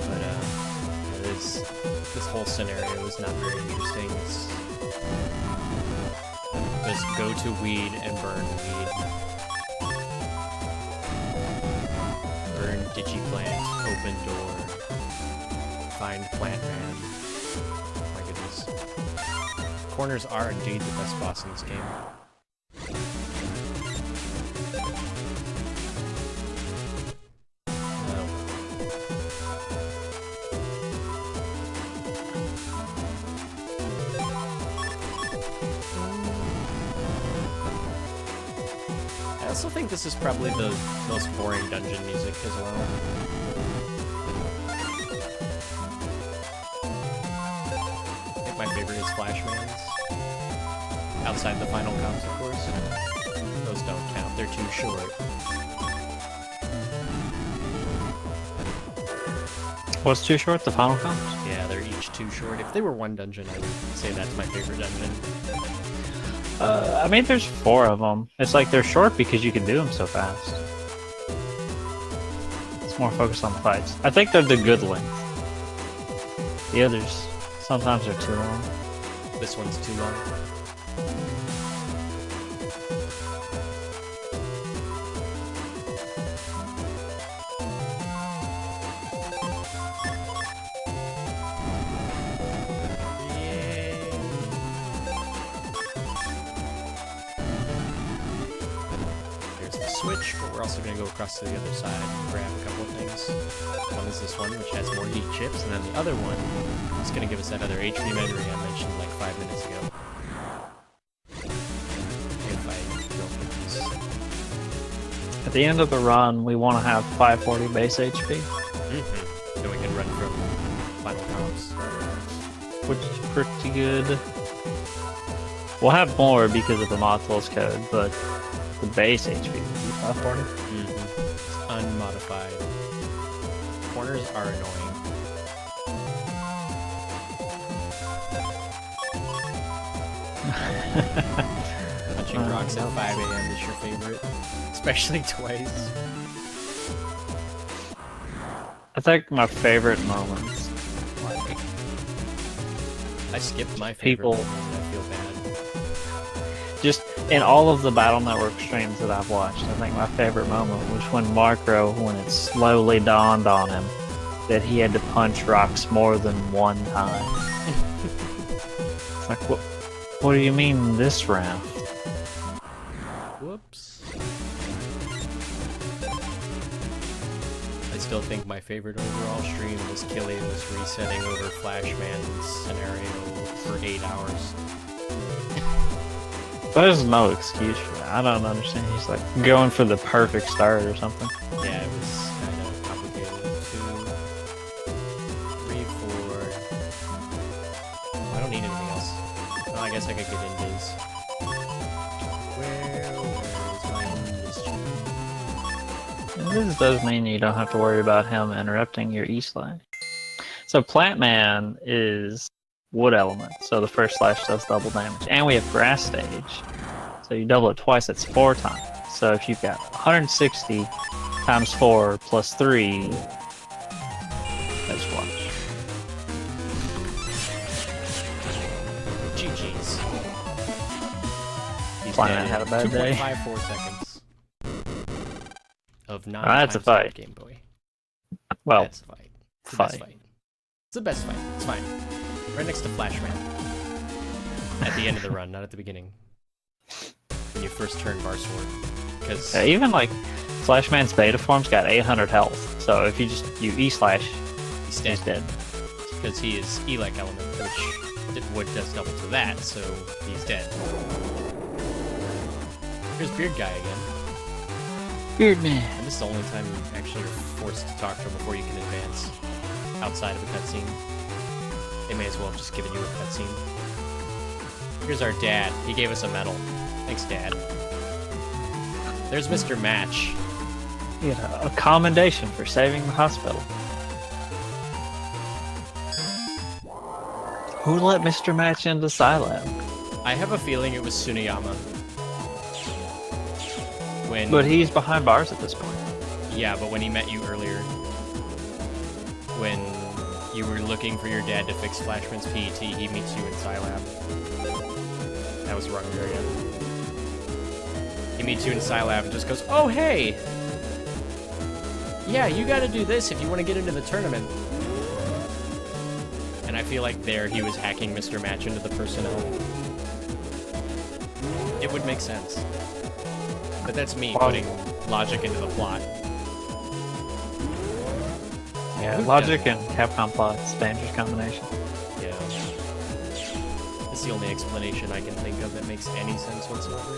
But, yeah, this whole scenario is not very interesting. It's just go to weed and burn weed. Burn digiplant, open door. find Plant Man. My goodness. Corners are indeed the best boss in this game. I also think this is probably the most boring dungeon music as well. I think my favorite is Flashman's. Outside the final comps, of course. Those don't count, they're too short. What's too short? The final comps? Yeah, they're each too short. If they were one dungeon, I would say that's my favorite dungeon. I mean, there's 4 of them. It's like they're short because you can do them so fast. It's more focused on the fights. I think they're the good length. The others, sometimes they're too long. This one's too long. Switch, but we're also going to go across to the other side and grab a couple of things. One is this one, which has more heat chips, and then the other one is going to give us that other HP memory I mentioned like 5 minutes ago. If I don't get these. At the end of the run, we want to have 540 base HP. Then we can run from final comps. Which is pretty good. We'll have more because of the mod tools code, but the base HP will be 540. It's unmodified. Corners are annoying. Punching rocks at 5 AM is your favorite, especially twice. I think my favorite moments. I skipped my favorite People. moment and I feel bad. Just in all of the Battle Network streams that I've watched, I think my favorite moment was when when it slowly dawned on him that he had to punch rocks more than one time. It's like, what do you mean this round? Whoops. I still think my favorite overall stream was Killian's resetting over Flashman's scenario for 8 hours. There's no excuse for that. I don't understand. He's like going for the perfect start or something. Yeah, it was kind of complicated. 2, 3, 4. I don't need anything else. Well, I guess I could get in his. Where is my mischief? This does mean you don't have to worry about him interrupting your E-slash. So Plant Man is wood element, so the first slash does double damage. And we have grass stage, so you double it twice, that's 4 times. So if you've got 160 times 4 plus 3, let's watch. GG's. He's Plant dead Man in had a bad day. 2.54 seconds. Of 9 That's a times on fight. Game Boy. Well, That's a fight. It's the best fight. fight. It's the best fight. It's fine. Right next to Flashman. At the end of the run, not at the beginning. When you first turn Varsword. Because even like Flashman's beta form's got 800 health, so if you E-slash, he's he's dead. Because he is Elec element, which wood does double to that, so he's dead. Here's Beard Guy again. Beard Man. And this is the only time you actually are forced to talk to him before you can advance outside of a cutscene. They may as well have just given you a cutscene. Here's our dad. He gave us a medal. Thanks, Dad. There's Mr. Match. Yeah, a commendation for saving the hospital. Who let Mr. Match into Scilab? I have a feeling it was Tsuneyama. But he's behind bars at this point. Yeah, but when he met you earlier, when you were looking for your dad to fix Flashman's PET, he meets you in Scilab. That was the wrong area. He meets you in Scilab and just goes, "Oh, hey! Yeah, you gotta do this if you want to get into the tournament." And I feel like there he was hacking Mr. Match into the personnel. It would make sense. But that's me putting logic into the plot. Yeah, logic and Capcom plot's dangerous combination. Yeah. That's the only explanation I can think of that makes any sense whatsoever.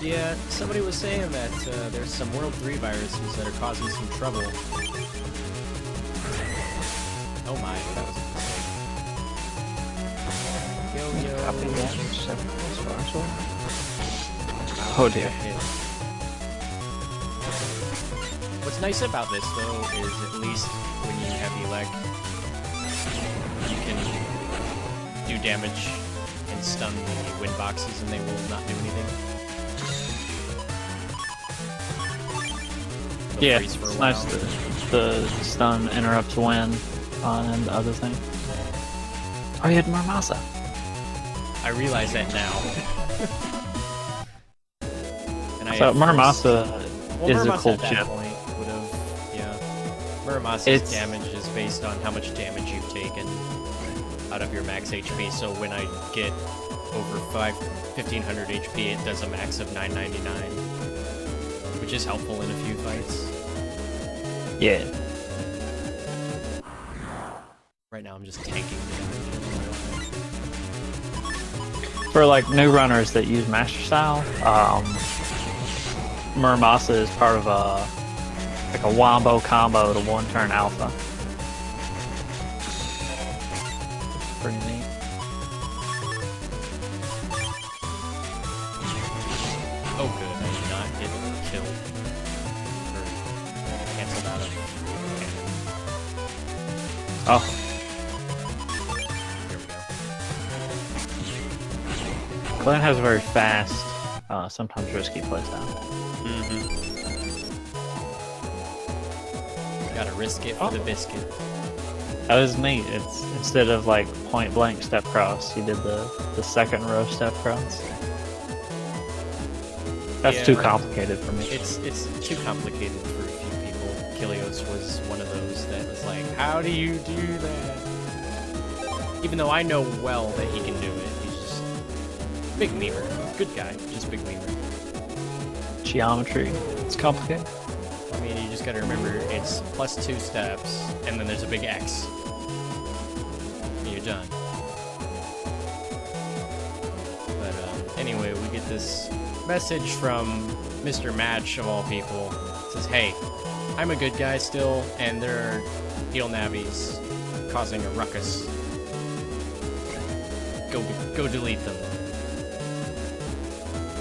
Yeah, somebody was saying that there's some World 3 viruses that are causing some trouble. Oh my, that was a mistake. Yo. Copy that. Oh dear. What's nice about this, though, is at least when you have Eleg, you can do damage and stun the wind boxes and they will not do anything. Yeah, it's nice that the stun interrupts wind and the other thing. Oh, you had Muramasa. I realize that now. And So Muramasa is a cool at that chip. point would have, yeah. Muramasa's damage is based on how much damage you've taken out of your max HP. So when I get over 1500 HP, it does a max of 999, which is helpful in a few fights. Yeah. Right now I'm just tanking damage. For like new runners that use Master Style, Muramasa is part of a wombo combo to one-turn alpha. It's pretty neat. Oh good, I did not get killed. Or cancelled out of cannon. Oh. Here we go. Glenn has a very fast, sometimes risky playstyle. Gotta risk it for the biscuit. That was neat. It's instead of like point blank step cross, he did the second row step cross. That's too complicated for me. It's too complicated for a few people. Kilios was one of those that was like, how do you do that? Even though I know well that he can do it, he's just big memer. Good guy, just big memer. Geometry, it's complicated. I mean, you just gotta remember it's +2 steps, and then there's a big X. And you're done. But anyway, we get this message from Mr. Match, of all people. It says, hey, I'm a good guy still, and there are heel navies causing a ruckus. Go delete them.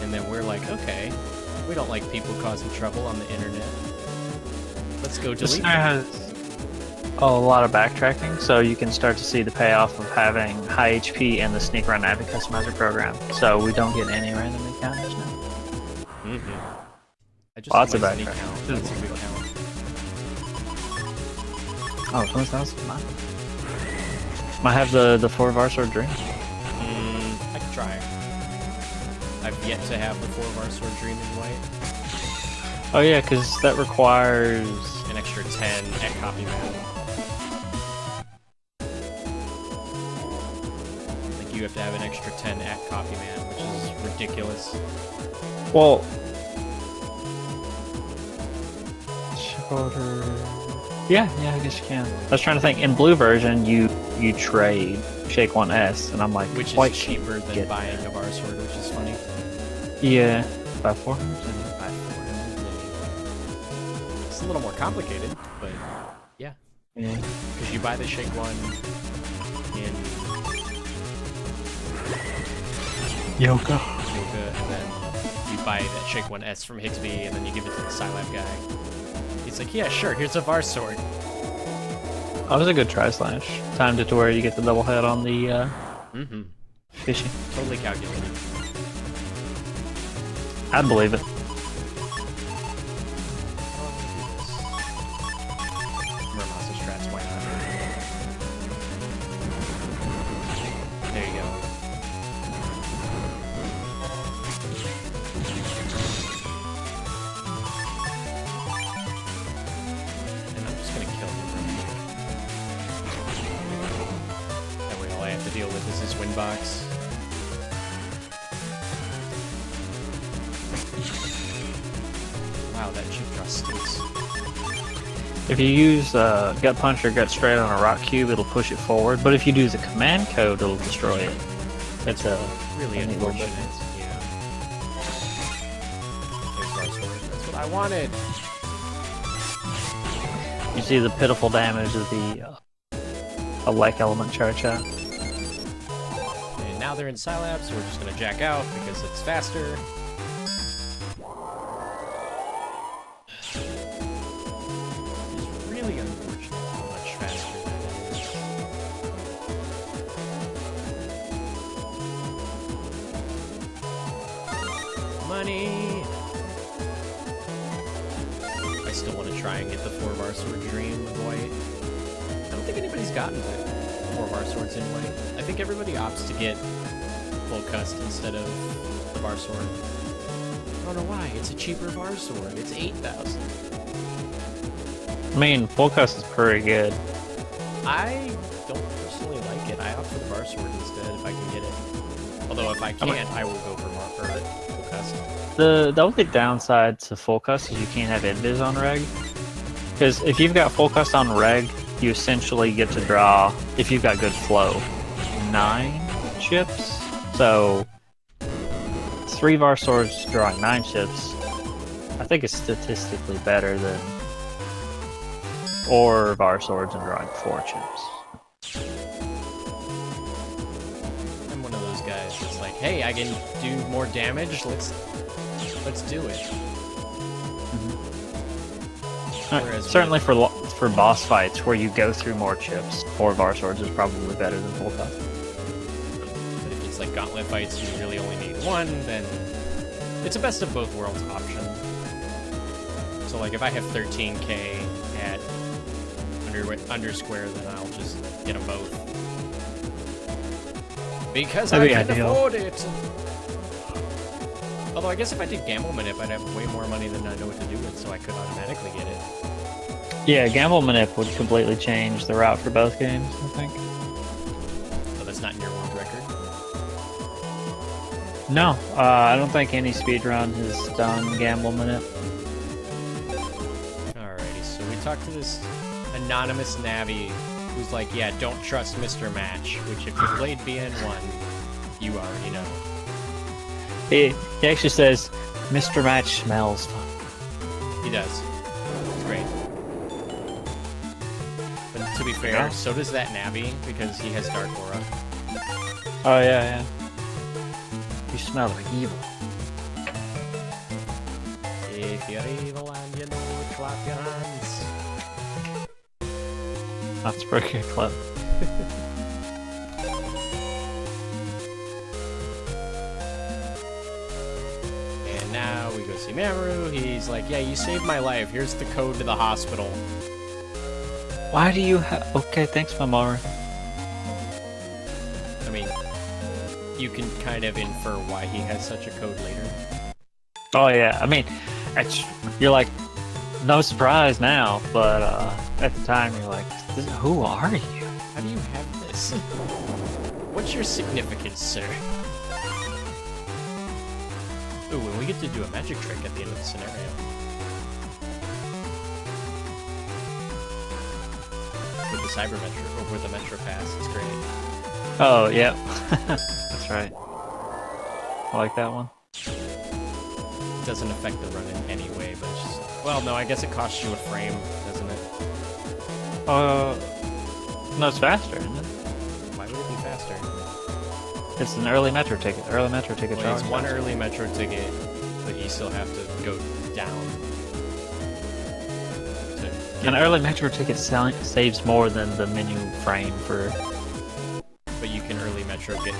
And then we're like, okay, we don't like people causing trouble on the internet. Let's go delete them. Has a lot of backtracking, so you can start to see the payoff of having high HP and the sneak run navi customizer program. So we don't get any random encounters now. I just Lots of my sneak backtrack. count. That's a good count. Oh, someone else mine. Might have the 4 Varsword Dream. I could try. I've yet to have the 4 Varsword Dream in white. Oh yeah, because that requires An extra 10 at copy man. Like you have to have an extra 10 at copy man, which is ridiculous. well. Ship order. Yeah, I guess you can. I was trying to think. In blue version, you trade Shake 1S, and I'm like, Which quite is cheaper than get buying a Varsword, which is funny. Yeah, by 400. By 400. It's a little more complicated, but yeah. Yeah. Because you buy the Shake 1 in Yoga. Yoga, and then you buy that Shake 1S from Higsby, and then you give it to the Scilab guy. He's like, yeah, sure, here's a Varsword. That was a good tri-slash. Timed it to where you get the double head on the fishing. Totally calculated. I'd believe it. Muramasa strats, why not? There you go. deal with is his win box. Wow, that cheap draw stinks. If you use Gut Punch or Gut Straight on a rock cube, it'll push it forward. But if you do the command code, it'll destroy it. It's really neat little unfortunate. difference. Yeah. There's our sword. That's what I wanted. You see the pitiful damage of the Elect Element charge out. And now they're in Scilab, so we're just gonna jack out because it's faster. It's really unfortunate how much faster that is. Money! I still want to try and get the 4-bar sword dream of white. I don't think anybody's gotten the 4-bar swords in white. I think everybody opts to get full cust instead of the bar sword. I don't know why. It's a cheaper bar sword. It's 8,000. I mean, full cust is pretty good. I don't personally like it. I opt for the bar sword instead if I can get it. Although if I can't, I will go for full cust. The only downside to full cust is you can't have invis on reg. Because if you've got full cust on reg, you essentially get to draw, if you've got good flow, 9 chips. So 3 bar swords drawing 9 chips, I think is statistically better than 4 bar swords and drawing 4 chips. I'm one of those guys that's like, hey, I can do more damage. Let's do it. Certainly for boss fights where you go through more chips, 4 bar swords is probably better than full cust. But if it's like gauntlet fights, you really only need 1, then it's a best of both worlds option. So like if I have 13k at under square, then I'll just get them both. Because I can afford it! Although I guess if I did Gamble Manip, I'd have way more money than I know what to do with, so I could automatically get it. Yeah, Gamble Manip would completely change the route for both games, I think. So that's not in your world record? No, I don't think any speedrun has done Gamble Manip. Alrighty, so we talked to this anonymous Navi who's like, yeah, don't trust Mr. Match, which if you played BN1, you already know. He actually says, Mr. Match smells fun. He does. It's great. But to be fair, so does that Navi, because he has Dark Aura. Oh, yeah. You smell like evil. If you're evil and you know it, clap your hands. That's pretty good club. And now we go see Mamoru. He's like, yeah, you saved my life. Here's the code to the hospital. Why do you have... Okay, thanks, Mamoru. I mean, you can kind of infer why he has such a code later. Oh, yeah. I mean, you're like, no surprise now, but at the time you're like, who are you? How do you have this? What's your significance, sir? Ooh, and we get to do a magic trick at the end of the scenario. With the Cyber Metro, or with the Metro Pass, it's great. Oh, yep. That's right. I like that one. It doesn't affect the run in any way, but it's just... Well, no, I guess it costs you a frame, doesn't it? No, it's faster, isn't it? Why would it be faster? It's an early Metro ticket. Early Metro ticket. Well, it's one early Metro ticket, but you still have to go down. An early Metro ticket saves more than the menu frame for... But you can early Metro get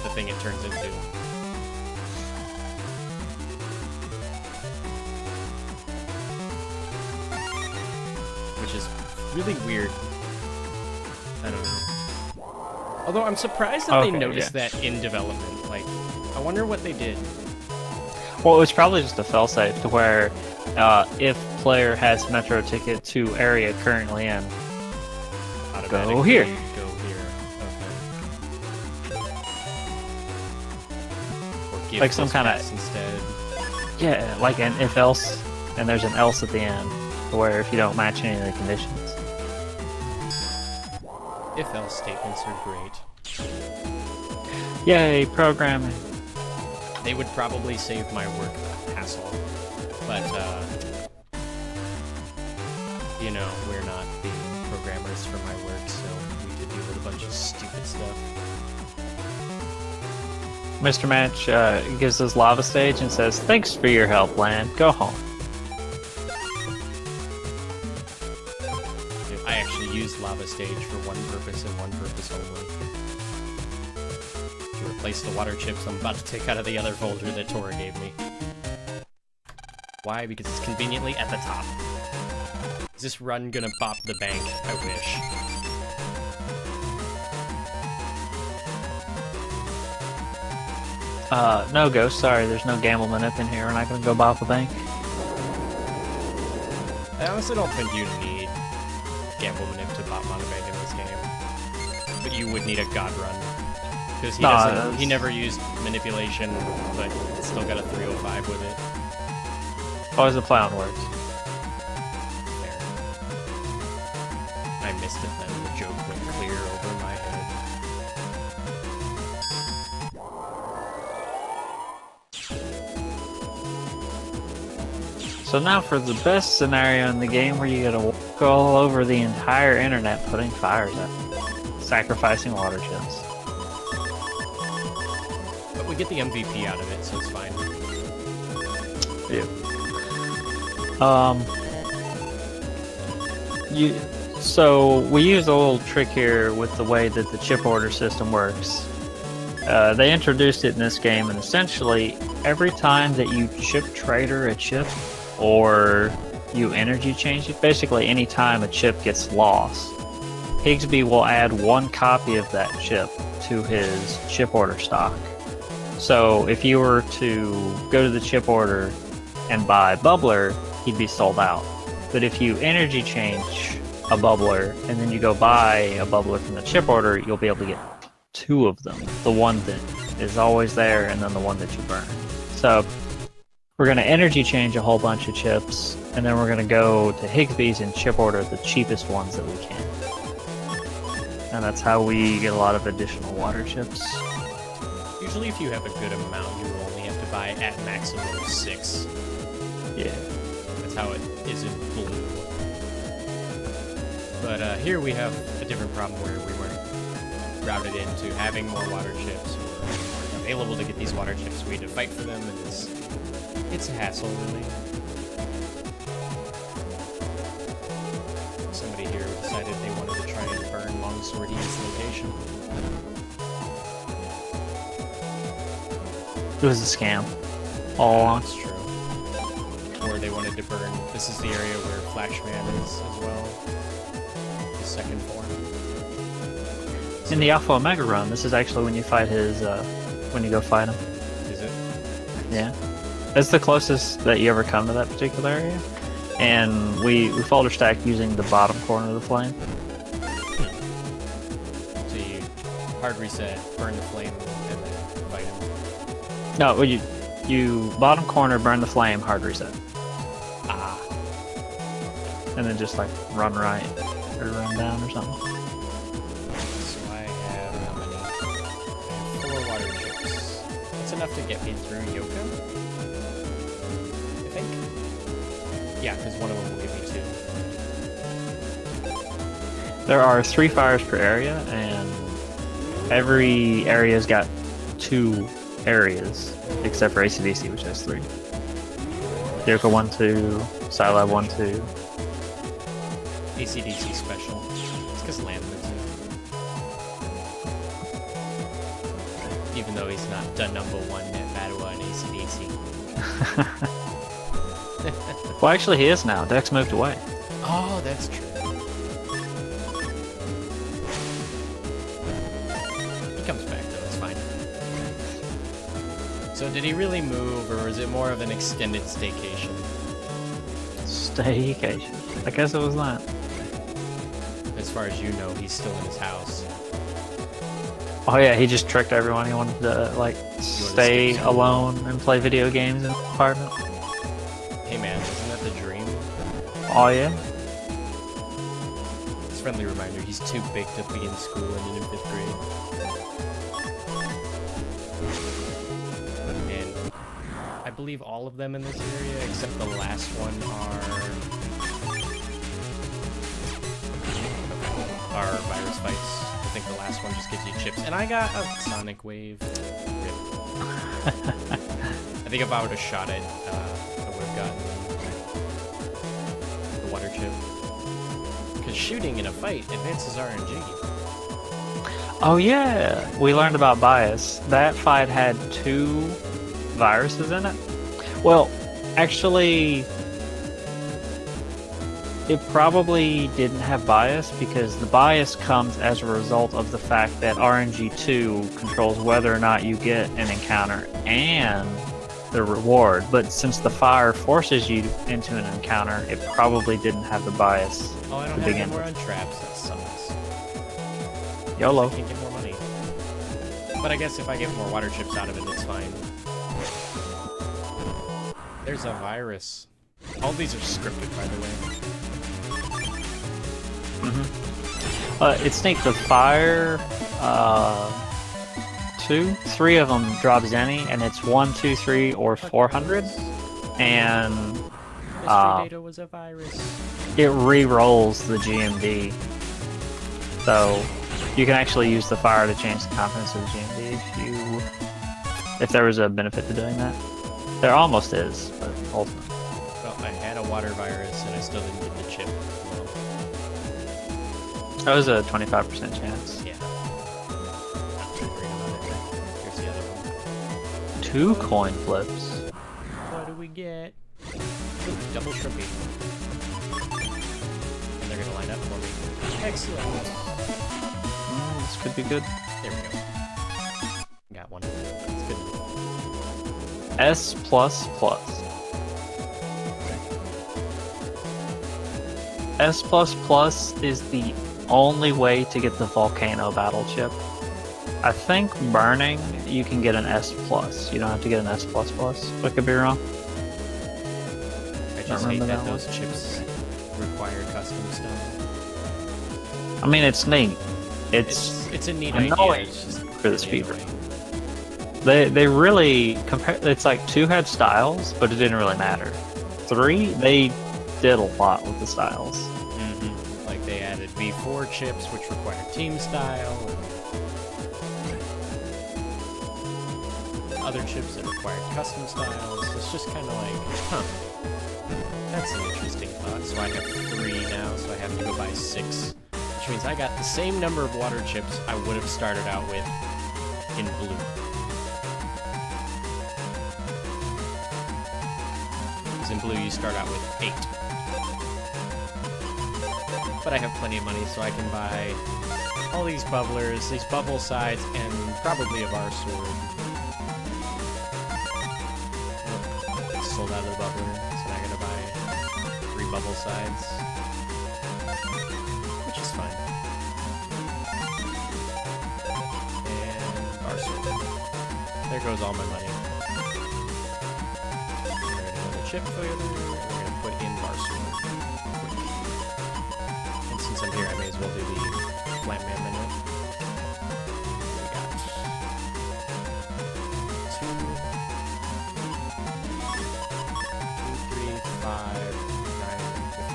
the thing it turns into. Which is really weird. I don't know. Although I'm surprised that they noticed that in development. Like, I wonder what they did. Well, it was probably just a failsafe to where if player has Metro ticket to area currently in, go here. Go here. Okay. If like some kind of instead. yeah, like an if else, and there's an else at the end, where if you don't match any of the conditions. If else statements are great. Yay, programming. They would probably save my work hassle, but you know, we're not the programmers for my work, so we have to deal with a bunch of stupid stuff. Mr. Match gives us lava stage and says, "Thanks for your help, Lan. Go home." I actually used lava stage for one purpose and one purpose only. To replace the water chips I'm about to take out of the other folder that Tora gave me. Why? Because it's conveniently at the top. Is this run gonna bop the bank? I wish. No, Ghost, sorry, there's no gamble manip in here. We're not gonna go bop a bank. I honestly don't think you need gamble manip to bop Mana Bank in this game. But you would need a God Run. Because he never used manipulation, but still got a 305 with it. Always the play on words. Fair. I missed it then. The joke went clear over my head. So now for the best scenario in the game where you gotta walk all over the entire internet putting fires out. Sacrificing water chips. But we get the MVP out of it, so it's fine. Yeah. So we use a little trick here with the way that the chip order system works. They introduced it in this game, and essentially every time that you chip trader a chip or you energy change it, basically any time a chip gets lost, Higsby will add one copy of that chip to his chip order stock. So if you were to go to the chip order and buy Bubbler, he'd be sold out. But if you energy change a Bubbler and then you go buy a Bubbler from the chip order, you'll be able to get two of them. The one that is always there and then the one that you burn. So we're going to energy change a whole bunch of chips, and then we're going to go to Higsby's and chip order the cheapest ones that we can. And that's how we get a lot of additional water chips. Usually if you have a good amount, you only have to buy at maximum 6. Yeah. That's how it is in blue. But here we have a different problem where we weren't routed into having more water chips, or weren't available to get these water chips. We had to fight for them, and it's a hassle, really. Somebody here decided they wanted to try and burn Longsword E's location. It was a scam. All along. That's true. Or they wanted to burn... This is the area where Flashman is as well. The second form. In the Alpha Omega run, this is actually when you fight his, when you go fight him. Is it? Yeah. It's the closest that you ever come to that particular area. And we folder stack using the bottom corner of the flame. So you hard reset, burn the flame, and then fight him. No, well, you bottom corner, burn the flame, hard reset. Ah. And then just like run right or run down or something. So I have how many? I have 4 water chips. That's enough to get me through Yoka? I think? Yeah, because one of them will give me 2. There are 3 fires per area, and every area's got 2 areas, except for ACDC, which has 3. Yoka 1, 2, Scilab 1, 2. ACDC special. It's because Land lives in. Even though he's not the #1 net Mattawa in ACDC. Well, actually, he is now. Dex moved away. Oh, that's true. He comes back, though. It's fine. So did he really move, or is it more of an extended staycation? Staycation. I guess it was that. As far as you know, he's still in his house. Oh yeah, he just tricked everyone. He wanted to like stay alone and play video games in the apartment. Hey man, isn't that the dream? Oh yeah. It's a friendly reminder, he's too big to be in school and in 5th grade. And I believe all of them in this area, except the last one, are virus fights. I think the last one just gives you chips. And I got a Sonic Wave. Rip. I think if I would have shot it, I would have gotten the water chip. Because shooting in a fight advances RNG. Oh yeah, we learned about bias. That fight had 2 viruses in it. Well, actually, it probably didn't have bias because the bias comes as a result of the fact that RNG2 controls whether or not you get an encounter and the reward. But since the fire forces you into an encounter, it probably didn't have the bias. Oh, I don't have any more on traps. That sucks. YOLO. I can't get more money. But I guess if I get more water chips out of it, it's fine. There's a virus. All these are scripted, by the way. It's neat. The fire, 3 of them drops any, and it's 1, 2, 3, or 400. And Mystery data was a virus. It re-rolls the GMD, so you can actually use the fire to change the confidence of the GMD if there was a benefit to doing that. There almost is, but ultimately. Well, I had a water virus and I still didn't get the chip. Well, that was a 25% chance. yeah. Not too worried about it. Here's the other one. 2 coin flips. What do we get? Ooh, double shrimpy. And they're gonna line up for me. Excellent. This could be good. There we go. Got one. It's good. S++. S++ is the only way to get the volcano battle chip. I think burning, you can get an S+. You don't have to get an S++. I could be wrong. I just hate that those chips require custom stuff. I mean, it's neat. It's a neat annoying idea. It's just for the speedrun. They really compare. It's like 2 had styles, but it didn't really matter. 3, they did a lot with the styles. Mm-hmm. Like they added V4 chips, which require team style, and other chips that required custom styles. It's just kind of like, huh? That's an interesting thought. So I have 3 now, so I have to go buy 6, which means I got the same number of water chips I would have started out with in blue. In blue, you start out with 8. But I have plenty of money, so I can buy all these bubblers, these bubble sides, and probably a bar sword. Oh, sold out of the bubbler, so now I gotta buy 3 bubble sides. Which is fine. And bar sword. There goes all my money. Chip failure, we're gonna put in bar sword. And since I'm here, I may as well do the Flatman minute. We got 2, 3, 5, 9, and 15.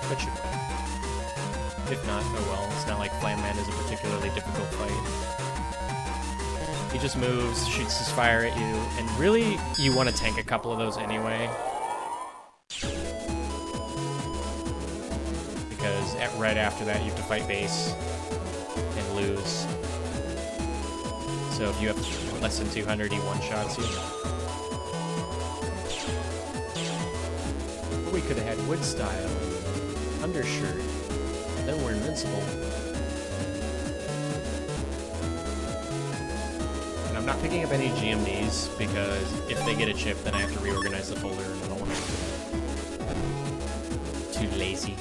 That should work. If not, oh well. It's not like Flamman is a particularly difficult fight. He just moves, shoots his fire at you, and really, you want to tank a couple of those anyway. Because right after that, you have to fight base and lose. So if you have less than 200, he one-shots you. Or we could have had wood style, undershirt. Then we're invincible. And I'm not picking up any GMDs because if they get a chip, then I have to reorganize the folder and I don't want to do that. too lazy.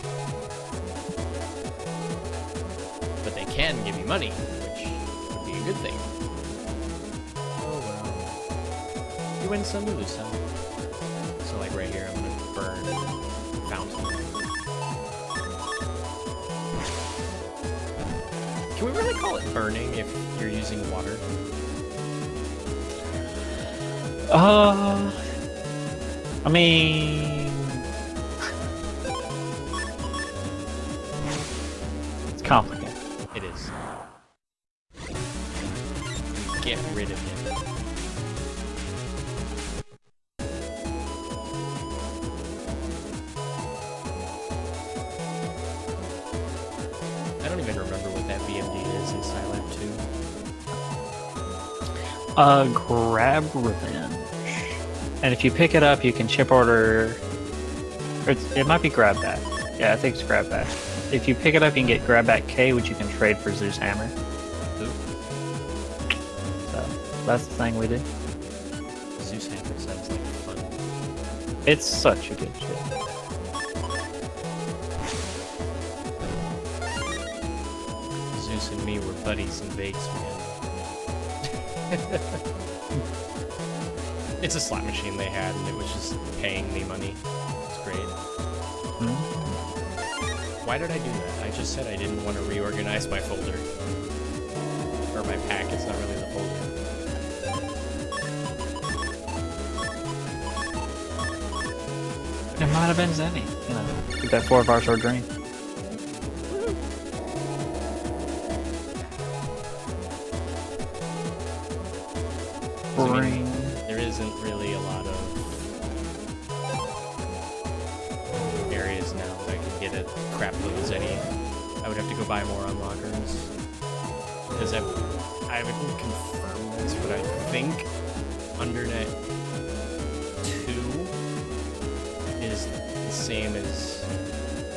But they can give you money, which would be a good thing. Oh well. You win some, you lose some. So like right here, I'm gonna burn fountain. Can we really call it burning if you're using water? I mean, it's complicated. It is. Get rid of him. I don't even remember what that VMD is in Scilab 2. Grab Revenge. And if you pick it up, you can chip order. Or it might be Grab Back. Yeah, I think it's Grab Back. If you pick it up, you can get Grab Back K, which you can trade for Zeus Hammer. Ooh. So that's the thing we do. Zeus Hammer sounds like fun. It's such a good shit. Zeus and me were buddies in Vegas, man. It's a slot machine they had, and it was just paying me money. It's great. Why did I do that? I just said I didn't want to reorganize my folder. Or my pack, it's not really the folder. It might have been Zenny. You know, get that 4 of our sword green. Bring. There isn't really a lot of areas now that I can get a crap load of Zenny. I would have to go buy more unlockers. Because I haven't confirmed this, but I think Undernet 2 is the same as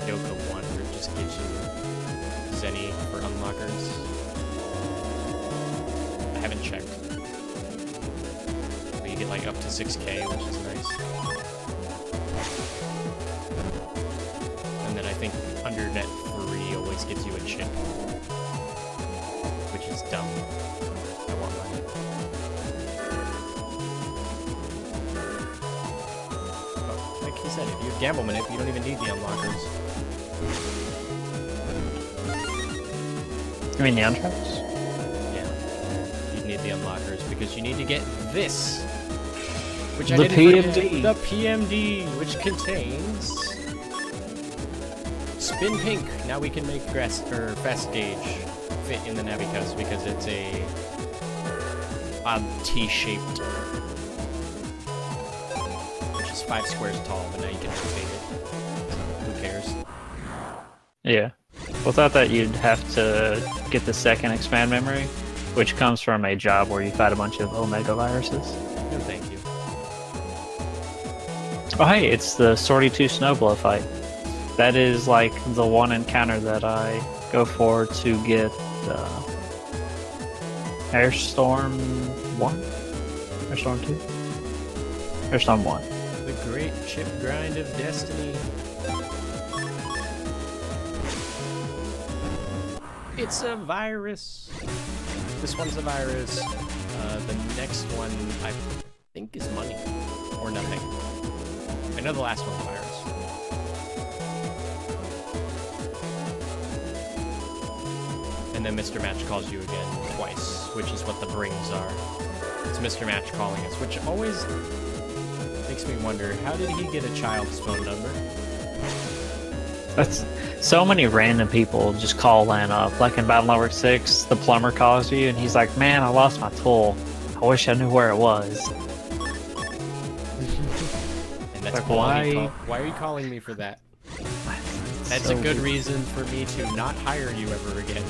Yoka 1, where it just gives you Zenny for unlockers. I haven't checked. But you get like up to 6k, which is nice. And then I think Undernet 3 always gives you a chip. Which is dumb. I want money. Oh, like he said, if you have Gamble Manip, you don't even need the unlockers. You mean the untraps? Yeah. You need the unlockers because you need to get this. Which I The didn't forget. PMD. The PMD, which contains Spin Pink. Now we can make Fast Gauge fit in the Navicuss because it's a odd T-shaped, which is 5 squares tall, but now you can rotate it. Who cares? Yeah. Without that, you'd have to get the second expand memory, which comes from a job where you fight a bunch of Omega viruses. No, thank you. Oh, hey, it's the Sorty 2 Snowblow fight. That is like the one encounter that I go for to get Airstorm 1? Airstorm 2? Airstorm 1. The great chip grind of destiny. It's a virus. This one's a virus. The next one, I think, is money. Or nothing. I know the last one's a virus. And then Mr. Match calls you again twice, which is what the brings are. It's Mr. Match calling us, which always makes me wonder, how did he get a child's phone number? That's so many random people just call Lan up. Like in Battle Network 6, the plumber calls you and he's like, man, I lost my tool. I wish I knew where it was. And that's like, why are you calling me for that? That's so a good weird. reason for me to not hire you ever again.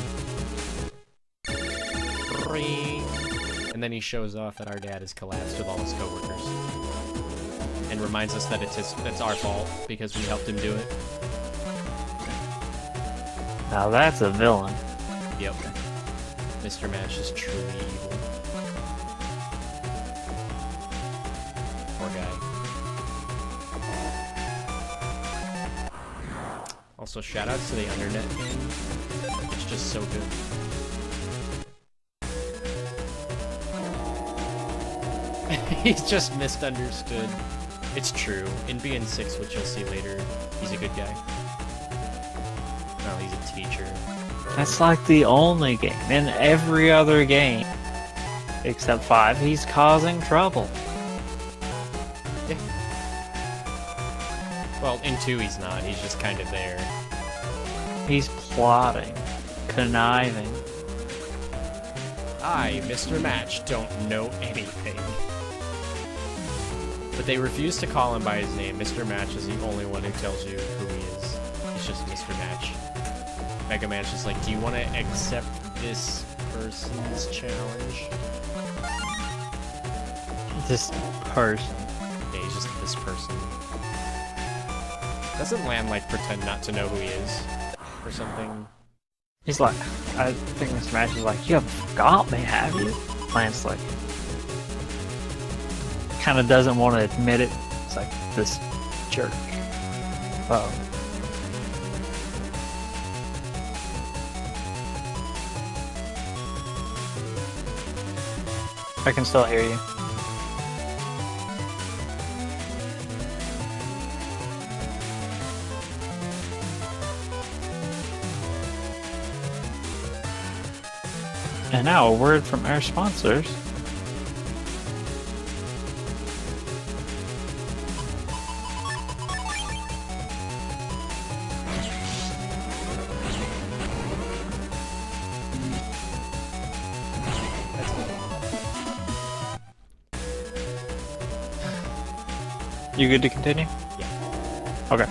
Ring. And then he shows off that our dad has collapsed with all his coworkers. And reminds us that it's our fault because we helped him do it. Now that's a villain. Yep. Mr. Mash is truly evil. Poor guy. Also, shoutouts to the Undernet game. It's just so good. He's just misunderstood. It's true. In BN6, which you'll see later, he's a good guy. No, he's a teacher. That's like the only game. In every other game, except 5, he's causing trouble. Yeah. Well, in 2 he's not. He's just kind of there. He's plotting, conniving. I, Mr. Match, don't know anything. But they refuse to call him by his name. Mr. Match is the only one who tells you who he is. He's just Mr. Match. Mega Man's just like, do you want to accept this person's challenge? This person. Yeah, he's just this person. Doesn't Lan, like, pretend not to know who he is? Or something? He's like, I think Mr. Match is like, you haven't forgot me, have you? Lance like, kind of doesn't want to admit it. It's like, this jerk. Oh. I can still hear you. And now a word from our sponsors. You good to continue? Yeah. Okay.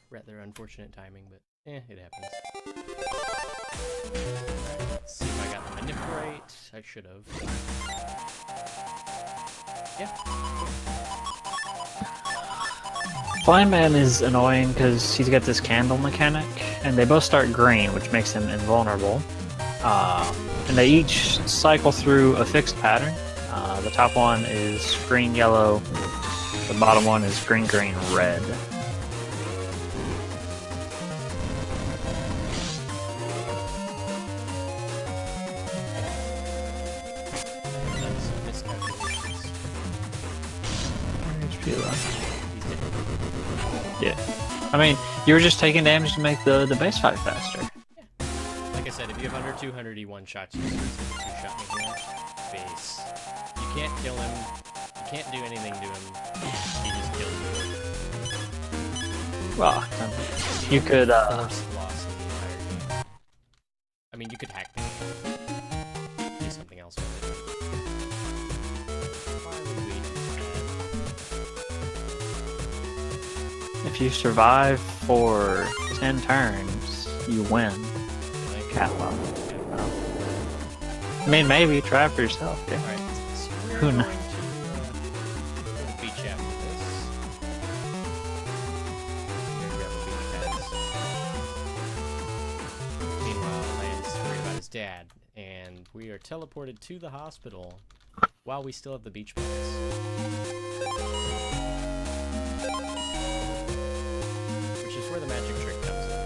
Rather unfortunate timing, but it happens. Alright, let's see if I got the manip right. I should have. Yeah. Flyman is annoying because he's got this candle mechanic, and they both start green, which makes him invulnerable. And they each cycle through a fixed pattern. The top one is green, yellow. The bottom one is green, green, red. Yeah. I mean, you were just taking damage to make the base fight faster. Yeah. Like I said, if you have under 200, he one-shots you, so he's gonna two-shot me here. Base. You can't kill him. You can't do anything to him. He just kills you. Well, you could, First loss in the entire game. I mean, you could hack the game. Do something else with it. Why would we do that? if you survive for 10 turns, you win. Like, Cat level. I mean, maybe try it for yourself, yeah. Alright, so we're Who going knows? to beach after this. We're gonna grab a beach pass. Meanwhile, Lance is worried about his dad, and we are teleported to the hospital while we still have the beach pass. Which is where the magic trick comes in.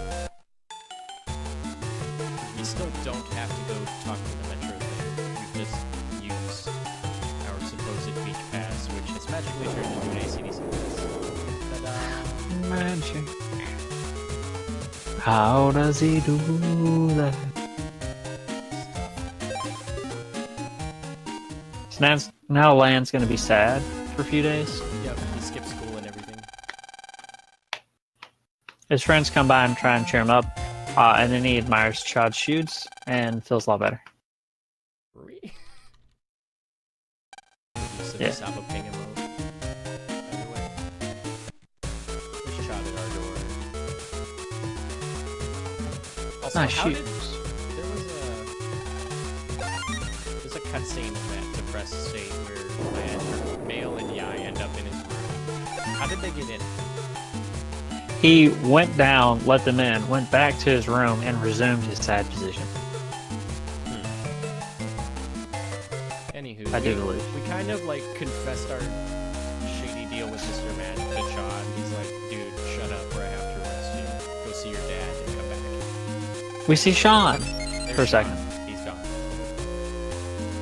We still don't have to go talk to the metro thing. We just use our supposed beach pass, which has magically turned into an ACDC pass. Ta-da! Magic. How does he do that? So now Land's gonna be sad for a few days. Yep, he skipped school and everything. His friends come by and try and cheer him up, and then he admires Chad's shoes and feels a lot better. Really? Use of Yeah. the Sabo ping emote. Either way. There's Chad at our door. Also, Nice how shoes. did... There's a cutscene in that depressed state where Mail and Yai end up in his room. How did they get in? He went down, let them in, went back to his room, and resumed his sad position. Anywho, I do believe. we kind of like confessed our shady deal with Mr. Man to Sean. He's like, dude, shut up or I have to arrest you. Go see your dad and come back. We see Sean There's for a Sean. second. He's gone.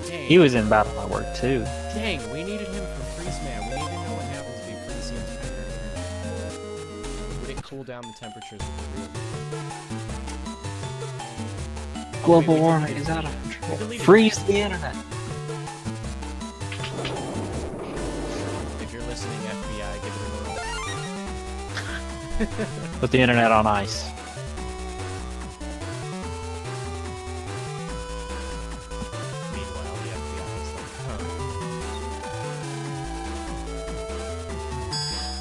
Dang. He was in battle at work too. Dang, we needed him for Freeze Man. We need to know what happens if he freezes him. Would it cool down the temperatures of the room? Global we warming deleted is out of it. We control. deleted Freeze the internet. If you're listening, FBI, give it a whirl. Put the internet on ice. Meanwhile, the FBI is like, huh.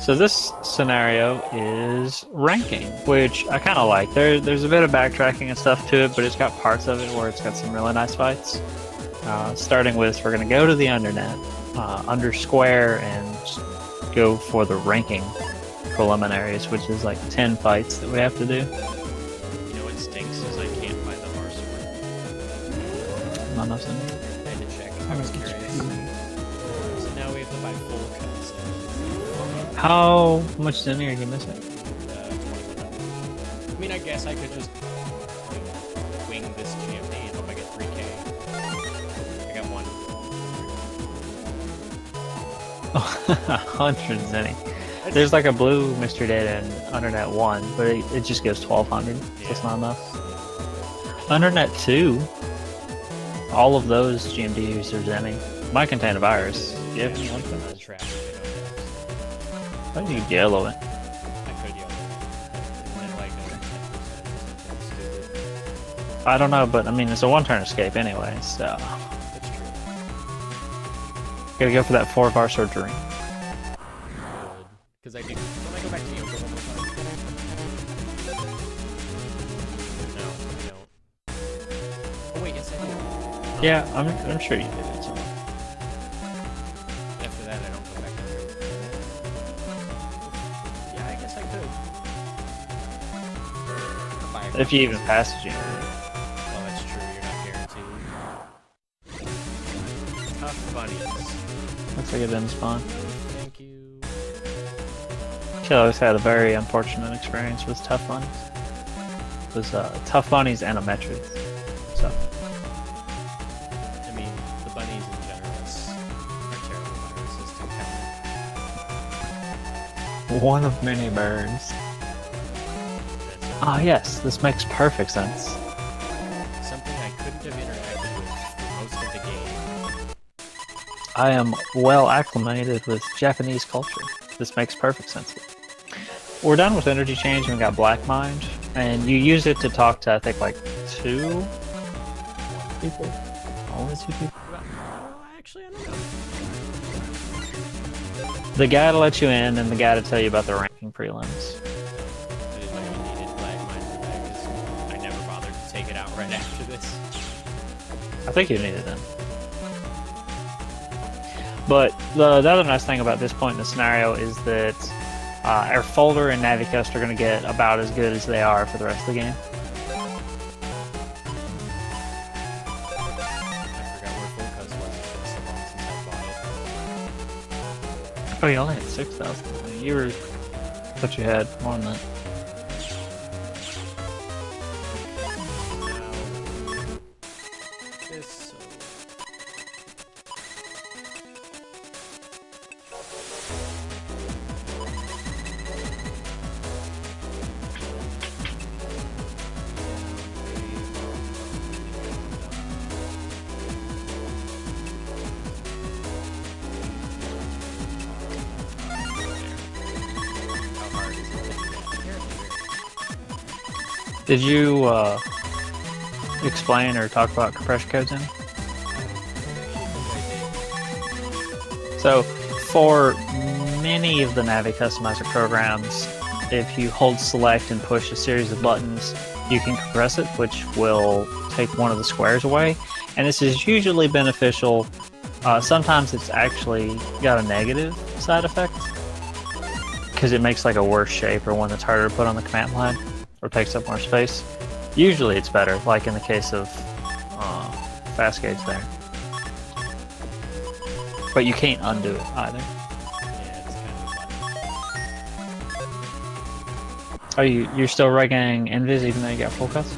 So this scenario is ranking, which I kind of like. There's a bit of backtracking and stuff to it, but it's got parts of it where it's got some really nice fights. Starting with, we're going to go to the undernet, under square, and go for the ranking preliminaries, which is like 10 fights that we have to do. You know what stinks is I can't buy the bar sword. Not enough in I had to check. I was curious. So now we have to buy full cuts. How much Zenny are you missing? 21. I mean, I guess I could just wing this GMD and hope I get 3K. I got one. 100 Zenny. There's like a blue Mr. Data in Undernet 1, but it just gives 1200, so it's not enough. Undernet 2, all of those GMD users Zenny might contain a virus. Do you have any like that? How do you yellow it? I could yellow it. And then like 10%. I don't know, but I mean, it's a one-turn escape anyway, so... That's true. Gotta go for that 4-bar surgery. Because I do. Can I go back to yoga one more time? No, I don't. Oh wait, yes I do. Yeah, I'm sure you did it. So. After that, I don't go back there. Yeah, I guess I could. I'll buy a If you even couple. pass the GMD. Well, that's true. You're not guaranteed. Tough bunnies. Looks like it didn't spawn. Thank you. I always had a very unfortunate experience with tough bunnies. It was tough bunnies and a metric. So I mean, the bunnies in general are terrible viruses to counter. one of many birds. Ah, yes, this makes perfect sense. Something I couldn't have interacted with for most of the game. I am well acclimated with Japanese culture. This makes perfect sense. We're done with energy change and we got Black Mind, and you use it to talk to, I think, like 2 people? Only 2 people? Well, actually, I don't know. The guy to let you in and the guy to tell you about the ranking prelims. I didn't know you needed Black Mind for that because I never bothered to take it out right after this. I think you need it then. But the other nice thing about this point in the scenario is that our folder and Navicust are going to get about as good as they are for the rest of the game. I forgot where Full Cuz was. It's been so long since I bought it. Oh, you only had 6,000. You were... I thought you had more than that. Now, this. Did you explain or talk about compression codes any? So, for many of the Navi Customizer programs, if you hold select and push a series of buttons, you can compress it, which will take one of the squares away. And this is usually beneficial. Sometimes it's actually got a negative side effect. because it makes like a worse shape or one that's harder to put on the command line or takes up more space. Usually it's better, like in the case of fast gauge there. But you can't undo it either. Yeah, it's kind of a Are you're still regging Invis even though you got full cuts?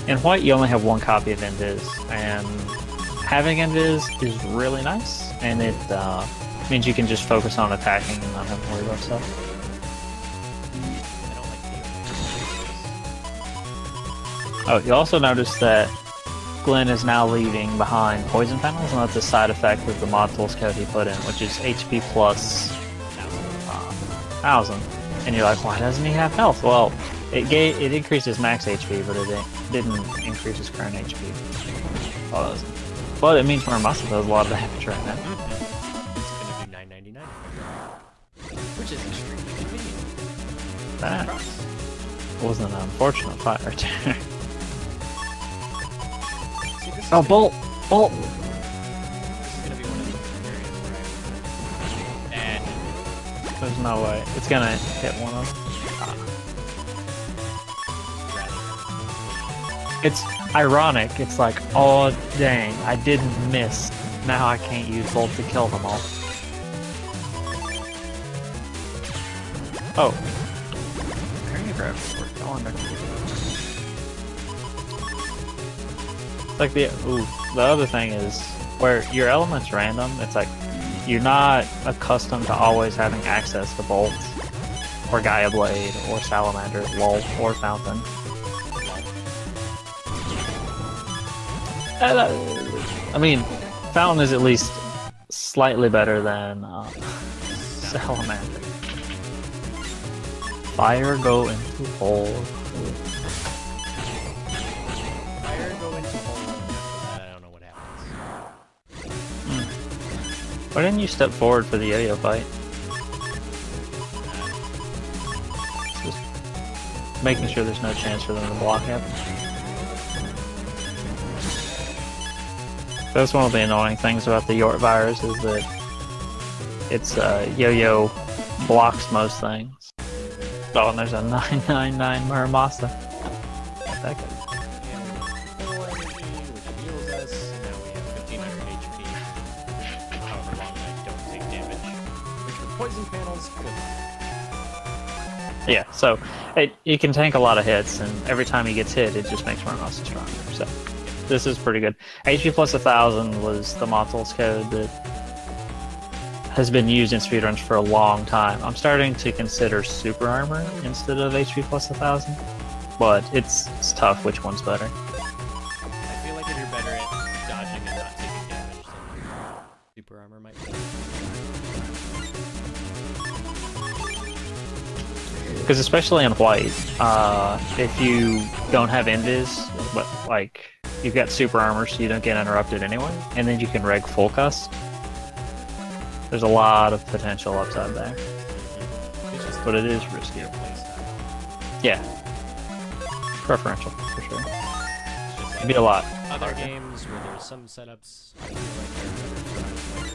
In white you only have one copy of Invis, and having Invis is really nice, and it means you can just focus on attacking and not have to worry about stuff. I don't like the Oh, you also notice that Glenn is now leaving behind poison panels, and that's a side effect of the mod tools code he put in, which is HP plus 1000. And you're like, why doesn't he have health? Well, it increased his max HP, but it didn't increase his current HP. Well, but it means Muramasa does a lot of damage right now. It's gonna do $9.99, which is extremely convenient. That was an unfortunate fight right there. See, this is Oh, Bolt! Bolt! This is gonna be one of the areas, right? And There's no way. It's gonna hit one of them. It's ironic. It's like, oh dang, I didn't miss. Now I can't use Bolt to kill them all. Oh. Crane grab. I wonder. Like the other thing is where your element's random. It's like you're not accustomed to always having access to bolts or Gaia Blade or Salamander, lol, or Fountain. I mean, Fountain is at least slightly better than Salamander. Fire go into hole. fire go into hole, and after that, I don't know what happens. Why didn't you step forward for the yo-yo fight? Just making sure there's no chance for them to block him. That's one of the annoying things about the Yort virus is that it's yo-yo blocks most things. Oh, and there's a 999 Muramasa. Not that good. Full energy, which heals us, and now we have 1500 HP. However long I don't take damage. Which with poison panels, good. Yeah, so it can tank a lot of hits, and every time he gets hit, it just makes Muramasa stronger. So this is pretty good. HP plus 1000 was the Mottles code that has been used in speedruns for a long time. I'm starting to consider super armor instead of HP plus 1000, but it's tough which one's better. I feel like if you're better at dodging and not taking damage, then super armor might be. Because especially in white, if you don't have invis, but like you've got super armor, so you don't get interrupted anyway, and then you can reg full cust. There's a lot of potential upside there, It's just but it is risky. your playstyle. Yeah, preferential for sure. It's just It'd like be a lot. other games where there's some setups, I feel like they're better for other players.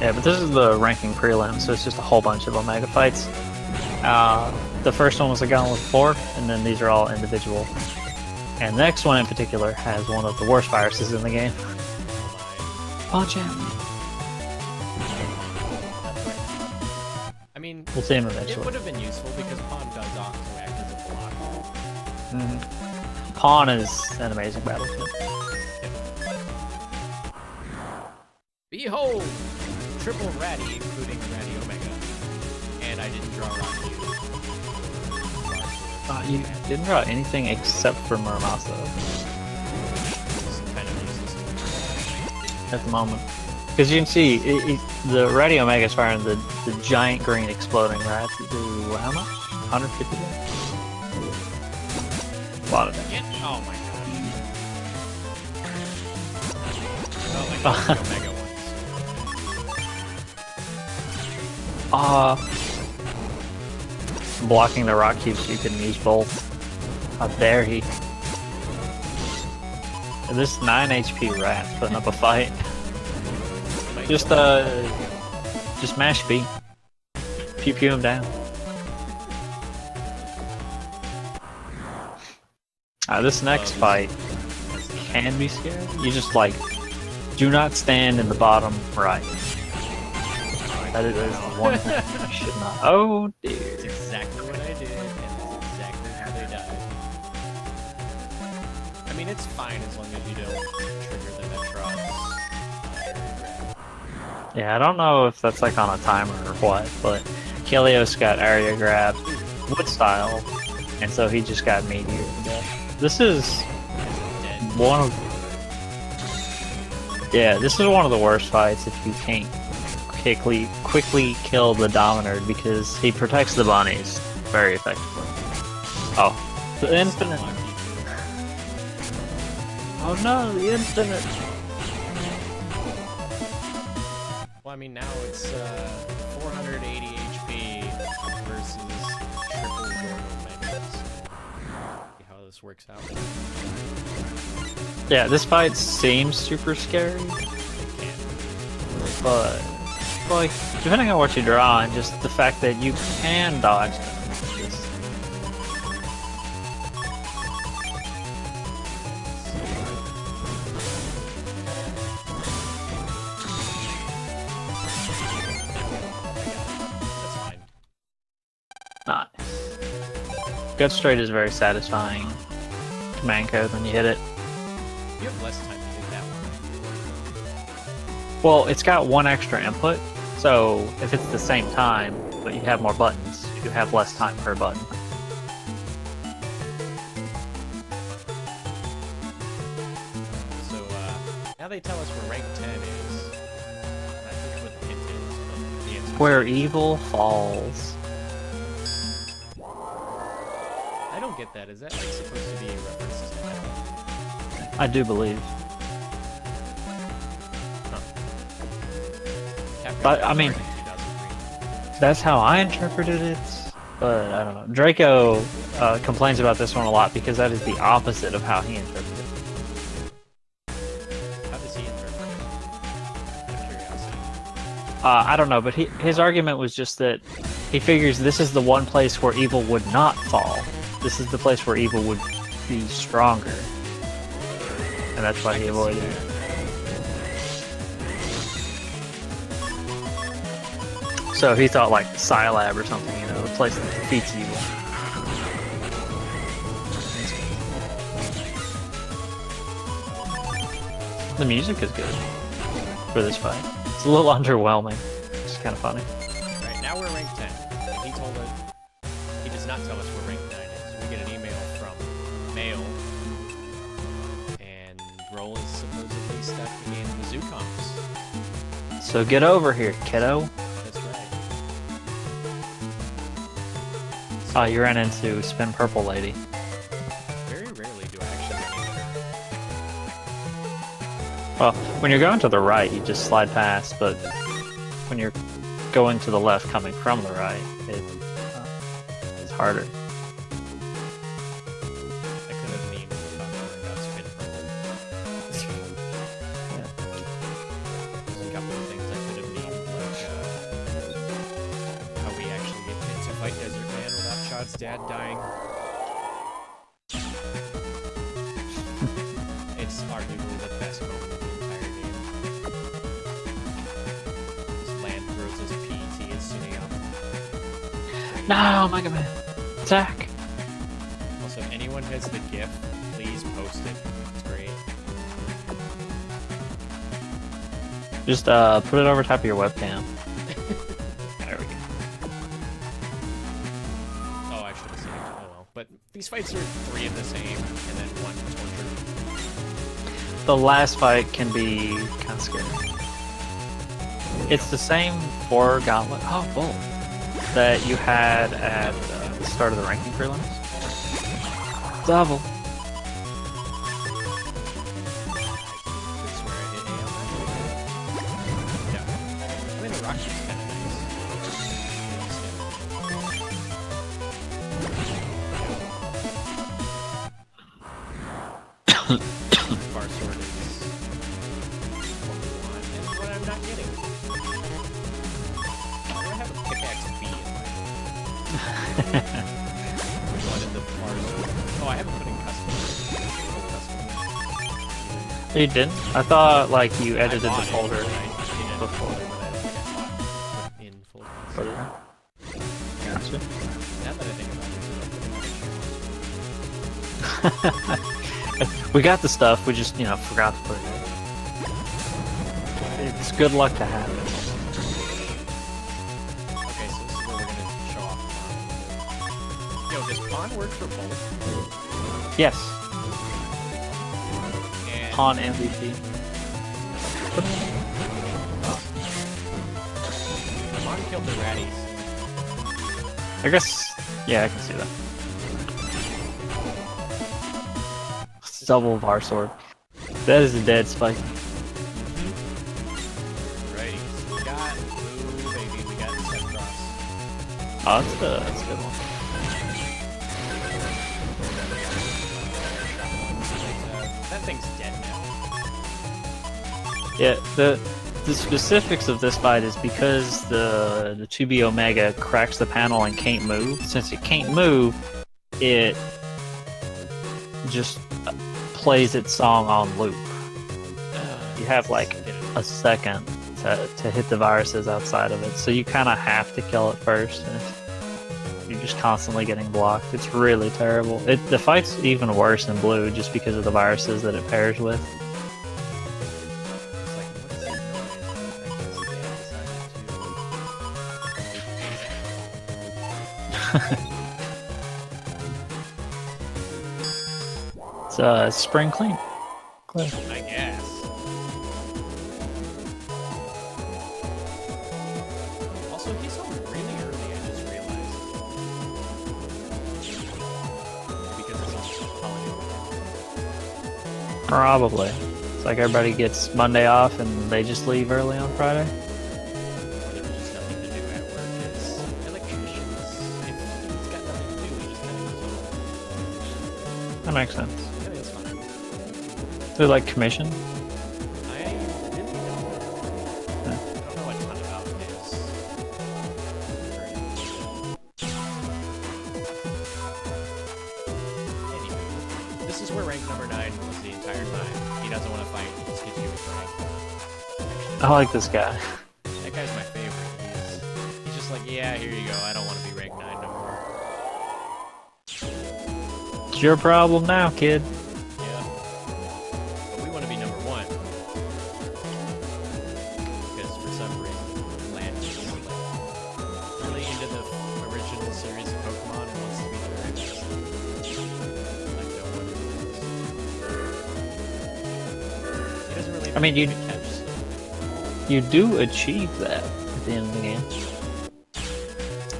Yeah, but this is the ranking prelim, so it's just a whole bunch of Omega fights. The first one was a Gauntlet 4, and then these are all individual. And the next one in particular has one of the worst viruses in the game. Oh Punch him! my. I mean, We'll see him it eventually. would have been useful because Pawn does also act as a block. Pawn is an amazing battlefield. Behold! Triple Ratty, including a Ratty Omega. And I didn't draw Rocky. You didn't draw anything except for Muramasa It's kind of useless. at the moment. Because you can see, the Ratty Omega is firing the giant green exploding rats that do how much? 150 damage? A lot of damage. Oh my gosh. Oh, like the Omega ones. Blocking the rock cubes, you can use both. How dare he? And this 9 HP rat's putting up a fight. Might Just mash B. Pew pew him down. This next fight can be scary. You just like do not stand in the bottom right. That is one thing you should not. Oh dear. That's exactly what I did, and that's exactly how they died. I mean, it's fine as long as you don't trigger them at drops. Yeah, I don't know if that's like on a timer or what, but Kilios got area grabbed, wood style, and so he just got meteor to death. This is one of the worst fights if you can't quickly kill the Dominard because he protects the bunnies very effectively. Oh, the infinite! Oh no, the infinite! Well, I mean, now it's 480 HP versus triple normal megas. See how this works out. Yeah, this fight seems super scary, but like depending on what you draw and just the fact that you can dodge them. It's just... That's fine. Nice. Gut straight is very satisfying command code when you hit it. You have less time to hit that one. Well, it's got one extra input, so if it's the same time, but you have more buttons, you have less time per button. So, now they tell us where rank 10 is. I forget what the hint is, but the answer Where evil falls. I don't get that. Is that like supposed to be a reference to hell? I do believe. But, I mean, that's how I interpreted it, but I don't know. Draco complains about this one a lot because that is the opposite of how he interpreted it. How does he interpret it? Out of curiosity. I don't know, but his argument was just that he figures this is the one place where evil would not fall. This is the place where evil would be stronger. And that's why he avoided it. So he thought like Scilab or something, you know, a place that defeats evil. The music is good for this fight. It's a little underwhelming. It's kind of funny. Alright, now we're rank 10. And he told us... He does not tell us where rank 9 is. We get an email from Mail. And Roll is supposedly stuck in the zoo comps. So get over here, kiddo. That's right. Oh, you ran into Spin Purple Lady. Very rarely do I actually run into her. Well, when you're going to the right, you just slide past, but when you're going to the left coming from the right, it's harder. I could have named the talking about Spin Purple. Yeah. There's a couple of things I could have named, like how we actually get to fight Desert Man without Chod's dad dying. It's arguably the best moment of the entire game. This land throws his PET at Tsuneyama. No, Mega Man! Attack! Also, if anyone has the GIF, please post it. It's great. Just put it over top of your webcam. There we go. Oh, I should have saved it. Oh well. But these fights are 3 of the same, and then 1 torture. The last fight can be kind of scary. It's the same 4 gauntlet. Oh, bull. That you had at the start of the ranking prelims. Double. I could swear I hit A on that. Yeah. I mean, the rock ship's kind of nice. Far not getting? Why do I have a pickaxe B in my one in the bars? Oh, I haven't put in custom. You didn't? I thought like you edited the bought it, folder but I didn't before. folder, but I don't think I bought it in full For custom. that. Gotcha. Now that I think about it, We got the stuff, we just, you know, forgot to put it in. It's good luck to have it. okay, so this is where we're gonna show off pawn. Yo, does pawn work for both? Yes, And pawn MVP. pawn killed the ratties. I guess, yeah, I can see that. Double var sword. That is a dead spike. Righty, so we got, ooh baby, we got step cross. Oh, that's a good one. That thing's dead now. Yeah, the specifics of this fight is because the 2B Omega cracks the panel and can't move. Since it can't move, it just plays its song on loop. You have like a second to hit the viruses outside of it, so you kind of have to kill it first. And you're just constantly getting blocked. It's really terrible. The fight's even worse in blue just because of the viruses that it pairs with. It's spring clean. Clear. I guess. Also, he's home really early, I just realized. Because it's on holiday weekend. Probably. It's like everybody gets Monday off and they just leave early on Friday. Or there was just nothing to do at work. It's electricians. If he's got nothing to do, he just kind of goes home. That makes sense. Yeah, that's fine. They're like commission. I really don't know. I don't know a ton about his. Anyway, this is where rank number 9 was the entire time. He doesn't want to fight, he just gets you his rank. I like this guy. That guy's my favorite. He's just like, yeah, here you go. I don't want to be rank 9 no more. It's your problem now, kid. Yeah. But we want to be number 1. Because for some reason, Land is like really into the original series of Pokemon and wants to be the very best. Like no one is. He doesn't really I mean, know you- how to catch stuff. You do achieve that at the end of the game.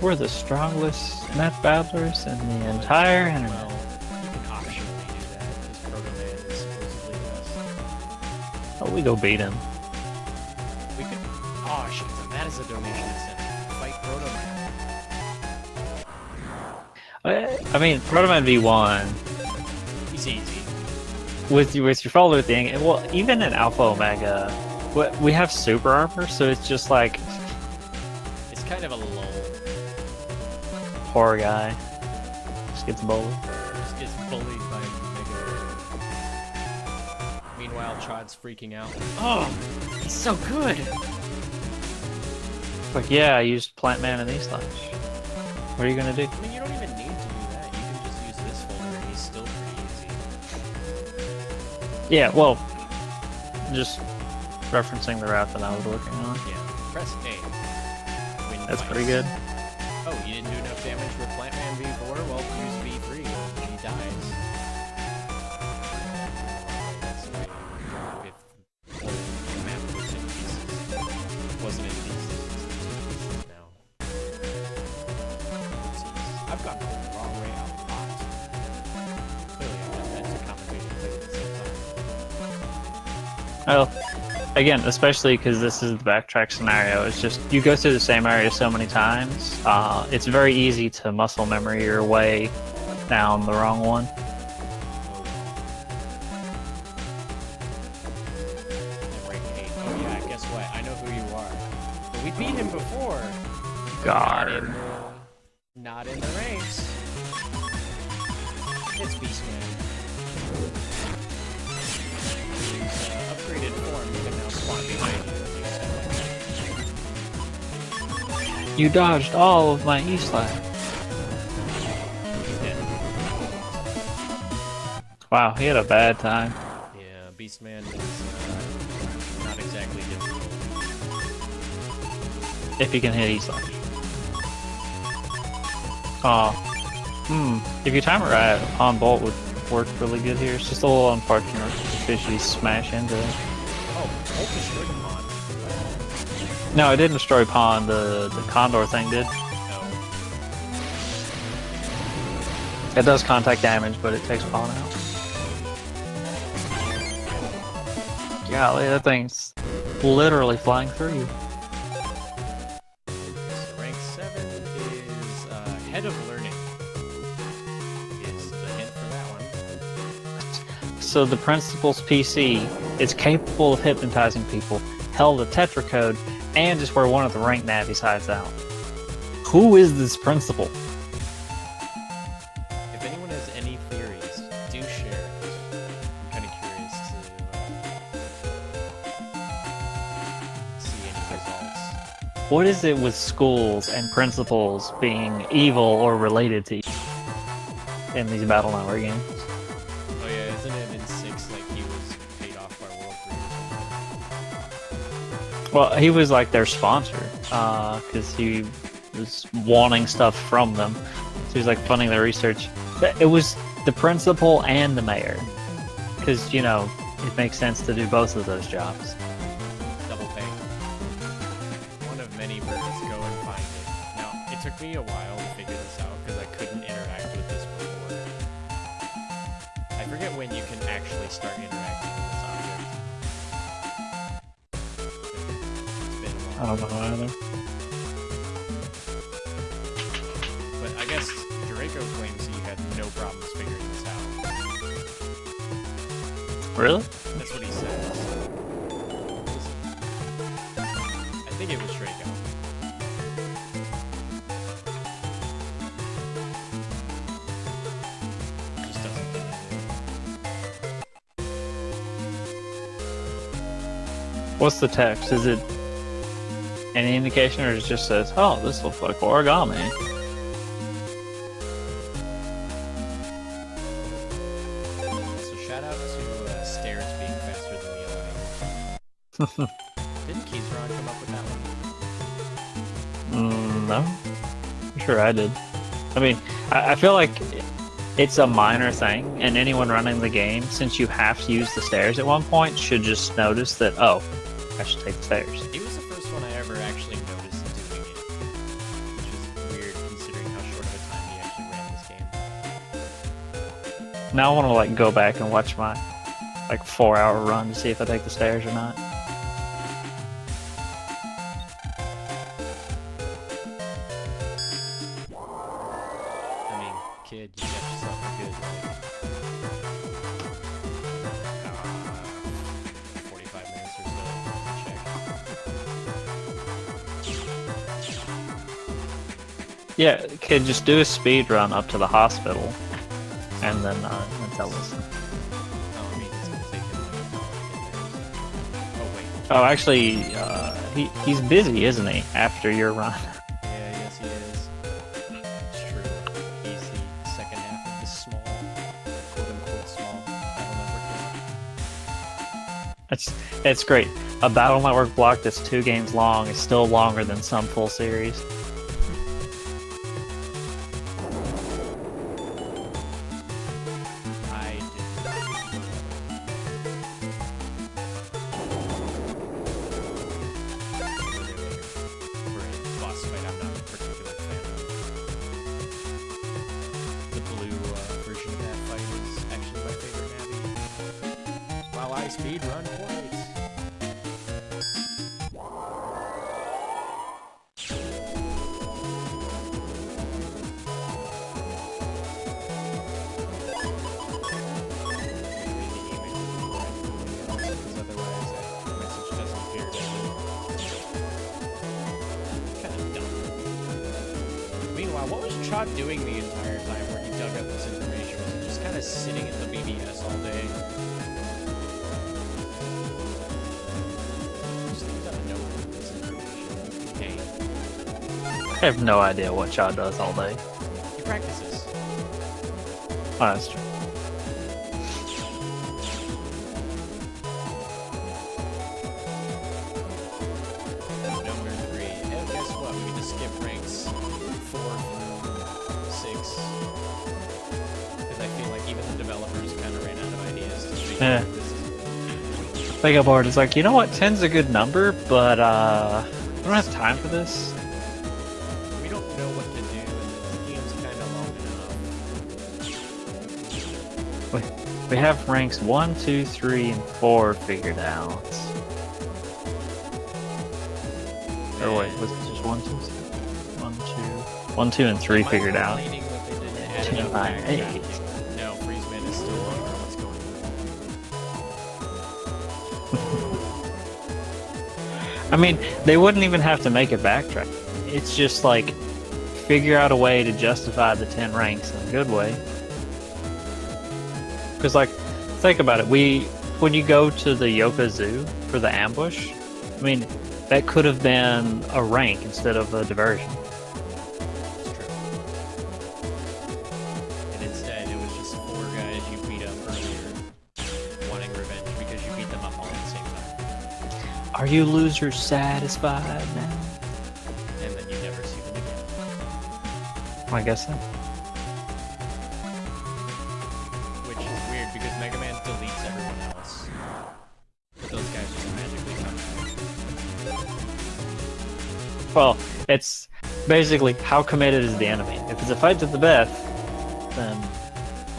We're the strongest net battlers in the entire internet. Well, you can optionally do that because Proto Man is supposedly the best. Oh, we go beat him. We could. Oh shit! That is a donation incentive. Fight Proto Man. I mean, Protoman V1 He's easy. with your folder thing. Well, even in Alpha Omega, we have super armor, so it's just like It's kind of a lull. poor guy just gets bullied. Just gets bullied by Mega. Meanwhile, Chod's freaking out. Oh, he's so good. Like, yeah, I used Plant Man and these things. What are you gonna do? I mean, you don't even need to do that. You can just use this folder, and he's still pretty easy. Yeah, well, just referencing the route that I was working on. Yeah. Press A. Win That's fights. pretty good. Oh, you didn't do enough damage with Plantman V4? Well, use V3 and he dies. That's the way to drop if the whole map was in pieces. Wasn't in pieces, it's in 2 pieces now. Oopsies. I've gone the wrong way out a lot. Clearly I've done that to commentate and play at the same time. Well, again, especially because this is the backtrack scenario, it's just you go through the same area so many times. It's very easy to muscle memory your way down the wrong one. And rank 8. Oh yeah, guess what? I know who We beat him before. God. Not in the ranks. It's Beastman. His upgraded form can now spawn behind you. You dodged all of my E-Slash. He's dead. Wow, he had a bad time. Yeah, Beastman is not exactly difficult. If you can hit E-Slash. Aw. If you time it right, on bolt would work really good here. It's just a little unfortunate to fishy smash into it. Oh, Bolt destroyed the pond. No, it didn't destroy Pond, the Condor thing did. No. It does contact damage, but it takes Pond out. Golly, that thing's literally flying through you. So rank 7 is Head of Learning. Is the hint for that one. So the principal's PC is capable of hypnotizing people, held a Tetra code, and is where one of the rank navies hides out. Who is this principal? If anyone has any theories, do share. I'm kind of curious to see any results. What is it with schools and principals being evil or related to in these Battle Network games? Oh yeah, isn't it in 6 like he was paid off by World 3 or something? Well, he was like their sponsor, because he was wanting stuff from them. So he was like funding their research. But it was the principal and the mayor, because, you know, it makes sense to do both of those jobs. Double pay. One of many birds, go and find it. Now, it took me a while to figure this out because I couldn't interact with this before. I forget when you can actually start interacting with this object. It's been a I while. don't know either. But I guess Draco claims he had no problems figuring this out. Really? That's what he says. I think it was Draco. Just doesn't think it. What's the text? Is it any indication, or it just says, "Oh, this looks like origami"? So shout out to stairs being faster than the other. Didn't Keysron come up with that one? No, I'm sure I did. I mean, I feel like it's a minor thing, and anyone running the game, since you have to use the stairs at one point, should just notice that, oh, I should take the stairs. He was the first one I ever actually noticed doing it. Which is weird considering how short of a time he actually ran this game. Now I want to like go back and watch my like 4-hour run to see if I take the stairs or not. I mean, kid, you got yourself a good, like, 45 minutes or so to check. Yeah, kid, just do a speed run up to the hospital, and then tell us. Oh, I mean, it's gonna take him like an hour to get there. Oh, wait. Oh, actually, he's busy, isn't he? After your run. Yeah, yes, he is. It's true. He's the second half of the small, quote-unquote small Battle Network block. It's great. A Battle Network block that's 2 games long is still longer than some full series. I didn't. For a boss fight, I'm not a particular fan of. The blue version of that fight is actually my favorite Navi. While I speedrun points. What was Chad doing the entire time where he dug up this information? Was he just kind of sitting at the BBS all day? Just gotta know this information. Hey, I have no idea what Chad does all day. he practices. Oh, that's true. Number 3. And guess what? We get to skip ranks 4 through 6. Because I feel like even the developers kind of ran out of ideas to figure Yeah. out this is. Mega Board is like, you know what? 10's a good number, but we don't have time for this. We don't know what to do, and the game's kind of long enough. We have ranks 1, 2, 3, and 4 figured out. Or wait, was it just 1, 2, 3? 1, 2, and 3 figured out. Complaining that they didn't add 10, enough 9, backtracking. 8. No, Freezeman is still longer. What's going on? I mean, they wouldn't even have to make it backtrack. It's just like, figure out a way to justify the 10 ranks in a good way. Because, like, think about it. When you go to the Yoka Zoo for the ambush, I mean, that could have been a rank instead of a diversion. It's true. And instead, it was just 4 guys you beat up earlier, wanting revenge because you beat them up all at the same time. Are you losers satisfied now? And then you never see them again. I guess so. Which is weird because Mega Man deletes everyone else. But those guys just magically come back. Well, it's basically how committed is the enemy. If it's a fight to the death, then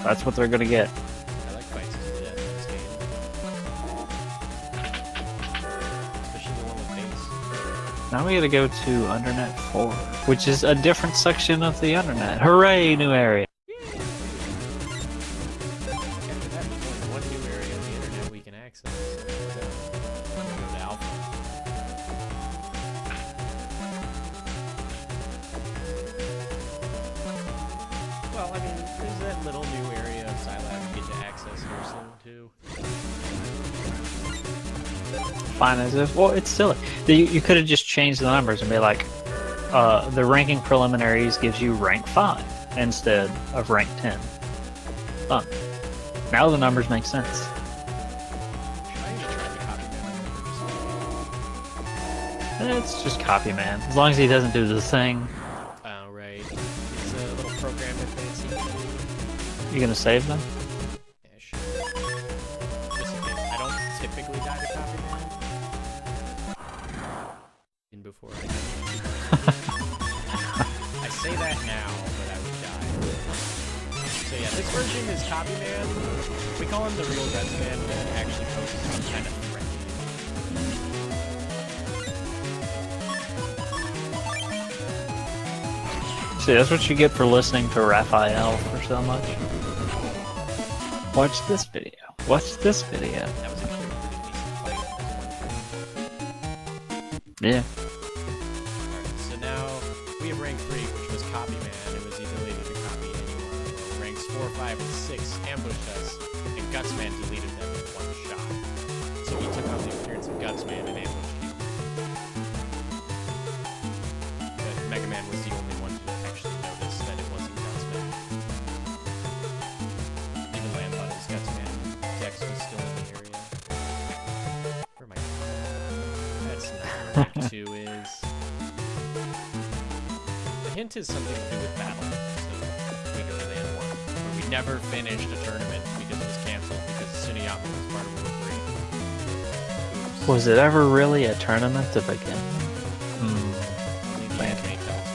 that's what they're gonna get. I like fights to the death in this game. Especially the one with base. Now we gotta go to Undernet 4, which is a different section of the Undernet. Hooray, new area! After that, there's only one new area of the internet we can access. So we're gonna go to Alpha. Well, I mean, there's that little new area of Scilab you get to access here soon, too. Fine as if, well, it's silly. You could have just changed the numbers and be like, the ranking preliminaries gives you rank 5 instead of rank 10. Done. Now the numbers make sense. Should I even try to copy that? It's just copy, man. As long as he doesn't do the thing. Oh, right. It's a little program that fancy can do. You gonna save them? Yeah, sure. Just in case. I don't typically die to copy man. In before I I say that now, but I would die. So yeah, this version is copy man. We call him the real Guts Man, but it actually poses some kind of threat. See, that's what you get for listening to Raphael for so much. Watch this video. Watch this video. That was actually a pretty decent fight. Yeah. Alright, so now we have rank 3, which was copy man. It was the ability to copy anyone. Ranks 4, 5, and 6 ambushed us, and Gutsman deleted them in one shot. So he took on the appearance of Gutsman and ambushed you. But Mega Man was the only one to actually notice that it wasn't Gutsman. Even Lamb thought it was Gutsman. Dex was still in the area. Where am I going? That's not where rank 2 is. The hint is something to do with battle. So we go to land 1, where we never finished a tournament because it was canceled because Tsuneyama was part of World 3. Oops. Was it ever really a tournament to begin with? Only the anime tells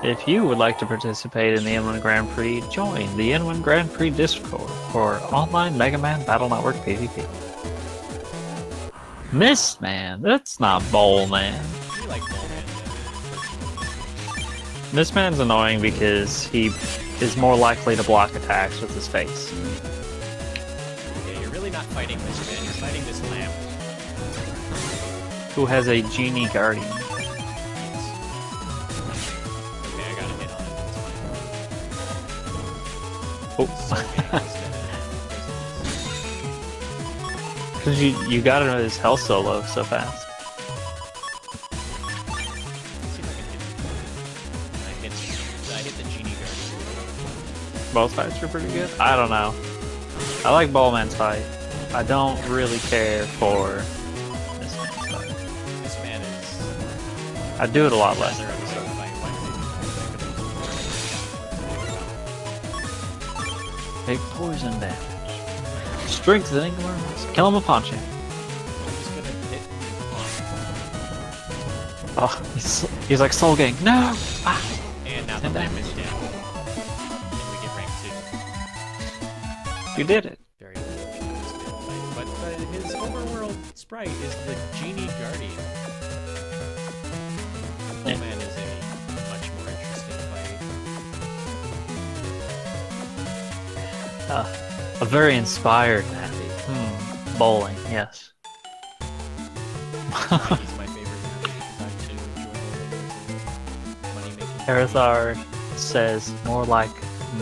you. If you would like to participate in the Inland Grand Prix, join the Inland Grand Prix Discord for online Mega Man Battle Network PvP. Miss Man, that's not Bowl Man. I like Bowman. Miss Man's annoying because he is more likely to block attacks with his face. Yeah, you're really not fighting this man, you're fighting this lamp. Who has a genie guardian. Because you got him his health solo so fast. I hit the genie guard. Both fights are pretty good. I don't know. I like Ballman's fight. I don't really care for this man's fight. This man is. I do it a lot less. Another episode fight. Take poison damage. Strengthening awareness. Kill him with punching. I'm just gonna hit. Oh, he's like Soul Gang. No! Ah. And now the lamp is down. And we get rank 2. You did it. Very unfortunate fight. But his overworld sprite is the Genie Guardian. The Yeah. man is a much more interesting fight. A very inspired man. Bowling, yes. He's my favorite because I too enjoy money making. Aerithar says more like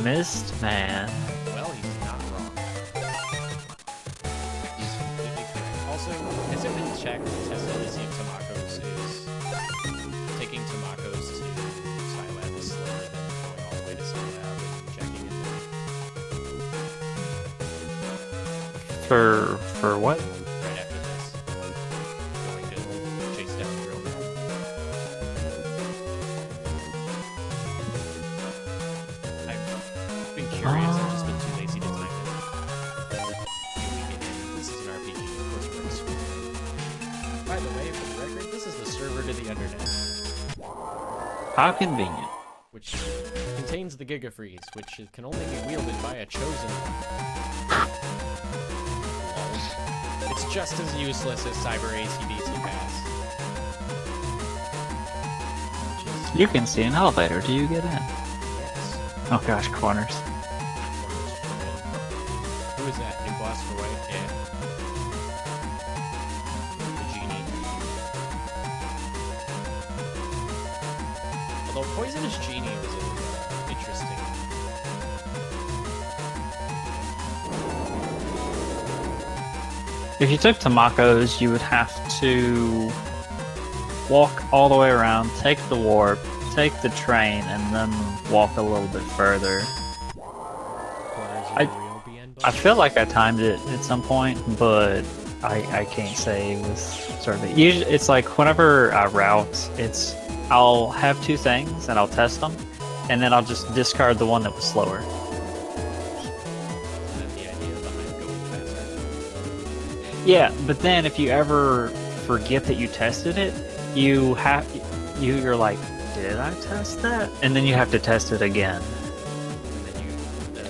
Mist Man. Well, he's not wrong. He's completely correct. Also, has it been checked, tested to see if Tamakos is taking Tamakos to Scilab is slower than going all the way to Scilab and checking it For what? right after this? Going to chase down Drill. I've been curious, I've just been too lazy to type it. This is an RPG, of course we're in school. By the way, for the record, this is the server to the Undernet, How convenient. which contains the Giga Freeze, which can only be wielded by a chosen one. It's just as useless as Cyber ACDC Pass. Which is You can see an elevator. Do you get in? yes. Oh gosh, corners. Who is that? New boss for White? Yeah. The Genie. Although Poisonous Genie was interesting. If you took Tamako's, you would have to walk all the way around, take the warp, take the train, and then walk a little bit further. Corners of I- the Ryobi end I feel like I timed it at some point, but I can't say it was sort of usually it's like whenever I route, I'll have two things and I'll test them, and then I'll just discard the one that was slower. Isn't that the idea behind going faster? Yeah, but then if you ever forget that you tested it, you're like, did I test that? And then you have to test it again. And then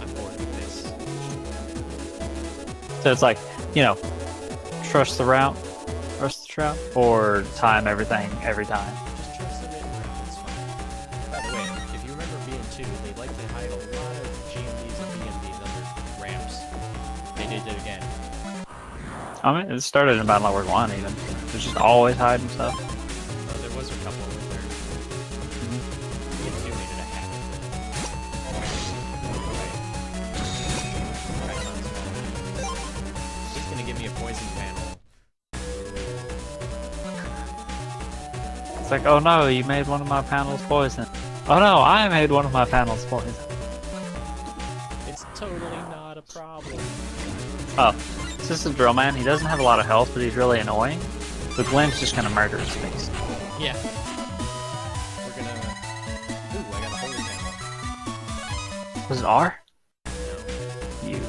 I'm bored with this. So it's like, trust the route, or time everything every time. Just trust them in route, it's fine. By the way, if you remember BN2, they like to hide a lot of GMDs and BMDs under ramps. They did it again. I mean, it started in Battle Network 1 even. It's just always hiding stuff. There was a couple in there. BN2 made it a habit. Right. He's gonna give me a poison panel. It's like, oh no, you made one of my panels poison. Oh no, I made one of my panels poison. It's totally not a problem. Oh, it's just a drill man. He doesn't have a lot of health, but he's really annoying. But Glenn's just gonna murder his face. Yeah. We're gonna... Ooh, I got a holy panel. Was it R? No. You.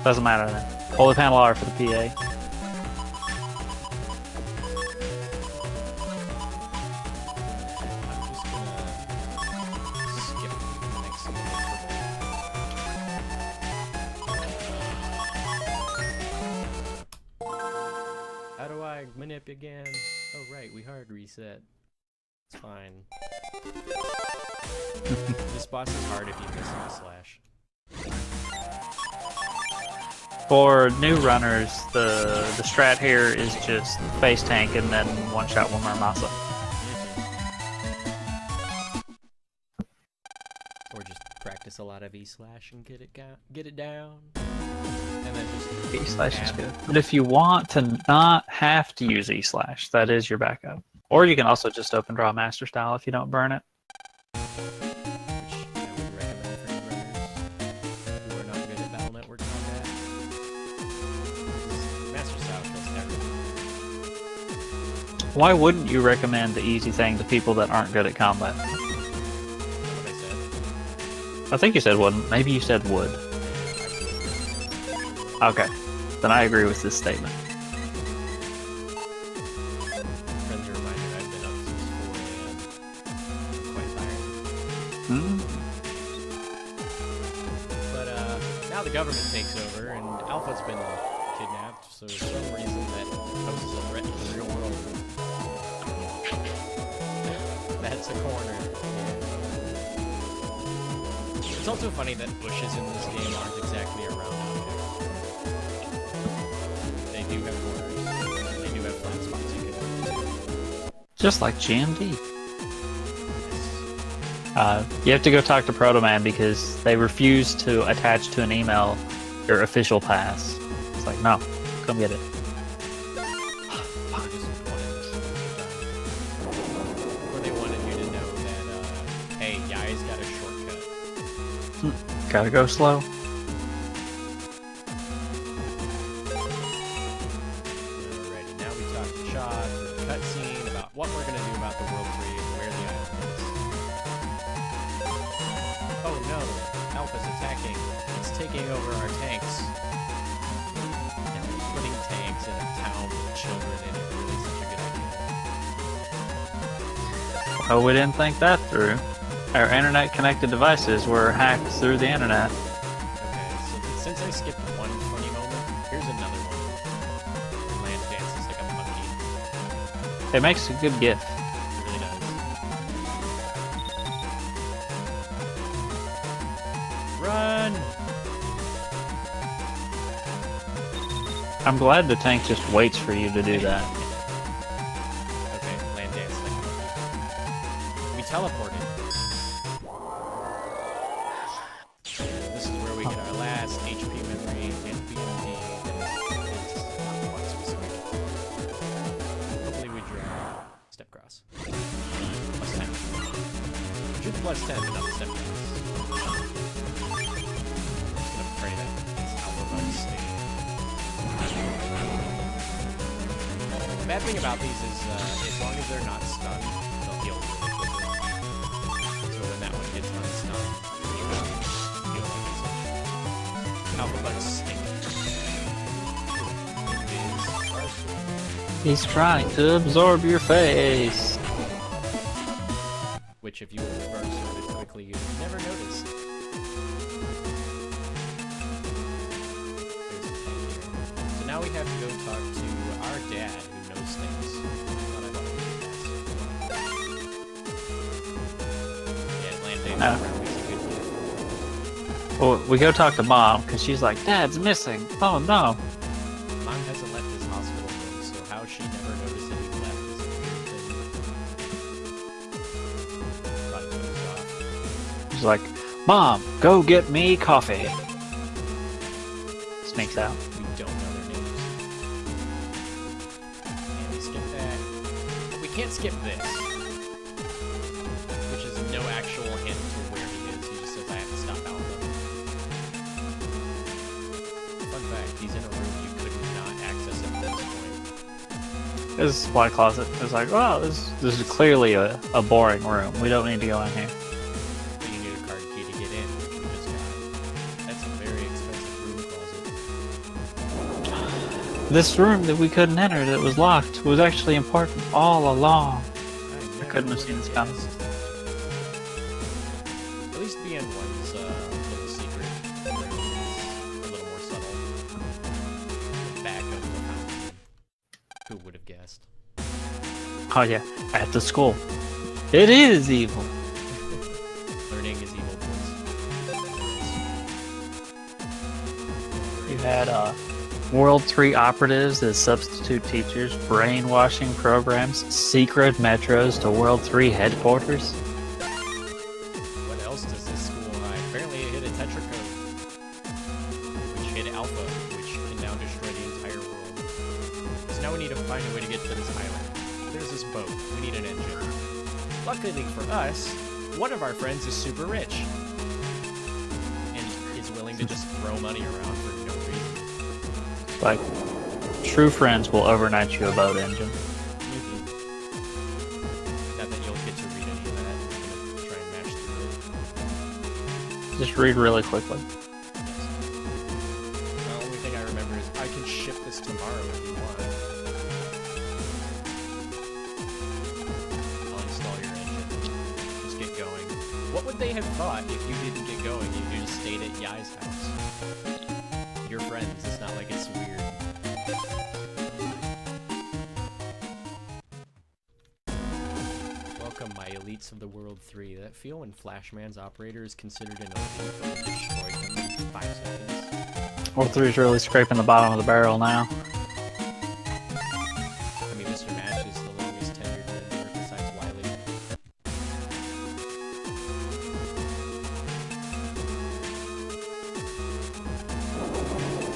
Doesn't matter then. Holy panel R for the PA. I'm just gonna skip the next How do I manip again? Oh right, we hard reset. It's fine. This boss is hard if you miss the slash. For new runners, the strat here is just face tank and then one shot one Muramasa. Or just practice a lot. of E slash and get it down, and then just E slash is good. But if you want to not have to use E slash, that is your backup. Or you can also just open draw master style if you don't burn it. which I would recommend for new runners who are not good at Battle Network combat. Master style kills everything. Why wouldn't you recommend the easy thing to people that aren't good at combat? That's what I said. I think you said wouldn't. Maybe you said would. Okay. Then I agree with this statement. Friendly reminder, I've been up since 4 a.m. I'm quite tired. Hmm? But now the government takes over, and Alpha's been kidnapped, so for some reason that poses a threat to the real world. That's a corner. It's also funny that bushes in this game aren't exactly around objects. They do have corners. They do have flat spots you can move to. Just like GMD. You have to go talk to Proto Man because they refuse to attach to an email your official pass. It's like, no, come get it. Or they wanted you to know that, hey, Yai's got a shortcut. Gotta go slow. Alrighty, now we talk to Chad for the cutscene about what we're gonna do about the World 3 and where the island is. Oh no, Alpha's attacking. It's taking over our tanks. Now we're putting tanks in a town with children in it. Really such a good idea. Oh, we didn't think that through. Our internet-connected devices were hacked through the internet. Okay, so since I skipped one funny moment, here's another one. Where Land dances like a monkey. It makes a good GIF. It really does. Run! I'm glad the tank just waits for you to do that. Okay, land dance like a monkey. We teleported. This is where we get our last HP memory and BMD that is not quite specific. Hopefully we draw step cross. Plus 10. Shoot the plus 10, but not the step cross. I'm just gonna pray that these alpha bugs stay. The bad thing about these is, as long as they're not stunned, they'll heal really quickly. So when that one gets unstunned, you will heal like such. Alpha bugs stink. He's trying to absorb your face. Which, if you reverse it quickly, you'd never noticed. There's a tank here. So now we have to go talk to our dad, who knows things. Thought I yeah, land dance around is a good gift. Well, we go talk to Mom because she's like, Dad's missing. Oh no. Mom hasn't left his hospital room, so how she never noticed that he left is a weird thing. Brought those off. She's like, Mom, go get me coffee. Sneaks out. We don't know their names. And we skip that. But we can't skip this. Which is no actual hint to where he is. He just says, I have to stop Alpha. Fun fact, he's in a room you could not access at this point. This is supply closet. It's like, wow, this is clearly a boring room. We don't need to go in here. But you need a card key to get in, which we just got. That's a very expensive room closet. This room that we couldn't enter that was locked was actually important all along. I couldn't have seen this coming. At least BN1's little secret room is a little more subtle. The back of the fountain. Who would have guessed? Oh yeah, at the school. It is evil. Learning is evil, boys. You had World 3 operatives as substitute teachers, brainwashing programs, secret metros to World 3 headquarters. What else does this school hide? Apparently it hit a we need to find a way to get to this island. There's this boat. We need an engine. Luckily for us, one of our friends is super rich. And is willing to just throw money around for no reason. Like, true friends will overnight you a boat engine. Not that you'll get to read any of that. I'm gonna try and match through it. Just read really quickly. The only thing I remember is I can ship this tomorrow if you want. I'll install your engine. Just get going. What would they have thought if you didn't get going? You just stayed at Yai's house. You're friends. It's not like it's weird. Welcome, my elites of the World 3. That feel when Flashman's operator is considered an elite, but we destroyed him in 5 seconds. World 3 is really scraping the bottom of the barrel now. I mean, Mr. Match is the longest tenured member besides Wiley.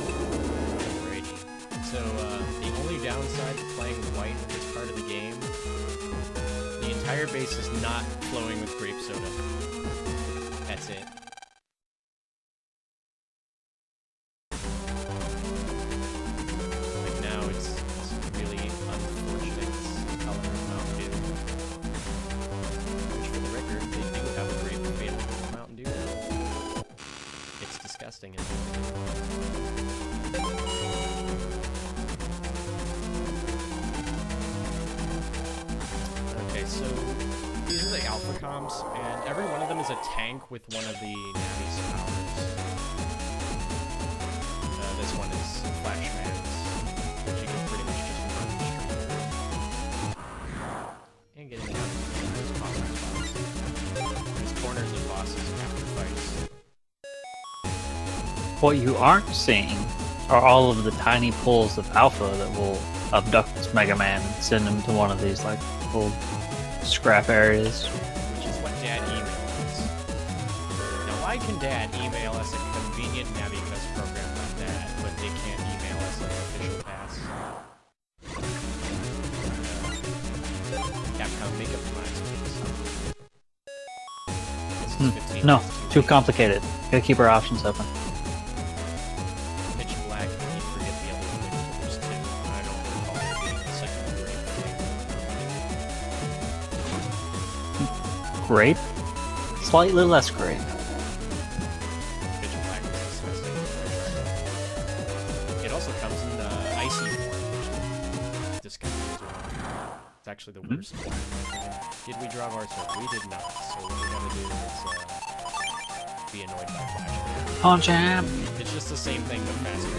Alrighty. So, the only downside to playing white in this part of the game, the entire base is not flowing with grape soda. That's it. Like now, it's really unfortunate color of Mountain Dew. Which, for the record, they do have a grape available with Mountain Dew. It's disgusting. Okay, so these are the alpha comps, and every one of them is a tank with one of the Navi's powers. This one is Flashman's, which you can pretty much just run straight through. And getting down to those possible spots. There's corners and bosses after fights. What you aren't seeing are all of the tiny pools of alpha that will abduct Mega Man and send him to one of these like little scrap areas. Which is what Dad emails. Now, why can Dad email us a convenient Navicus program like that, but they can't email us an official pass? Capcom makeup lines, please. This is 15 No, minutes too late. complicated. Gotta keep our options open. Pitch Black, you forget the other flavor, but there's two. I don't recall there being a second grape flavor. Grape? Slightly less grape. Pitch Black is disgusting. It also comes in the icy form, which is disgusting as well. It's actually the worst form. Did we draw our sword? We did not. So what we gotta do is be annoyed by Flash. Punch him! It's just the same thing but faster.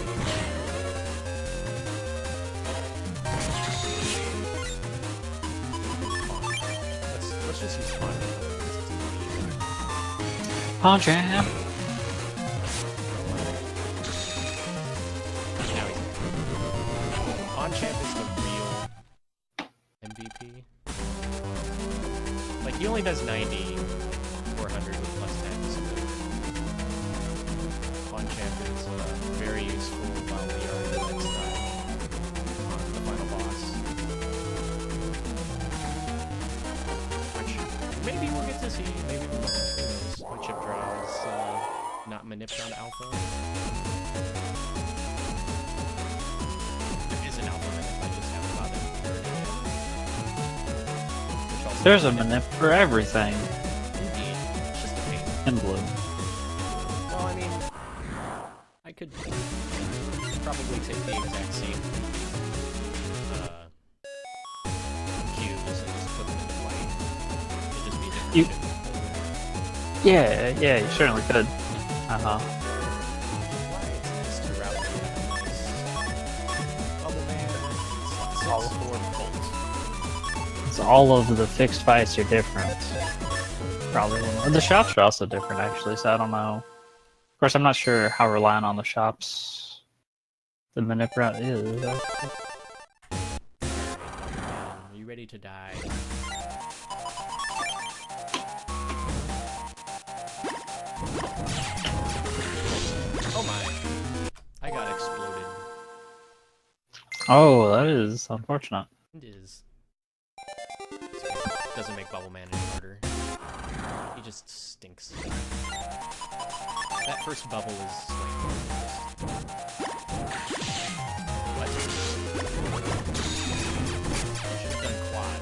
Let's just use Punch. Punch him! Now he's Ponchamp is the real MVP. Like, he only does 90 or 100 with plus 10, so Ponchamp is very useful while we are in the next time on the final boss. Which, maybe we'll get to see, maybe we won't. Who knows? My chip draw is not manipped on alpha. There is an alpha manip, I just haven't bothered to learn it yet. Which also There's a manip for everything Indeed. It's just a pain. in blue. Well, I mean, I could probably take the exact same cubes and just put them into white. It'd just be a different You- chip. Yeah, you certainly could. Why it's nice to route through these Bubble Man, 6-4 Bolt. It's all of the fixed fights are different. Probably. And the shops are also different, actually, so I don't know. Of course, I'm not sure how reliant on the shops the manip route is. Are you ready to die? Oh my. I got exploded. Oh, that is unfortunate. It is. Doesn't make Bubble Man any harder. He just stinks. That first bubble is like... What? I should have done quad.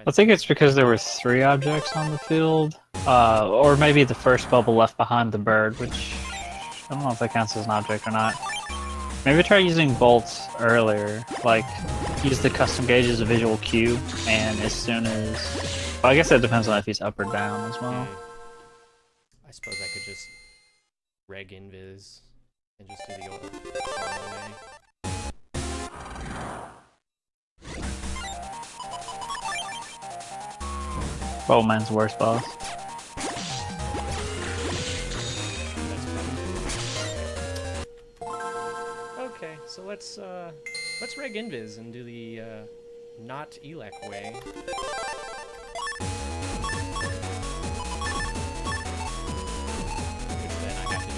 I think it's because there were 3 objects on the field, or maybe the first bubble left behind the bird, which I don't know if that counts as an object or not. Maybe try using bolts earlier, like use the custom gauge as a visual cue, and as soon as... Well, I guess that depends on if he's up or down as well. I suppose I could just reg invis and just do the old normal way. Bubble Man's worst boss. Okay, so let's reg invis and do the not elec way. Which then I have to do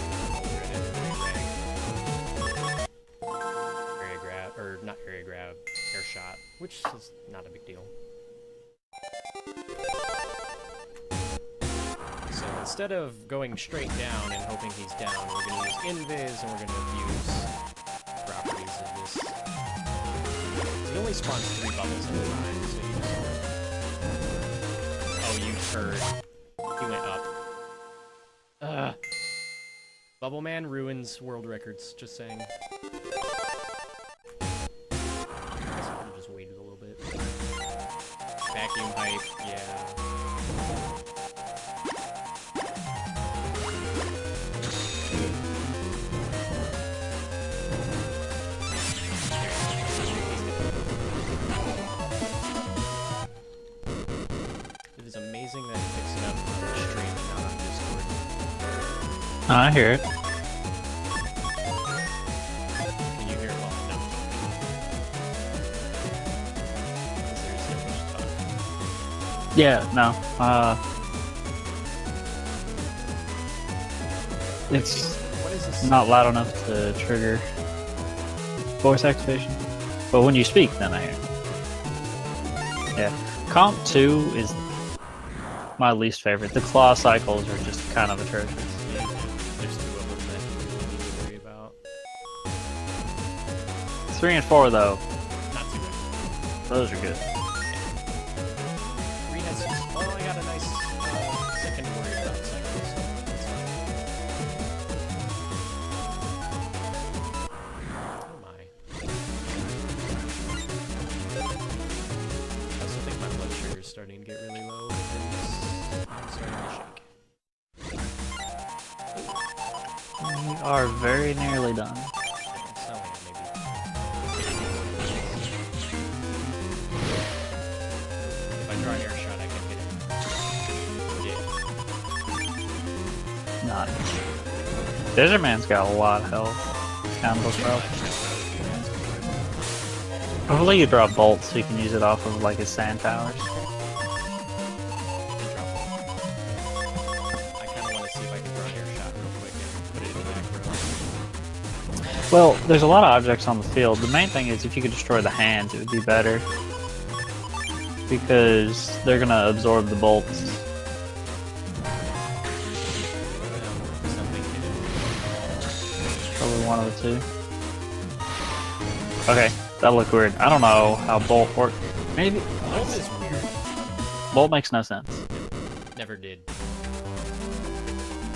area grab, or not area grab, air shot, which is not a big deal. So instead of going straight down and hoping he's down, we're going to use invis and we're going to use properties of this. He only spawns 3 bubbles at a time, so you just... Oh, you turd. He went up. Bubble Man ruins world records, just saying. I guess I could've just waited a little bit. Vacuum hype, yeah. It is amazing that it picks it up on the stream and not on Discord. Oh, I hear it. Can you hear it while I'm not talking? Because there's so much talk. Yeah, no. It's What is this? not loud enough to trigger voice activation. But when you speak, then I hear it. Yeah. Comp 2 is my least favorite. The claw cycles are just kind of atrocious. Yeah, there's 2 of them that you really need to worry about. 3 and 4, though, Not too bad. those are good. 3 has some... Oh, I got a nice second to worry about cycles. That's fine. Oh my. I also think my blood sugar is starting to get really low because I'm starting to shake. We are very nearly done. Yeah, it's not like maybe... If I draw an air shot, I can hit it. Yeah. Nice. Desert Man's got a lot of health. Candles health. Hopefully you draw bolts so you can use it off of like his sand towers. I kind of want to see if I can draw an air shot real quick and put it in the macro. Well, there's a lot of objects on the field. The main thing is if you could destroy the hands, it would be better. Because they're gonna absorb the bolts. Something hit it. Probably one of the 2. Okay, that looked weird. I don't know how bolt works. Maybe Bolt is weird. bolt makes no sense. Never did.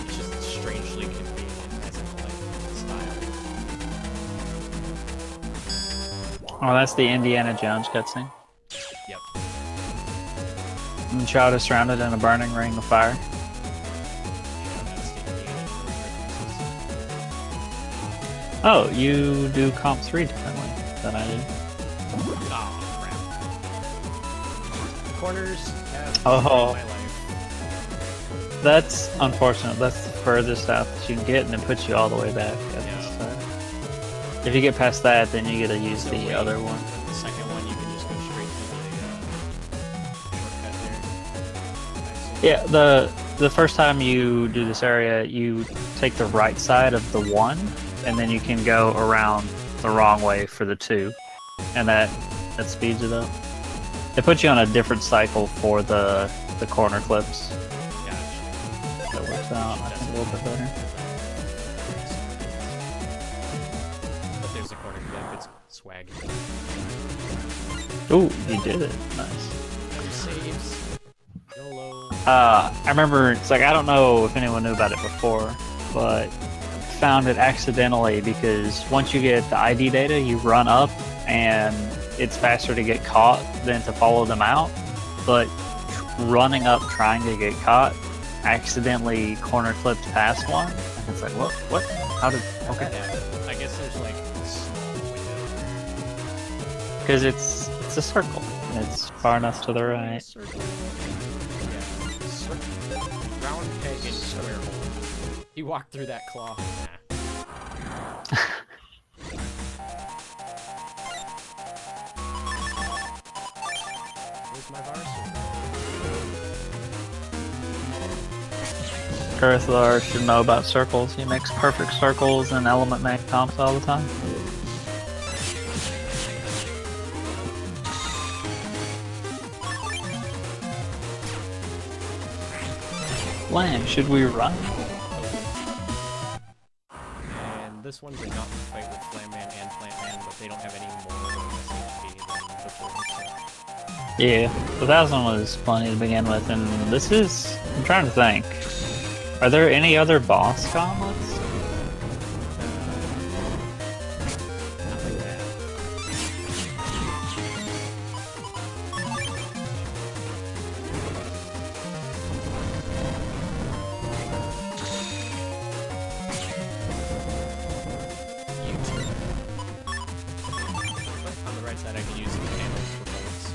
It's just strangely convenient as in like style. Oh, that's the Indiana Jones cutscene. Yep. And the child is surrounded in a burning ring of fire. Yeah, that's the Indiana Jones references. Oh, you do comp 3 differently than I do. Oh crap. Corners have Oh. destroyed my life. That's unfortunate. That's the furthest out that you can get, and it puts you all the way back at Yeah. the start. If you get past that, then you get to use So the wait, other one. but the second one you can just go straight to the shortcut there. I see. Yeah, the first time you do this area, you take the right side of the 1, and then you can go around the wrong way for the 2, and that speeds it up. They put you on a different cycle for the corner clips. Gotcha. That works out, I think, a little bit better. But there's a corner clip. It's swag. Ooh, you did it. Nice. No saves. YOLO. I remember, it's like, I don't know if anyone knew about it before, but found it accidentally because once you get the ID data, you run up and it's faster to get caught than to follow them out. But running up trying to get caught accidentally corner clipped past one. And it's like, what? How did, okay. Yeah, I guess there's like a small window. Because it's a circle. It's far enough to the right. Circle. Yeah. Circle. Round peg and square hole. He walked through that claw. Nah. Where's my varsity? Kurithlar should know about circles. He makes perfect circles and element make comps all the time. Land, should we run? And this one's a gauntlet fight with Flamman and Plantman, but they don't have any more HP than before. So. Yeah, the 1000 was plenty to begin with, and this is... I'm trying to think. Are there any other boss gauntlets? Not like that. On the right side, I can use the candles for bullets.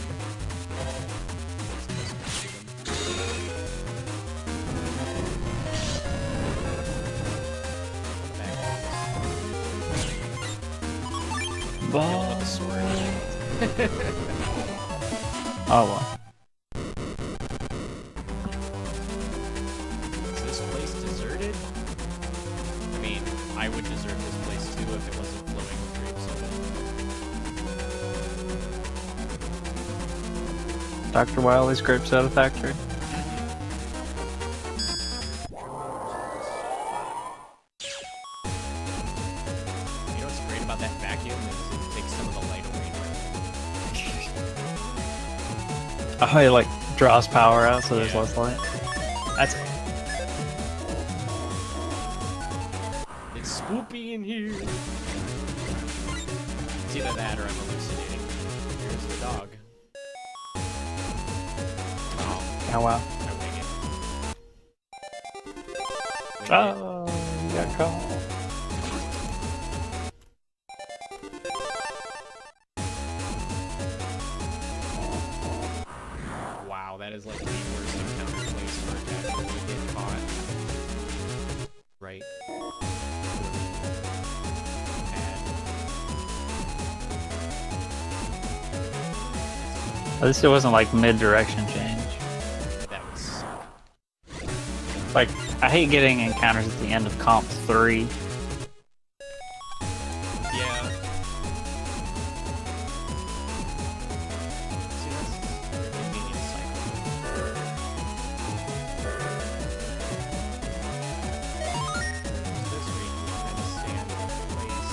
Ball. With a sword. Oh well. Is this place deserted? I mean, I would desert this place too if it wasn't flowing with grape soda. Dr. Wiley's Grape Soda Factory. You know what's great about that vacuum is it takes some of the light away. Oh, it like draws power out so there's less light. That's It's spoopy in here. It's either that or I'm hallucinating. Here's the dog. oh wow. I wing it. Wing it. Oh, you got caught. Wow, that is like the worst encounter place for a cat to get caught. Right. At least it wasn't like mid-direction change. That would suck. Like, I hate getting encounters at the end of Comp 3. Yeah. See, that's a convenient cycle. This where you can kind of stand in place.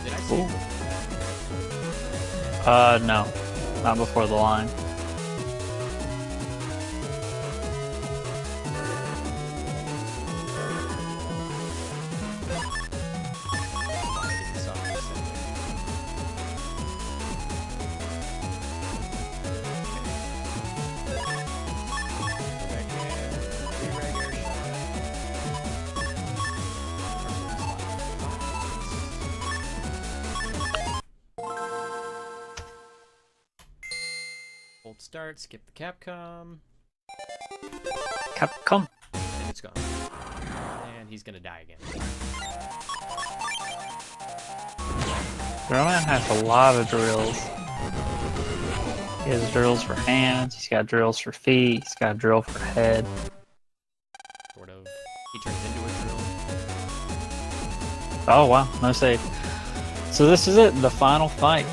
Did I see Ooh. it before? No. Not before the line. I didn't stop for a second. Go back in. Re-reg air Hold start, skip the Capcom, Come. and it's gone. And he's gonna die again. Roman has a lot of drills. He has drills for hands, he's got drills for feet, he's got a drill for head. Sort of. He turns into a drill. Oh wow, no save. So this is it, the final fight.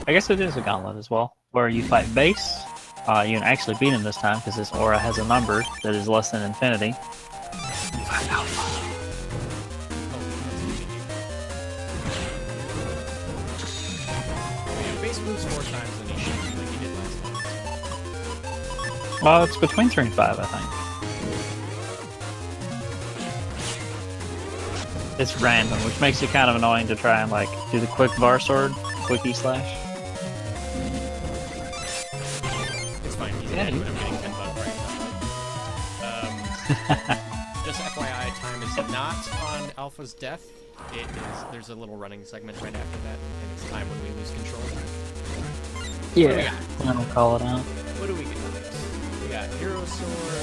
I guess it is a gauntlet as well, where you fight base. You can actually beat him this time because this aura has a number that is less than infinity. You fight Alpha. Yeah, base moves 4 times and he shoots you like he did last time. Well, it's between 3 and 5, I think. It's random, which makes it kind of annoying to try and like do the quick var sword, quick E slash. It's fine, he's dead, but I'm getting 10 bucks right now. Just FYI, time is not on Alpha's death. It is. There's a little running segment right after that, and it's time when we lose control. Yeah, then we'll call it out. What do we get next? We got Hero Sword.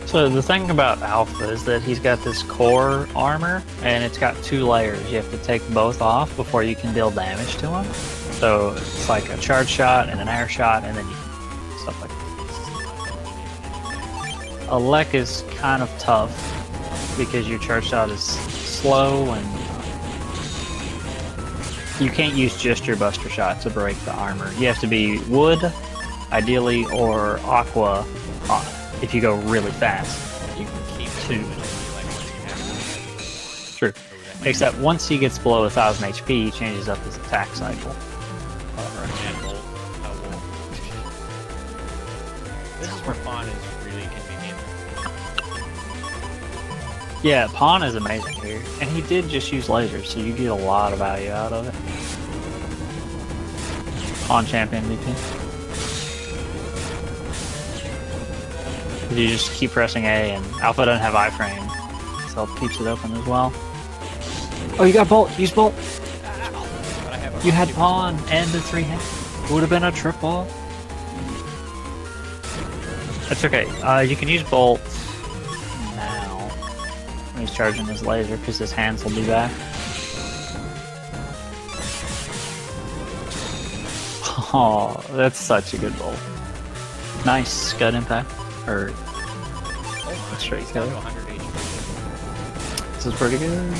So the thing about Alpha is that he's got this core armor, and it's got 2 layers. You have to take both off before you can deal damage to him. So it's like a charge shot and an air shot, and then you can stuff like that. A Lek is kind of tough because your charge shot is slow, and you can't use just your buster shot to break the armor. You have to be wood, ideally, or aqua if you go really fast. You can keep it like once you have it. True. Except once he gets below 1000 HP, he changes up his attack cycle. And bolt. This is where Fawn is really convenient. Yeah, Pawn is amazing here. And he did just use lasers, so you get a lot of value out of it. Pawn champion VP. You just keep pressing A, and Alpha doesn't have iframe, so it keeps it open as well. Oh, you got Bolt! Use Bolt! You had Pawn and the 3 hit. Would have been a triple. That's okay. You can use Bolt now when he's charging his laser, because his hands will be back. Oh, that's such a good Bolt. Nice Scud impact. Or straight Down kill. to 100 HP. This is pretty good.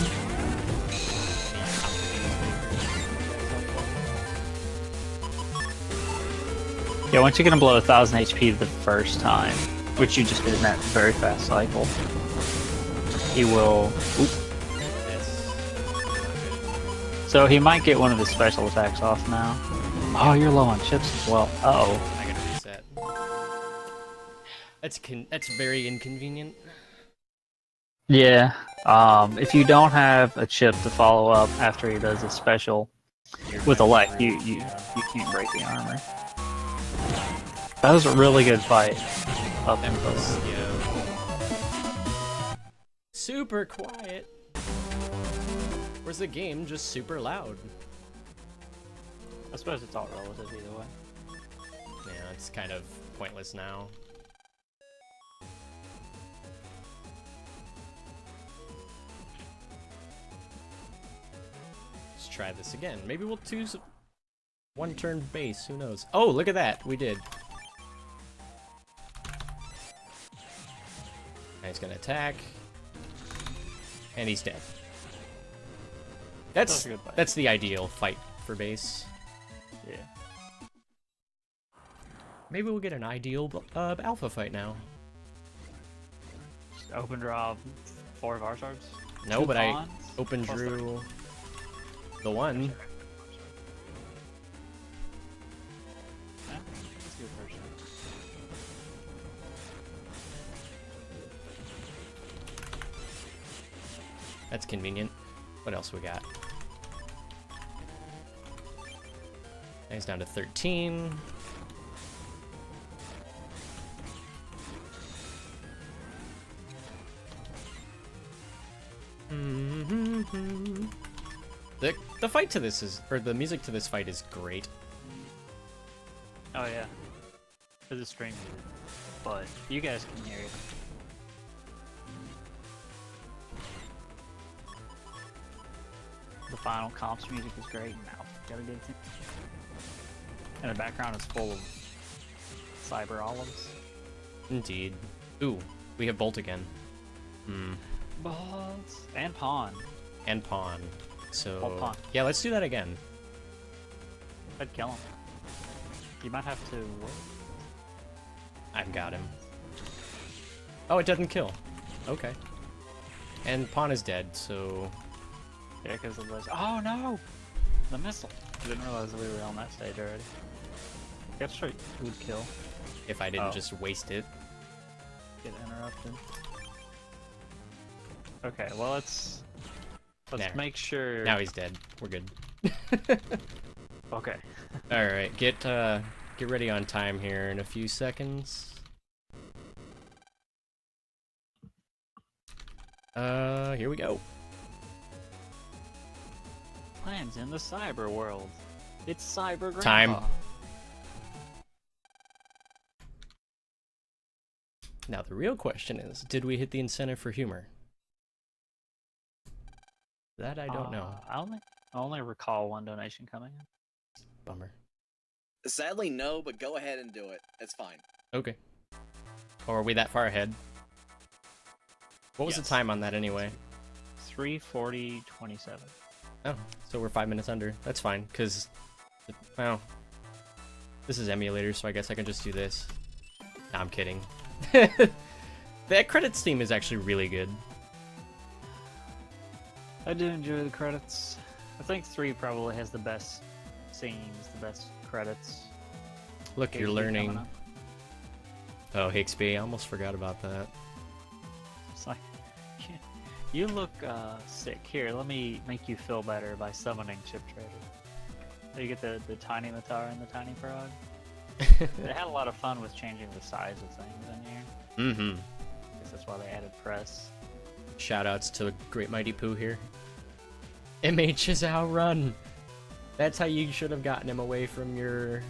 Yeah, once you get him below 1000 HP the first time, which you just did in that very fast cycle, he will. Oop. That's not good. So he might get one of his special attacks off now. Oh, you're low on chips as well. Uh-oh. I gotta reset. That's very inconvenient. Yeah. If you don't have a chip to follow up after he does a special with a Lek, you can't break the armor. That was a really good fight. Up That until was, yeah. Super quiet. Where's the game just super loud? I suppose it's all relative either way. Yeah, it's kind of pointless now. Let's try this again. Maybe we'll choose 1 turn base, who knows? Oh, look at that, we did. Now he's gonna attack. And he's dead. That's a good fight. That's the ideal fight for base. Yeah. Maybe we'll get an ideal alpha fight now. Just open draw 4 var swords. No, 2 but pawns, I open plus drew the 1. Yeah, let's do it first. That's convenient. What else we got? Now he's down to 13. The fight to this is, or the music to this fight is great. Oh yeah. For the stream music. But you guys can hear it. The final comps music is great, and Alpha Got a good team. And the background is full of cyber olives. Indeed. Ooh, we have Bolt again. Bolts and pawn. And Pawn. So Bolt pawn. yeah, let's do that again. I'd kill him. You might have to. I've got him. Oh, it doesn't kill. Okay. And Pawn is dead, so... Yeah, because of this. Oh no! The missile. I didn't realize we were on that stage already. Get straight would kill. If I didn't just waste it. Get interrupted. Okay, well let's There. make sure. Now he's dead. We're good. Okay. Alright, get ready on time here in a few seconds. Here we go. Plans in the cyber world. It's cyber grandpa. Time. Now the real question is, did we hit the incentive for humor? That I don't know. I only recall one donation coming in. Bummer. Sadly, no, but go ahead and do it. It's fine. Okay. Or are we that far ahead? What was Yes. the time on that anyway? 3:40:27. Oh, so we're 5 minutes under. That's fine, because, well, this is emulator, so I guess I can just do this. Nah, I'm kidding. That credits theme is actually really good. I do enjoy the credits. I think 3 probably has the best scenes, the best credits. Look, you're HB learning. coming up. Oh, Hixby, I almost forgot about that. It's like, you look sick. Here, let me make you feel better by summoning Chip Trader. So you get the tiny Matar and the tiny frog. They had a lot of fun with changing the size of things in here. Mm-hmm. I guess that's why they added press. Shoutouts to Great Mighty Pooh here. MH is outrun. That's how you should have gotten him away from your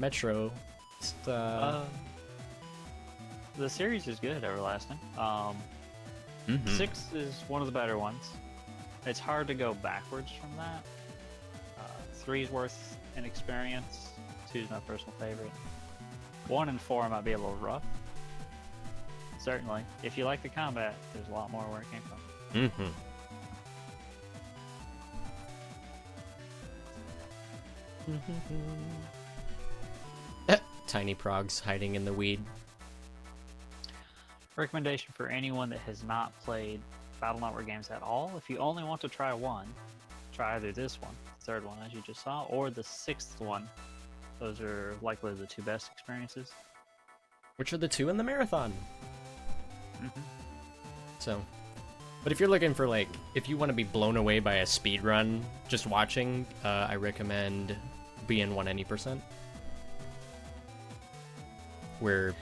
Metro. Just, the series is good, Everlasting. mhm. 6 is one of the better ones. It's hard to go backwards from that. 3 is worth an experience. 2 is my personal favorite. 1 and 4 might be a little rough. Certainly. If you like the combat, there's a lot more where it came from. Mm-hmm. Tiny Progs hiding in the weed. Recommendation for anyone that has not played Battle Network games at all: if you only want to try one, try either this one, the 3rd one as you just saw, or the 6th one. Those are likely the 2 best experiences. Which are the 2 in the marathon. Mm-hmm. So, but if you're looking for, like, if you want to be blown away by a speed run just watching, I recommend BN1 Any%. Where,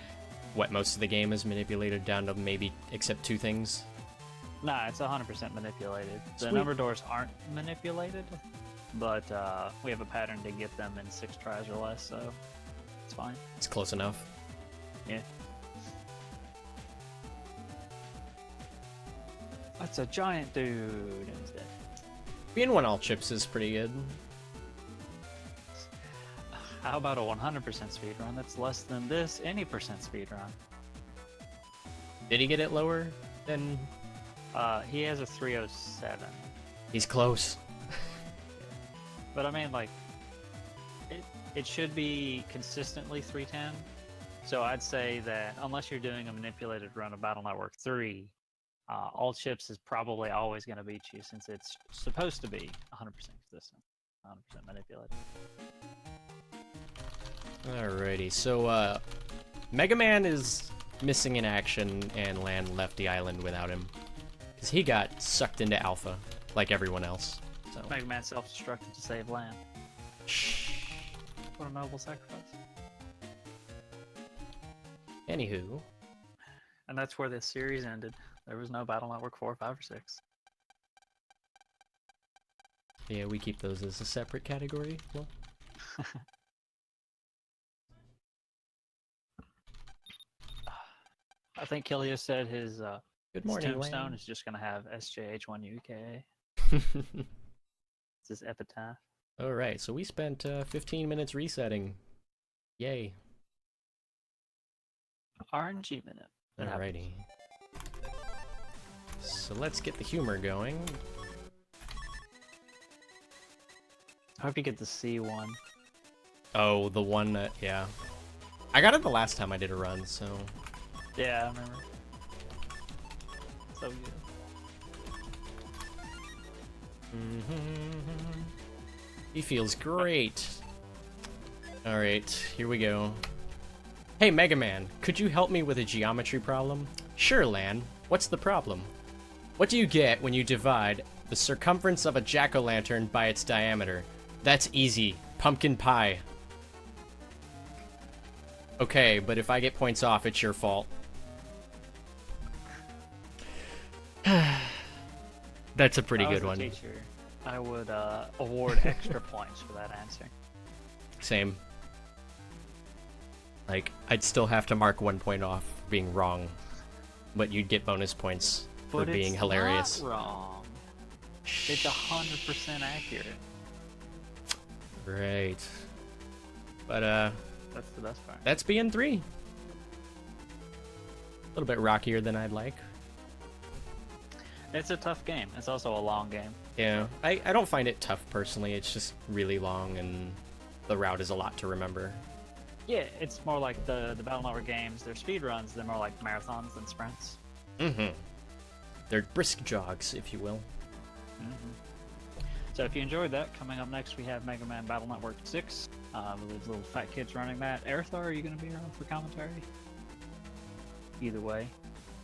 what, most of the game is manipulated down to maybe except 2 things. Nah, it's 100% manipulated. The Sweet. number doors aren't manipulated, but we have a pattern to get them in 6 tries or less, so it's fine. It's close enough. Yeah. That's a giant dude instead. BN1 all chips is pretty good. How about a 100% speedrun that's less than this any percent speedrun? Did he get it lower than... He has a 307. He's close. But I mean, like, it should be consistently 310. So I'd say that unless you're doing a manipulated run of Battle Network 3, all chips is probably always going to beat you, since it's supposed to be 100% consistent, 100% manipulated. Alrighty, so Mega Man is missing in action, and Lan left the island without him. Because he got sucked into Alpha, like everyone else. So. Mega Man self-destructed to save land. Shh. What a noble sacrifice. Anywho. And that's where this series ended. There was no Battle Network 4, 5, or 6. Yeah, we keep those as a separate category. Well. I think Killia said his Good morning, tombstone Lan. is just going to have SJH1UKA. It's his epitaph. All right, so we spent 15 minutes resetting. Yay. RNG minute. Alrighty. So let's get the humor going. I hope you get the C one. Oh, the one that, yeah. I got it the last time I did a run, so... Yeah, I remember. So good. He feels great. Alright, here we go. Hey, Mega Man, could you help me with a geometry problem? Sure, Lan. What's the problem? What do you get when you divide the circumference of a jack-o'-lantern by its diameter? That's easy. Pumpkin pie. Okay, but if I get points off, it's your fault. That's a pretty good one. Teacher, I would award extra points for that answer. Same. Like, I'd still have to mark 1 point off for being wrong, but you'd get bonus points for being hilarious. Not wrong. It's 100% accurate. Right. But That's the best part. that's BN3. A little bit rockier than I'd like. It's a tough game. It's also a long game. Yeah, I don't find it tough personally. It's just really long and the route is a lot to remember. Yeah, it's more like the Battle Network games. They're speed runs. They're more like marathons than sprints. Mm-hmm. They're brisk jogs, if you will. So if you enjoyed that, coming up next we have Mega Man Battle Network 6. With these little fat kids running that. Aerthar, are you going to be around for commentary? Either way.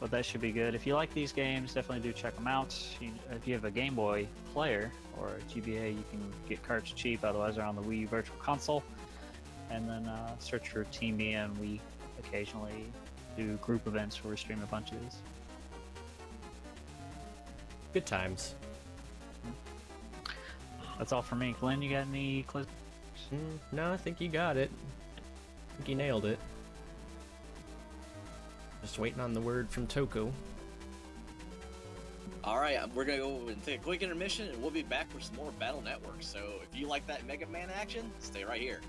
But that should be good. If you like these games, definitely do check them out. If you have a Game Boy player or a GBA, you can get carts cheap. Otherwise, they're on the Wii U Virtual Console. And then search for Team Me, and we occasionally do group events where we stream a bunch of these. Good times. That's all for me. Glenn, you got any clips? No, I think you got it. I think you nailed it. Just waiting on the word from Toko. Alright, we're gonna go and take a quick intermission and we'll be back for some more Battle Network. So if you like that Mega Man action, stay right here.